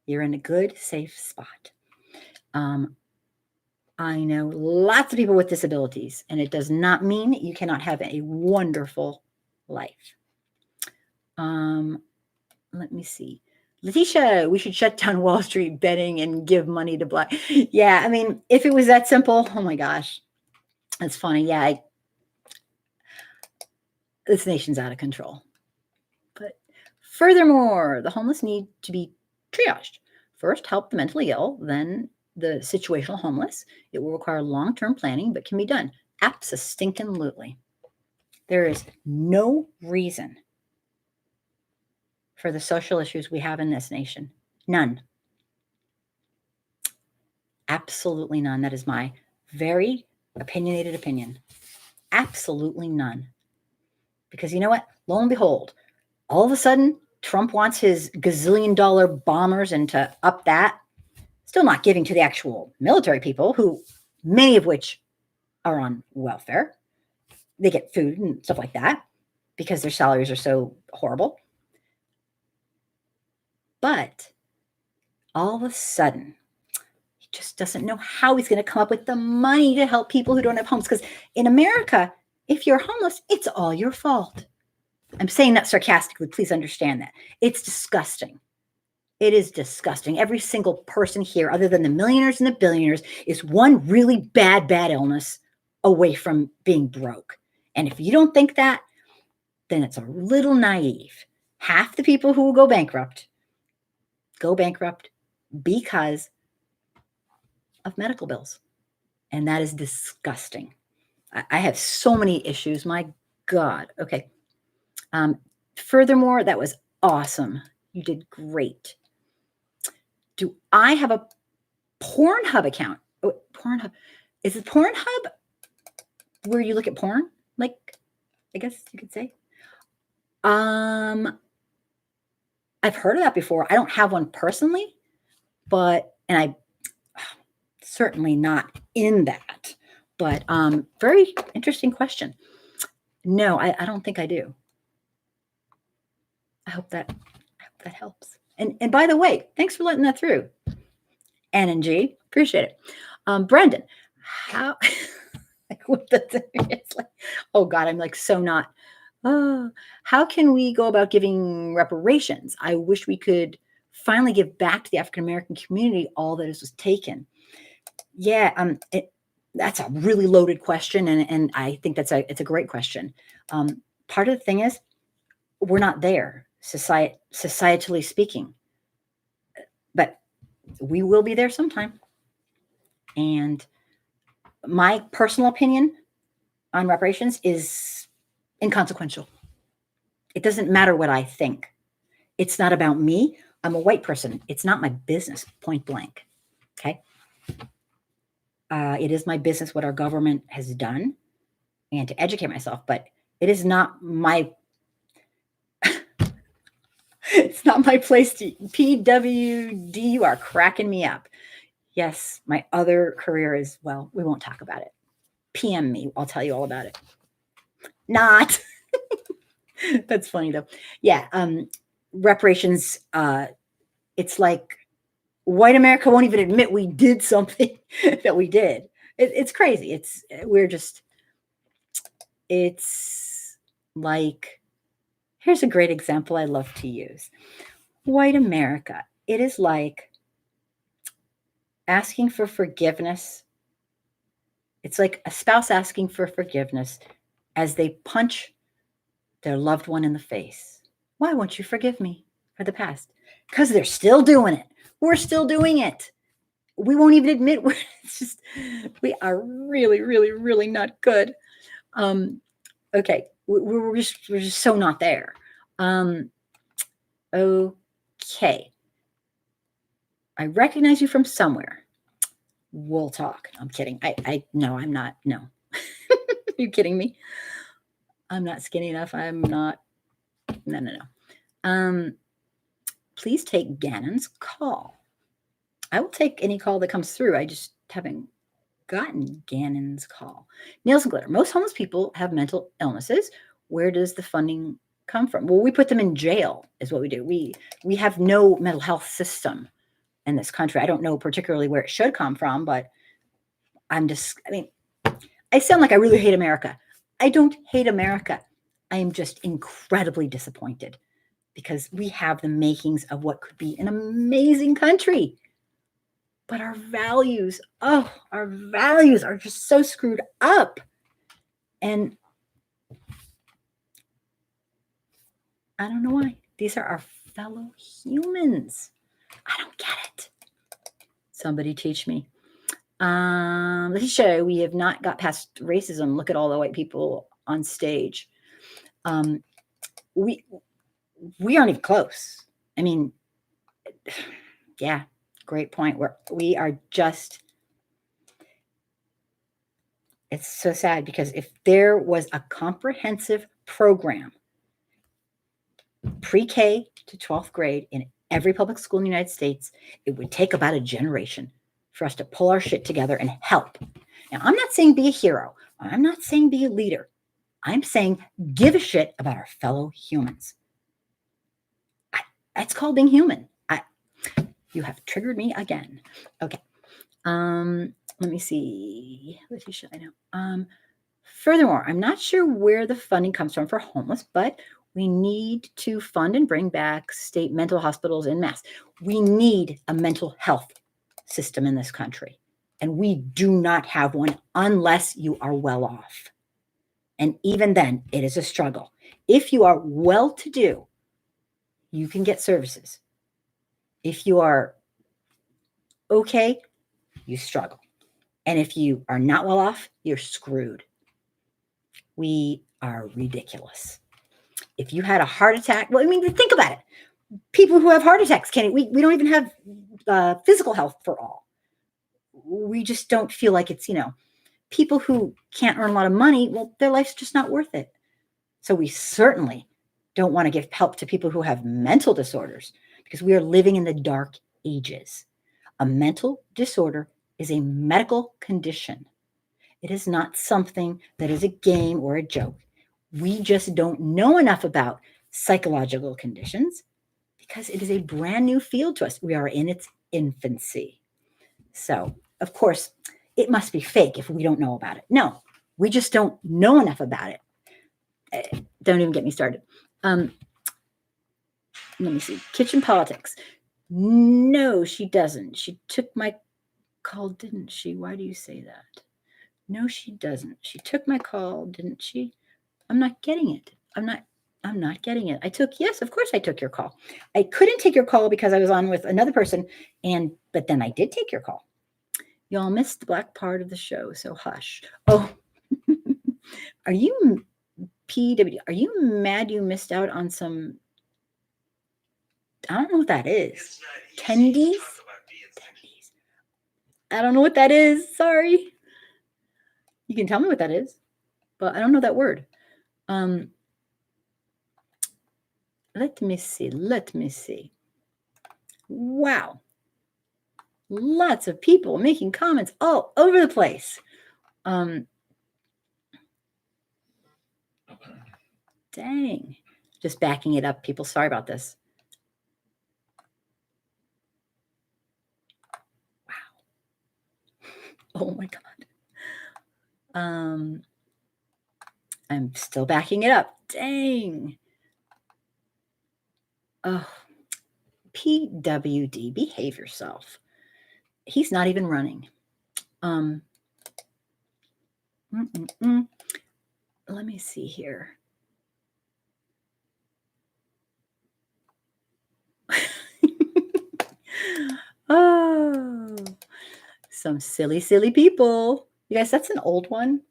You're in a good, safe spot. I know lots of people with disabilities, and it does not mean you cannot have a wonderful life. Let me see. Letitia, we should shut down Wall Street betting and give money to black. Yeah, I mean, if it was that simple, oh my gosh, that's funny. Yeah, this nation's out of control. But furthermore, the homeless need to be triaged. First, help the mentally ill, then the situational homeless. It will require long-term planning, but can be done. Abso-stinkin-lutely. There is no reason for the social issues we have in this nation. None. Absolutely none. That is my very opinionated opinion. Absolutely none. Because you know what? Lo and behold, all of a sudden, Trump wants his gazillion-dollar bombers and to up that. Still not giving to the actual military people, who many of which are on welfare. They get food and stuff like that because their salaries are so horrible. But all of a sudden, he just doesn't know how he's going to come up with the money to help people who don't have homes. Because in America, if you're homeless, it's all your fault. I'm saying that sarcastically. Please understand that. It's disgusting. It is disgusting. Every single person here, other than the millionaires and the billionaires, is one really bad illness away from being broke. And if you don't think that, then it's a little naive. Half the people who will go bankrupt because of medical bills. And that is disgusting. I have so many issues. My God. Okay. Furthermore, that was awesome. You did great. Do I have a Pornhub account? Oh, Pornhub. Is it Pornhub where you look at porn? Like, I guess you could say. I've heard of that before. I don't have one personally, and I certainly not in that. But very interesting question. No, I don't think I do. I hope that helps. And by the way, thanks for letting that through. N and G, appreciate it. Brendan, how? Like what it's like? Oh God, I'm like so not. How can we go about giving reparations? I wish we could finally give back to the African American community all that was taken. Yeah, that's a really loaded question, and I think it's a great question. Part of the thing is we're not there, societally speaking, but we will be there sometime. And my personal opinion on reparations is inconsequential. It doesn't matter what I think. It's not about me. I'm a white person. It's not my business, point blank. Okay. It is my business what our government has done and to educate myself, but it is not my it's not my place to PWD. You are cracking me up. Yes, my other career is, well, we won't talk about it. PM me. I'll tell you all about it. Not. That's funny though. Yeah. Reparations. It's like white America won't even admit we did something that we did. It's crazy. It's like, here's a great example I love to use. White America. It is like asking for forgiveness. It's like a spouse asking for forgiveness as they punch their loved one in the face. Why won't you forgive me for the past? Because they're still doing it. We're still doing it. We won't even admit we are really, really, really not good. Okay. We're just so not there. Okay. I recognize you from somewhere. We'll talk. I'm kidding. No, I'm not. No. Are you kidding me? I'm not skinny enough. I'm not. No. Please take Gannon's call. I will take any call that comes through. I just haven't gotten Gannon's call. Nails and glitter. Most homeless people have mental illnesses. Where does the funding come from? Well, we put them in jail is what we do. We have no mental health system in this country. I don't know particularly where it should come from, but I sound like I really hate America. I don't hate America. I am just incredibly disappointed because we have the makings of what could be an amazing country. But our values are just so screwed up. And I don't know why. These are our fellow humans. I don't get it. Somebody teach me. Letitia, we have not got past racism. Look at all the white people on stage. We aren't even close. I mean, yeah, great point. We are just, it's so sad because if there was a comprehensive program pre-K to 12th grade in every public school in the United States, it would take about a generation for us to pull our shit together and help. Now, I'm not saying be a hero. I'm not saying be a leader. I'm saying give a shit about our fellow humans. That's called being human. You have triggered me again. Okay. Let me see. What should I know? Furthermore, I'm not sure where the funding comes from for homeless, but we need to fund and bring back state mental hospitals en masse. We need a mental health system in this country, and we do not have one unless you are well off. And even then, it is a struggle. If you are well-to-do, you can get services. If you are okay, you struggle. And if you are not well off, you're screwed. We are ridiculous. If you had a heart attack, well, I mean, think about it. People who have heart attacks, we don't even have physical health for all. We just don't feel like it's, people who can't earn a lot of money, well, their life's just not worth it. So we certainly don't want to give help to people who have mental disorders because we are living in the dark ages. A mental disorder is a medical condition. It is not something that is a game or a joke. We just don't know enough about psychological conditions because it is a brand new field to us. We are in its infancy. So, of course, it must be fake if we don't know about it. No, we just don't know enough about it. Don't even get me started. Let me see. Kitchen politics. No, she doesn't. She took my call, didn't she? Why do you say that? No, she doesn't. She took my call, didn't she? I'm not getting it. I'm not getting it. Yes, of course I took your call. I couldn't take your call because I was on with another person, but then I did take your call. Y'all missed the black part of the show, so hush. Oh, are you PW? Are you mad you missed out on some? I don't know what that is. Tendies? I don't know what that is. Sorry. You can tell me what that is, but I don't know that word. Let me see. Wow. Lots of people making comments all over the place. Dang. Just backing it up, people. Sorry about this. Wow. Oh my God. I'm still backing it up. Dang. Oh, PWD, behave yourself. He's not even running. Let me see here. Oh, some silly people. You guys, that's an old one.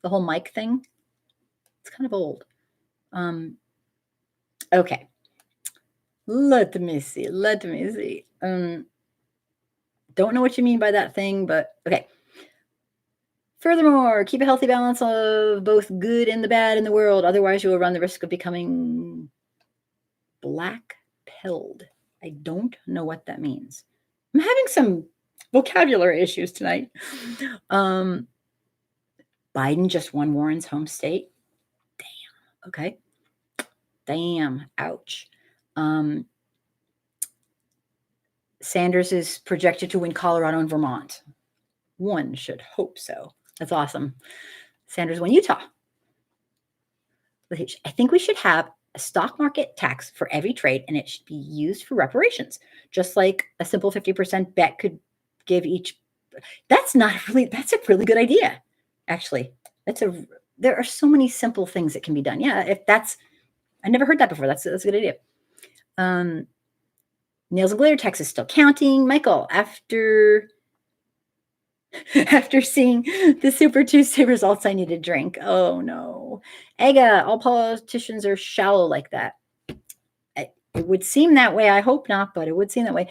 The whole mic thing. It's kind of old. Okay. Let me see. Don't know what you mean by that thing, but okay. Furthermore, keep a healthy balance of both good and the bad in the world. Otherwise, you will run the risk of becoming black-pilled. I don't know what that means. I'm having some vocabulary issues tonight. Biden just won Warren's home state. Damn. Okay. Damn. Ouch. Sanders is projected to win Colorado and Vermont. One should hope so. That's awesome. Sanders won Utah. I think we should have a stock market tax for every trade, and it should be used for reparations, just like a simple 50% bet could give each. That's a really good idea, actually. There are so many simple things that can be done. Yeah, I never heard that before. That's a good idea. Nails and glitter tax is still counting. Michael, after seeing the Super Tuesday results, I need a drink. Oh no. Ega, all politicians are shallow like that. It would seem that way. I hope not, but it would seem that way.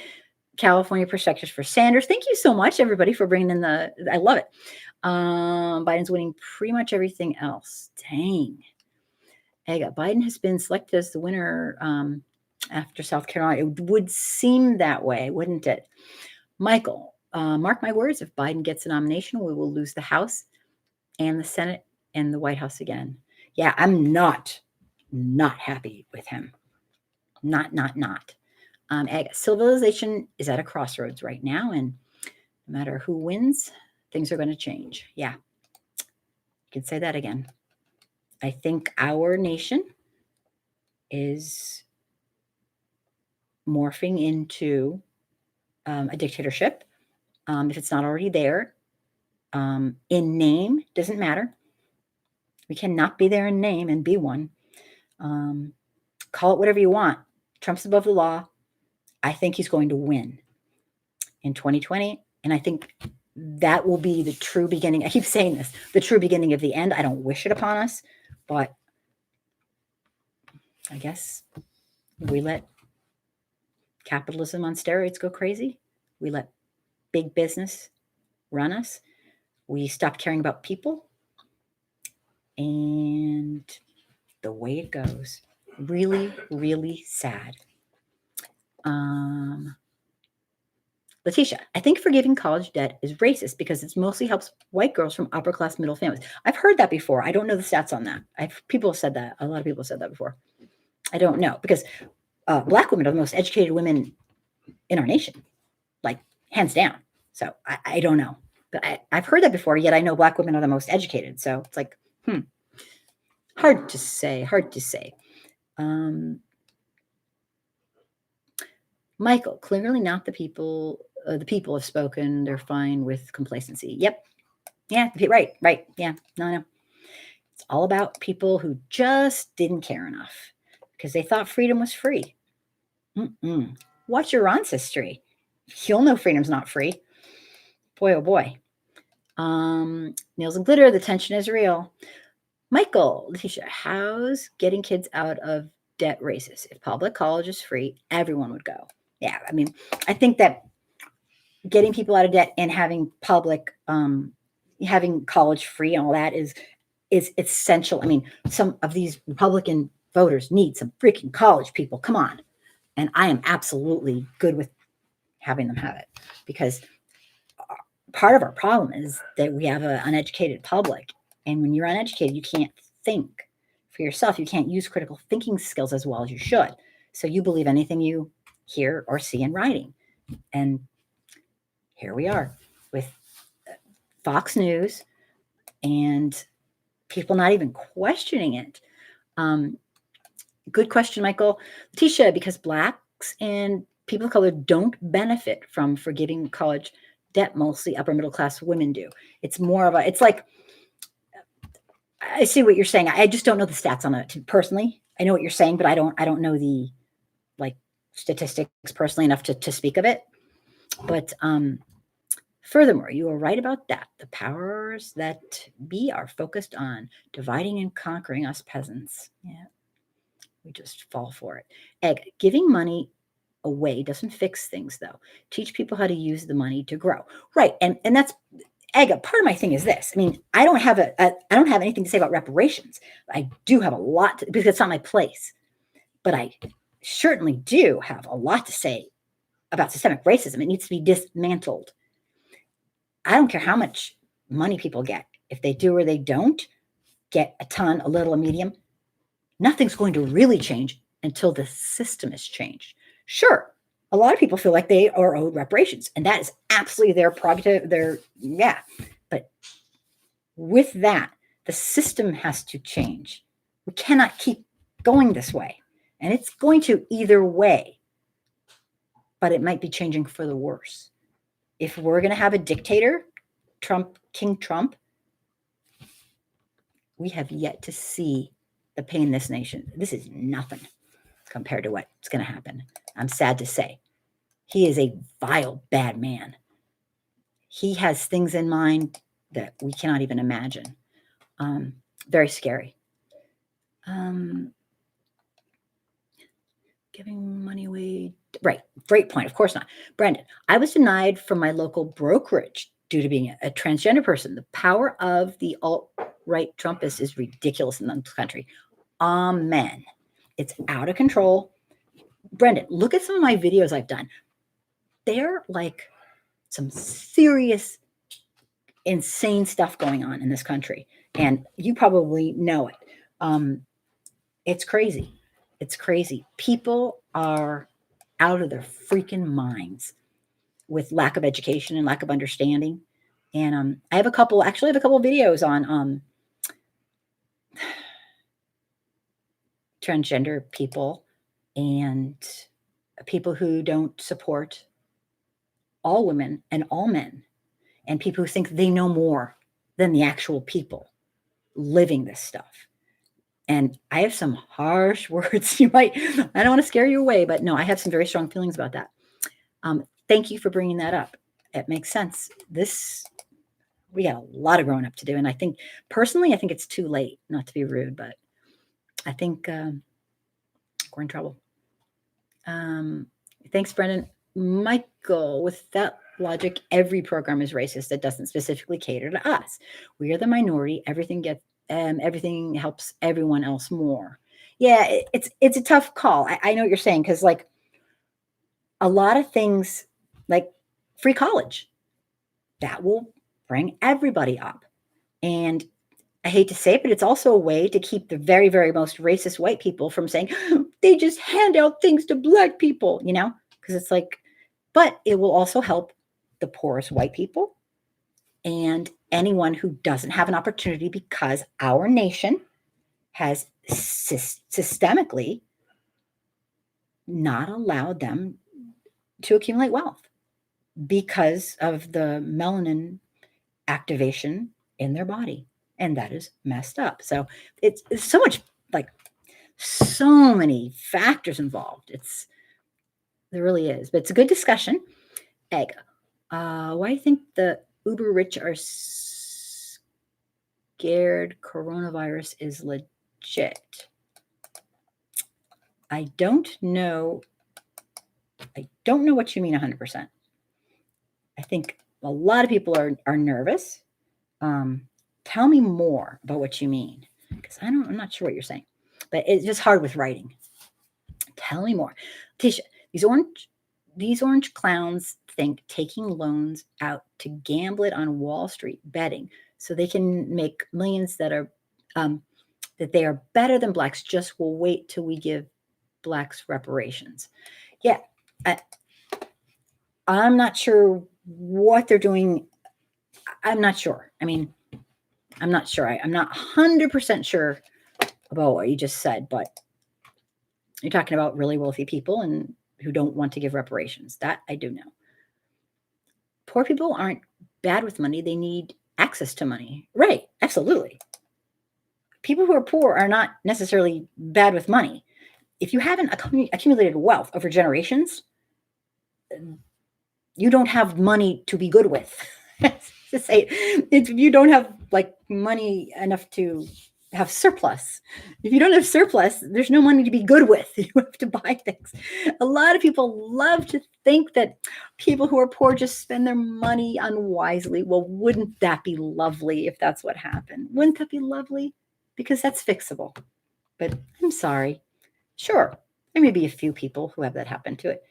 California perspectives for Sanders. Thank you so much, everybody, for bringing in I love it. Biden's winning pretty much everything else. Dang. Biden has been selected as the winner after South Carolina. It would seem that way, wouldn't it? Michael, mark my words, if Biden gets a nomination, we will lose the House and the Senate and the White House again. Yeah, I'm not happy with him. Not. Civilization is at a crossroads right now, and no matter who wins, things are going to change. Yeah, you can say that again. I think our nation is morphing into a dictatorship. If it's not already there, in name, doesn't matter. We cannot be there in name and be one. Call it whatever you want. Trump's above the law. I think he's going to win in 2020. And I think that will be the true beginning. I keep saying this, the true beginning of the end. I don't wish it upon us, but I guess we let capitalism on steroids go crazy. We let big business run us. We stop caring about people. And the way it goes, really, really sad. Letitia, I think forgiving college debt is racist because it mostly helps white girls from upper class middle families. I've heard that before. I don't know the stats on that. People have said that. A lot of people have said that before. I don't know because Black women are the most educated women in our nation, like hands down. So I don't know, but I've heard that before. Yet I know Black women are the most educated. So it's like, hard to say. Michael, clearly not the people. The people have spoken. They're fine with complacency. Yep. Yeah. Right. Yeah. No. It's all about people who just didn't care enough because they thought freedom was free. Watch your ancestry. You'll know freedom's not free. Boy, oh boy. Nails and glitter. The tension is real. Michael, Letitia, how's getting kids out of debt racist? If public college is free, everyone would go. Yeah. I mean, I think that getting people out of debt and having public, having college free and all that is essential. I mean, some of these Republican voters need some freaking college people. Come on. And I am absolutely good with having them have it because part of our problem is that we have an uneducated public. And when you're uneducated, you can't think for yourself. You can't use critical thinking skills as well as you should. So you believe anything you hear or see in writing. And here we are with Fox News and people not even questioning it. Good question, Michael. Letitia, because Blacks and people of color don't benefit from forgiving college debt, mostly upper middle class women do. It's more of it's like, I see what you're saying. I just don't know the stats on it personally. I know what you're saying, but I don't know the statistics personally enough to speak of it. But furthermore, you are right about that. The powers that be are focused on dividing and conquering us peasants. Yeah, we just fall for it. Giving money away doesn't fix things, though. Teach people how to use the money to grow. Right, and that's part of my thing is this. I mean, I don't have anything to say about reparations. I do have a lot because it's not my place, but I certainly do have a lot to say about systemic racism. It needs to be dismantled. I don't care how much money people get. If they do or they don't get a ton, a little, a medium, nothing's going to really change until the system is changed. Sure, a lot of people feel like they are owed reparations, and that is absolutely their prerogative. But with that, the system has to change. We cannot keep going this way, and it's going to either way, but it might be changing for the worse. If we're going to have a dictator, King Trump, we have yet to see the pain in this nation. This is nothing compared to what's going to happen. I'm sad to say. He is a vile, bad man. He has things in mind that we cannot even imagine. Very scary. Giving money away. Right. Great point. Of course not. Brandon, I was denied from my local brokerage due to being a transgender person. The power of the alt-right Trumpists is ridiculous in this country. Amen. It's out of control. Brendan, look at some of my videos I've done. They're like some serious, insane stuff going on in this country. And you probably know it. It's crazy. It's crazy. People are out of their freaking minds with lack of education and lack of understanding. And I have a couple videos on transgender people and people who don't support all women and all men, and people who think they know more than the actual people living this stuff. And I have some harsh words. I don't want to scare you away, but no, I have some very strong feelings about that. Thank you for bringing that up. It makes sense. We got a lot of growing up to do. And I think personally, I think it's too late, not to be rude, but I think we're in trouble. Thanks, Brendan. Michael, with that logic, every program is racist that doesn't specifically cater to us. We are the minority. Everything helps everyone else more. Yeah, it's a tough call. I know what you're saying, because like a lot of things like free college, that will bring everybody up. And I hate to say it, but it's also a way to keep the very, very most racist white people from saying they just hand out things to Black people, because it's like, but it will also help the poorest white people and anyone who doesn't have an opportunity, because our nation has systemically not allowed them to accumulate wealth because of the melanin activation in their body. And that is messed up. So it's so much, like so many factors involved. There really is, but it's a good discussion. Egg. Why do you think the uber rich are scared coronavirus is legit? I don't know what you mean 100%. I think a lot of people are nervous. Tell me more about what you mean, because I'm not sure what you're saying, but it's just hard with writing. Tell me more. Tisha, these orange clowns think taking loans out to gamble it on Wall Street betting so they can make millions that they are better than Blacks just will wait till we give Blacks reparations. Yeah. I'm not sure what they're doing. I'm not sure. I mean, I'm not sure. I'm not 100% sure about what you just said, but you're talking about really wealthy people and who don't want to give reparations. That I do know. Poor people aren't bad with money. They need access to money. Right. Absolutely. People who are poor are not necessarily bad with money. If you haven't accumulated wealth over generations, you don't have money to be good with. To say, if you don't have like money enough to have surplus, if you don't have surplus, there's no money to be good with. You have to buy things. A lot of people love to think that people who are poor just spend their money unwisely. Well, wouldn't that be lovely if that's what happened? Wouldn't that be lovely? Because that's fixable. But I'm sorry. Sure, there may be a few people who have that happen to it,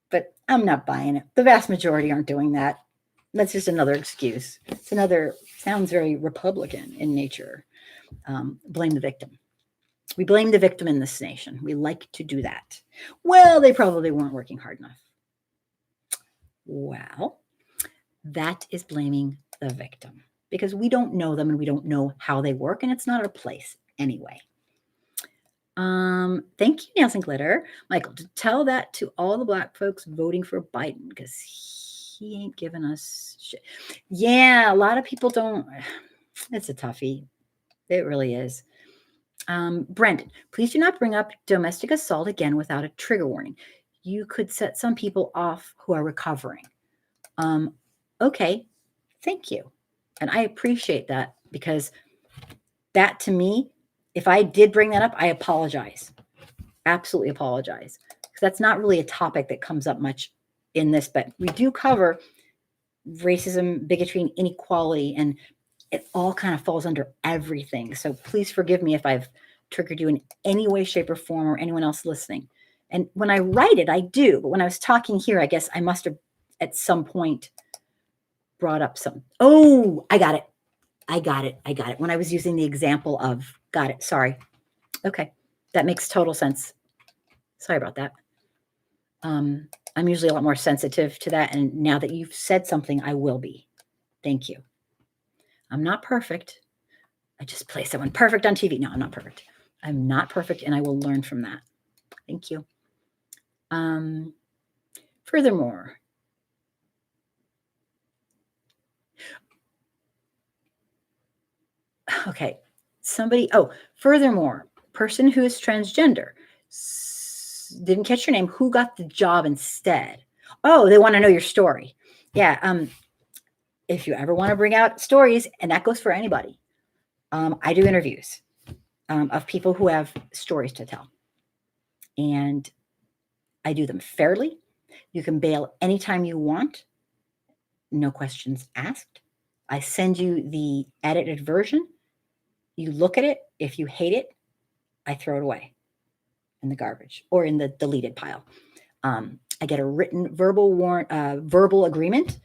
but I'm not buying it. The vast majority aren't doing that. That's just another excuse. Sounds very Republican in nature. Blame the victim. We blame the victim in this nation. We like to do that. Well, they probably weren't working hard enough. Well, that is blaming the victim because we don't know them and we don't know how they work, and it's not our place anyway. Thank you, Nelson Glitter. Michael, to tell that to all the Black folks voting for Biden because he ain't giving us shit. Yeah, a lot of people don't. It's a toughie. It really is. Brendan, please do not bring up domestic assault again without a trigger warning. You could set some people off who are recovering. Okay, thank you. And I appreciate that because that to me, if I did bring that up, I apologize. Absolutely apologize. Because that's not really a topic that comes up much in this, but we do cover racism, bigotry, and inequality, and it all kind of falls under everything. So please forgive me if I've triggered you in any way, shape, or form, or anyone else listening. And when I write it, I do. But when I was talking here, I guess I must have at some point brought up some. Oh, I got it. When I was using the example of, got it. Sorry. Okay. That makes total sense. Sorry about that. I'm usually a lot more sensitive to that. And now that you've said something, I will be. Thank you. I'm not perfect. I just play someone perfect on TV. No, I'm not perfect. I'm not perfect, and I will learn from that. Thank you. Furthermore, okay, furthermore, person who is transgender, didn't catch your name, who got the job instead? Oh, they want to know your story. Yeah, if you ever want to bring out stories, and that goes for anybody, I do interviews of people who have stories to tell. And I do them fairly. You can bail anytime you want. No questions asked. I send you the edited version. You look at it. If you hate it, I throw it away in the garbage or in the deleted pile. I get a written verbal agreement,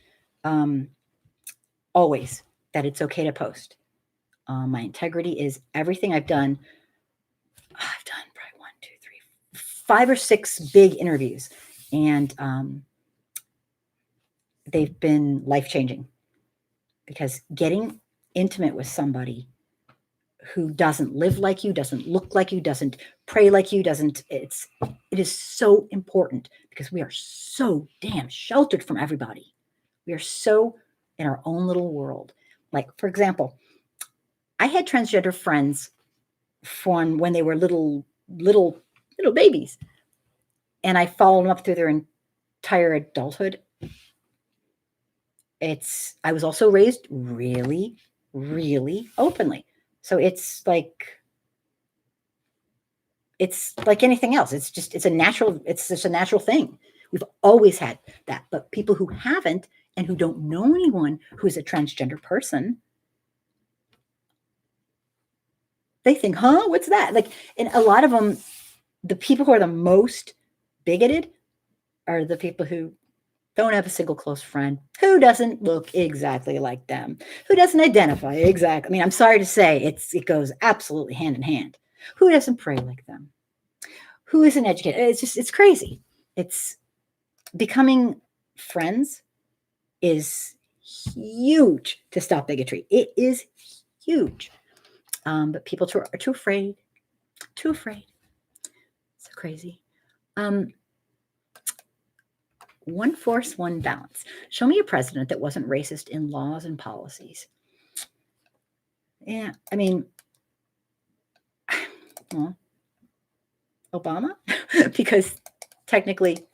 always, that it's okay to post. My integrity is everything I've done. I've done probably 1, 2, 3, 5 or 6 big interviews, and they've been life-changing, because getting intimate with somebody who doesn't live like you, doesn't look like you, doesn't pray like you, it is so important, because we are so damn sheltered from everybody. We are so in our own little world. Like, for example, I had transgender friends from when they were little babies, and I followed them up through their entire adulthood. I was also raised really, really openly. So it's like anything else. It's just a natural thing. We've always had that. But people who haven't and who don't know anyone who's a transgender person, they think, huh, what's that? Like, and a lot of them, the people who are the most bigoted are the people who don't have a single close friend, who doesn't look exactly like them, who doesn't identify exactly. I mean, I'm sorry to say, it goes absolutely hand in hand. Who doesn't pray like them? Who isn't educated? It's crazy. It's becoming friends is huge to stop bigotry. It is huge. But people are too afraid. So crazy. One force, one balance. Show me a president that wasn't racist in laws and policies. Yeah, I mean, well, Obama, because technically,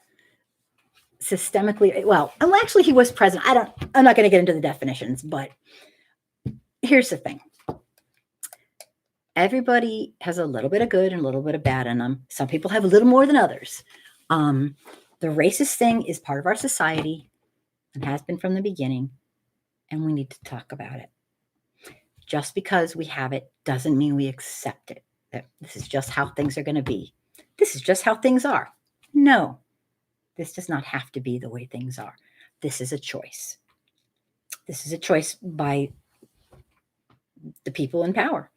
systemically, well, actually, he was president. I'm not going to get into the definitions, but here's the thing. Everybody has a little bit of good and a little bit of bad in them. Some people have a little more than others. The racist thing is part of our society and has been from the beginning, and we need to talk about it. Just because we have it doesn't mean we accept it. That this is just how things are going to be. This is just how things are. No, this does not have to be the way things are. This is a choice. This is a choice by the people in power.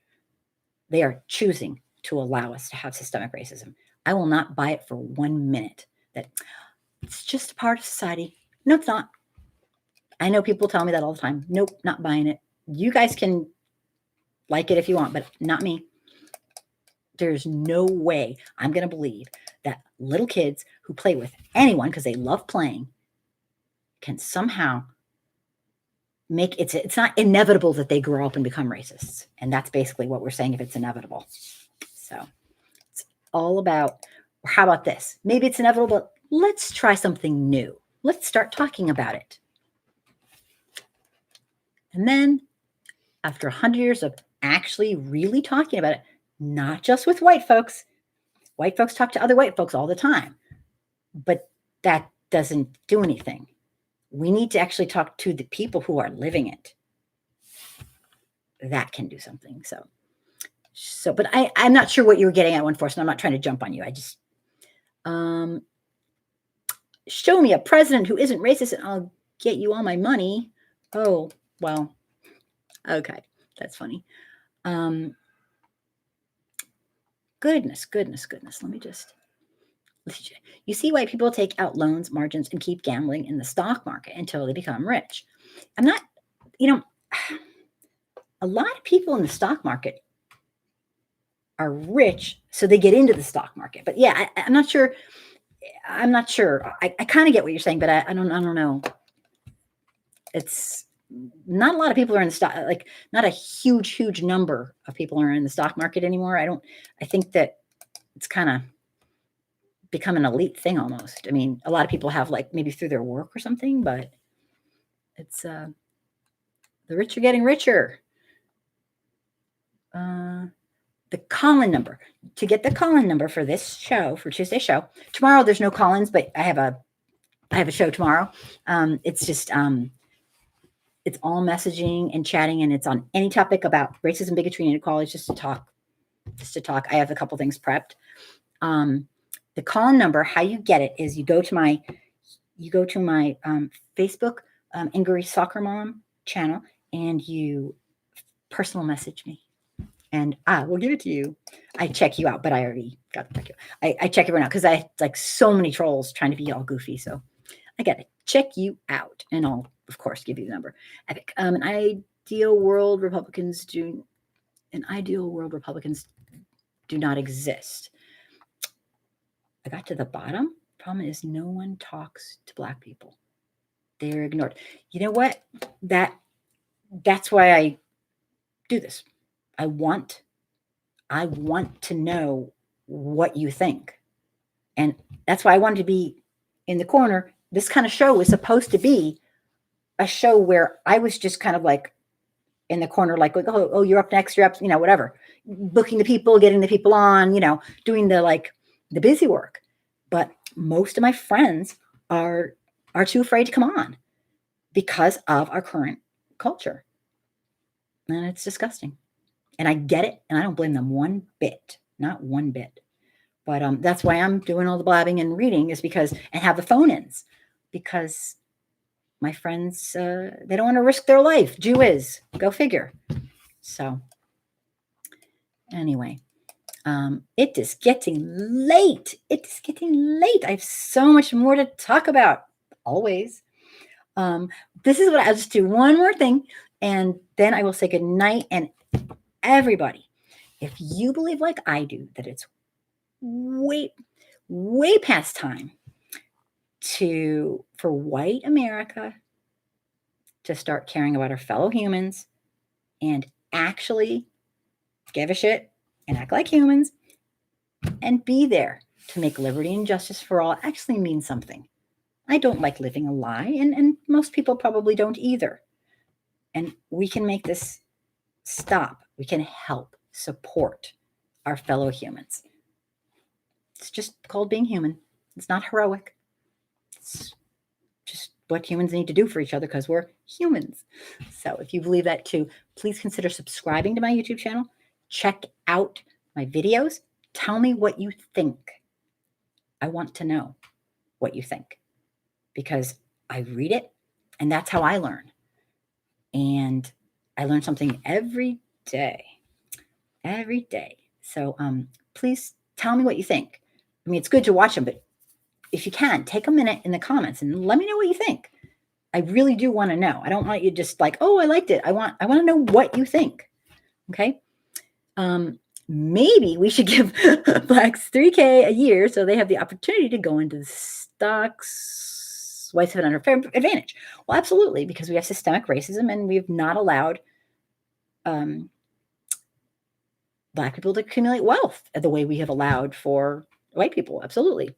They are choosing to allow us to have systemic racism. I will not buy it for 1 minute that it's just a part of society. No, it's not. I know people tell me that all the time. Nope, not buying it. You guys can like it if you want, but not me. There's no way I'm going to believe that little kids who play with anyone because they love playing can somehow make it's not inevitable that they grow up and become racists. And that's basically what we're saying, if it's inevitable. So it's all about, how about this? Maybe it's inevitable, but let's try something new. Let's start talking about it. And then after 100 years of actually really talking about it, not just with white folks talk to other white folks all the time, but that doesn't do anything. We need to actually talk to the people who are living it. That can do something. So So, but I'm not sure what you were getting at, 1 I'm not trying to jump on you. I just, show me a president who isn't racist and I'll get you all my money. Oh, well, okay. That's funny. Goodness. Let me just, you see why people take out loans, margins, and keep gambling in the stock market until they become rich. I'm not, a lot of people in the stock market are rich, so they get into the stock market. But yeah, I'm not sure. I kind of get what you're saying, but I don't know. It's not a lot of people are in the stock, like not a huge number of people are in the stock market anymore. I think that it's kind of become an elite thing almost. I mean, a lot of people have like maybe through their work or something, but it's the rich are getting richer. The call-in number, to get the call-in number for this show, for Tuesday's show. Tomorrow there's no call-ins, but I have a show tomorrow. It's just it's all messaging and chatting, and it's on any topic about racism, bigotry, and inequality, just to talk. I have a couple things prepped. The call-in number, how you get it is you go to my Facebook, Ingrid Soccer Mom channel, and you personal message me. And we'll give it to you. I check you out, but I already got to check you. I check everyone out because I like so many trolls trying to be all goofy. So I got to check you out, and I'll of course give you the number. Epic. An ideal world, Republicans do not exist. I got to the bottom. Problem is, no one talks to Black people. They're ignored. You know what? That's why I do this. I want to know what you think. And that's why I wanted to be in the corner. This kind of show was supposed to be a show where I was just kind of like in the corner, like, oh, you're up next, you're up, whatever. Booking the people, getting the people on, doing the busy work. But most of my friends are too afraid to come on because of our current culture. And it's disgusting. And I get it, and I don't blame them one bit, not one bit. But that's why I'm doing all the blabbing and reading, is because, and have the phone-ins, because my friends, they don't want to risk their life. Jew is, go figure. So anyway, it is getting late. I have so much more to talk about, always. This is what I'll just do one more thing, and then I will say good night. And everybody, if you believe like I do that it's way past time for white America to start caring about our fellow humans and actually give a shit and act like humans and be there to make liberty and justice for all actually means something. I don't like living a lie, and most people probably don't either. And we can make this stop. We can help support our fellow humans. It's just called being human. It's not heroic. It's just what humans need to do for each other because we're humans. So if you believe that too, please consider subscribing to my YouTube channel. Check out my videos. Tell me what you think. I want to know what you think because I read it and that's how I learn. And I learn something every day. So please tell me what you think. I mean, it's good to watch them, but if you can, take a minute in the comments and let me know what you think. I really do want to know. I don't want you just like, oh, I liked it. I want to know what you think. Okay. Maybe we should give Blacks $3,000 a year so they have the opportunity to go into the stocks. Whites have an unfair advantage. Well, absolutely, because we have systemic racism and we have not allowed Black people to accumulate wealth the way we have allowed for white people. Absolutely.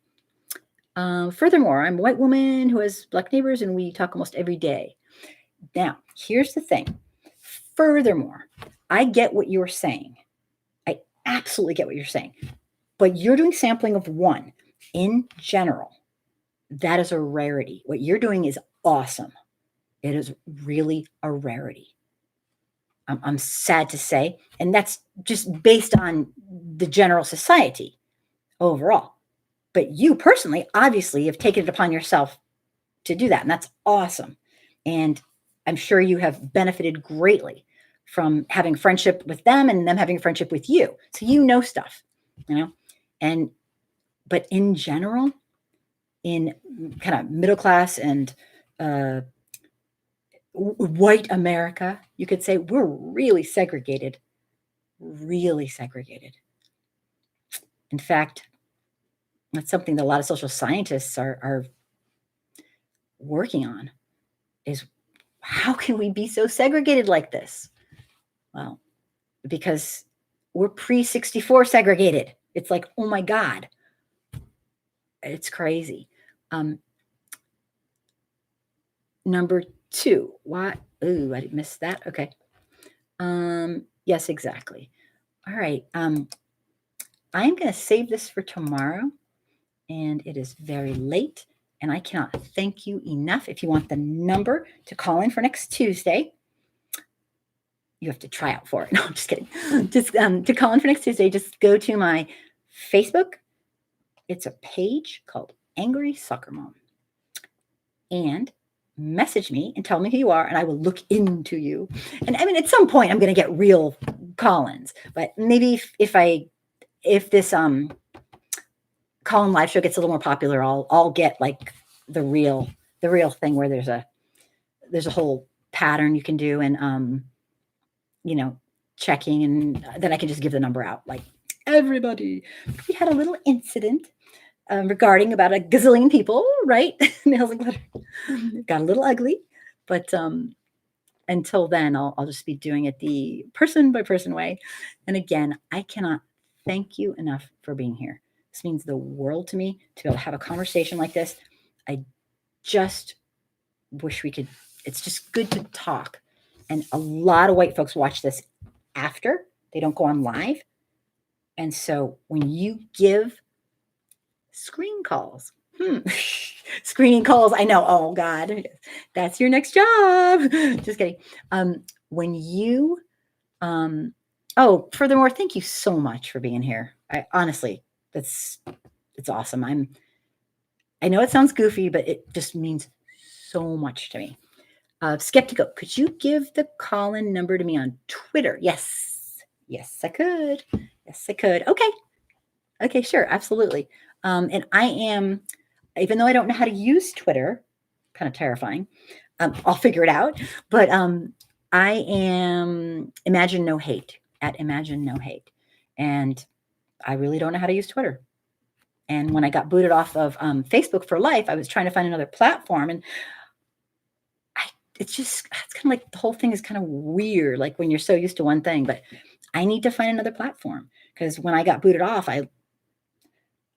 Furthermore, I'm a white woman who has Black neighbors and we talk almost every day. Now, here's the thing. Furthermore, I get what you're saying. I absolutely get what you're saying. But you're doing sampling of one. In general, that is a rarity. What you're doing is awesome. It is really a rarity. I'm sad to say. And that's just based on the general society overall. But you personally, obviously, have taken it upon yourself to do that. And that's awesome. And I'm sure you have benefited greatly from having friendship with them and them having friendship with you. So you know stuff, but in general, in kind of middle class and white America, you could say we're really segregated. Really segregated. In fact, that's something that a lot of social scientists are working on, is how can we be so segregated like this? Well, because we're pre-64 segregated. It's like, oh my God. It's crazy. Number 2. What? Ooh, I missed that. Okay. Yes, exactly. All right. I'm going to save this for tomorrow, and it is very late, and I cannot thank you enough. If you want the number to call in for next Tuesday, you have to try out for it. No, I'm just kidding. Just to call in for next Tuesday, just go to my Facebook. It's a page called Angry Soccer Mom, and message me and tell me who you are, and I will look into you. And I mean, at some point I'm going to get real call-ins, but maybe if this call-in live show gets a little more popular, I'll get like the real thing where there's a whole pattern you can do, and checking, and then I can just give the number out. Like, everybody, we had a little incident regarding about a gazillion people, right? Nails and glitter. Got a little ugly, but until then, I'll just be doing it the person by person way. And again, I cannot thank you enough for being here. This means the world to me to be able to have a conversation like this. I just wish we could. It's just good to talk. And a lot of white folks watch this after. They don't go on live. And so when you give screen calls, screening calls, I know, oh God, that's your next job. Just kidding. When you, furthermore, thank you so much for being here. I honestly, it's awesome. I know it sounds goofy, but it just means so much to me. Skeptical, could you give the call-in number to me on Twitter? Yes, I could. Yes, I could. Okay, sure, absolutely. And I am, even though I don't know how to use Twitter, kind of terrifying. I'll figure it out. But I am Imagine No Hate, at Imagine No Hate, and I really don't know how to use Twitter. And when I got booted off of Facebook for life, I was trying to find another platform, and it's kind of like the whole thing is kind of weird, like when you're so used to one thing. But I need to find another platform, because when I got booted off, I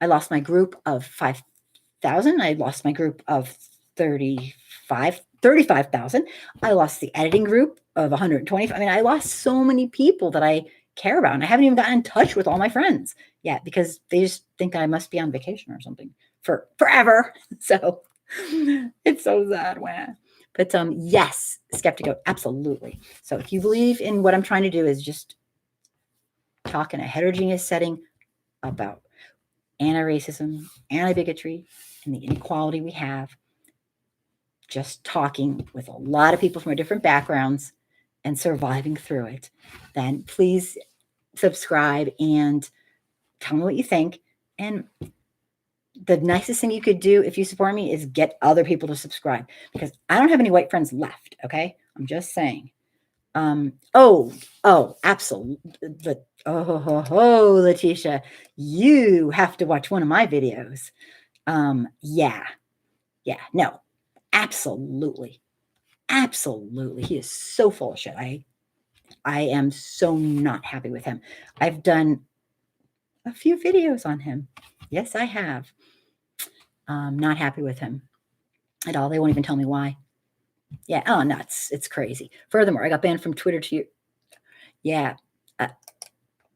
lost my group of 5,000. I lost my group of 35,000. I lost the editing group of 120. I mean, I lost so many people that I care about, and I haven't even gotten in touch with all my friends yet, because they just think I must be on vacation or something for forever. So it's so sad. But yes, Skeptico, absolutely. So if you believe in what I'm trying to do is just talk in a heterogeneous setting about anti-racism, anti-bigotry, and the inequality we have, just talking with a lot of people from different backgrounds and surviving through it, then please subscribe and tell me what you think. And the nicest thing you could do if you support me is get other people to subscribe, because I don't have any white friends left. Okay. I'm just saying. Absolutely. Letitia, you have to watch one of my videos. No, absolutely. He is so full of shit. I am so not happy with him. I've done a few videos on him. Yes, I have. Not happy with him at all. They won't even tell me why. Yeah. Oh, nuts. It's crazy. Furthermore, I got banned from Twitter to you. Yeah.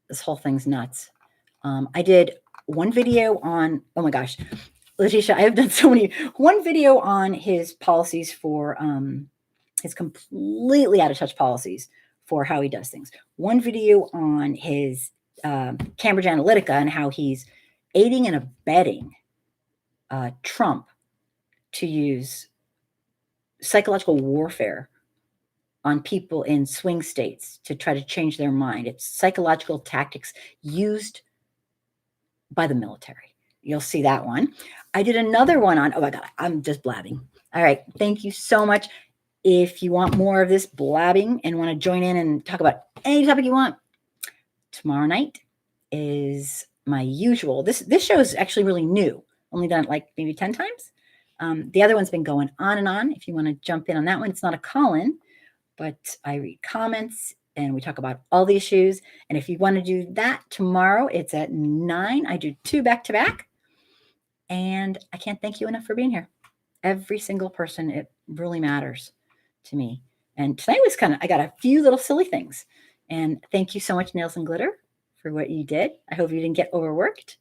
This whole thing's nuts. I did one video on, oh my gosh, Letitia, I have done one video on his policies for, his completely out of touch policies for how he does things. One video on his Cambridge Analytica and how he's aiding and abetting Trump to use psychological warfare on people in swing states to try to change their mind. It's psychological tactics used by the military. You'll see that one. I did another one on, oh my God, I'm just blabbing. All right. Thank you so much. If you want more of this blabbing and want to join in and talk about any topic you want, tomorrow night is my usual. This show is actually really new. Only done it like maybe 10 times. The other one's been going on and on. If you want to jump in on that one, it's not a call-in, but I read comments and we talk about all the issues. And if you want to do that tomorrow, it's at 9. I do 2 back-to-back. And I can't thank you enough for being here. Every single person, it really matters to me. And tonight was I got a few little silly things. And thank you so much, Nails and Glitter, for what you did. I hope you didn't get overworked.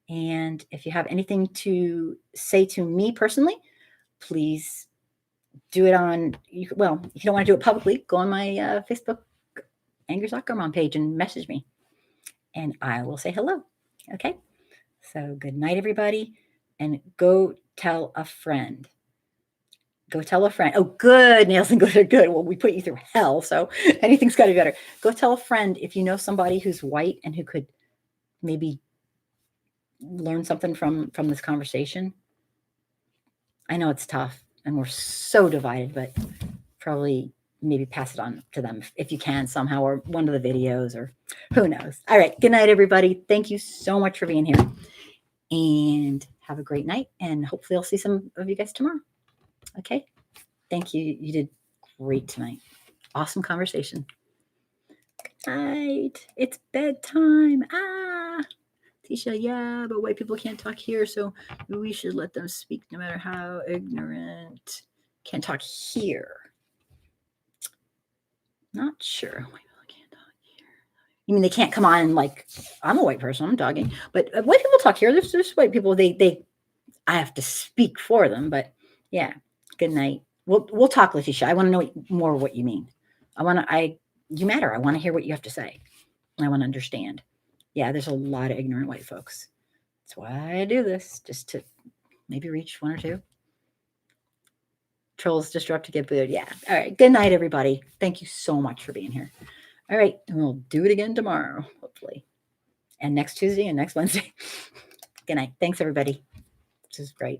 And if you have anything to say to me personally, please do it on, well, if you don't want to do it publicly, go on my Facebook Angry Soccer Mom page and message me. And I will say hello. Okay? So good night, everybody. And go tell a friend. Go tell a friend. Oh, good. Nails and Glitter, good. Well, we put you through hell, so anything's got to be better. Go tell a friend if you know somebody who's white and who could maybe learn something from this conversation. I know it's tough and we're so divided, but probably maybe pass it on to them if you can somehow, or one of the videos, or who knows. All right. Good night, everybody. Thank you so much for being here, and have a great night. And hopefully I'll see some of you guys tomorrow. Okay. Thank you. You did great tonight. Awesome conversation. Good night. It's bedtime. Tisha, yeah, but white people can't talk here, so we should let them speak no matter how ignorant. Can't talk here. Not sure. White people can't talk here. You mean they can't come on like, I'm a white person, I'm talking, but white people talk here. There's white people, I have to speak for them, but yeah. Good night. We'll talk, Letitia. I want to know more what you mean. You matter. I want to hear what you have to say. I want to understand. Yeah, there's a lot of ignorant white folks. That's why I do this, just to maybe reach 1 or 2. Trolls disrupt to get booed. Yeah. All right. Good night, everybody. Thank you so much for being here. All right. And we'll do it again tomorrow, hopefully. And next Tuesday and next Wednesday. Good night. Thanks, everybody. This is great.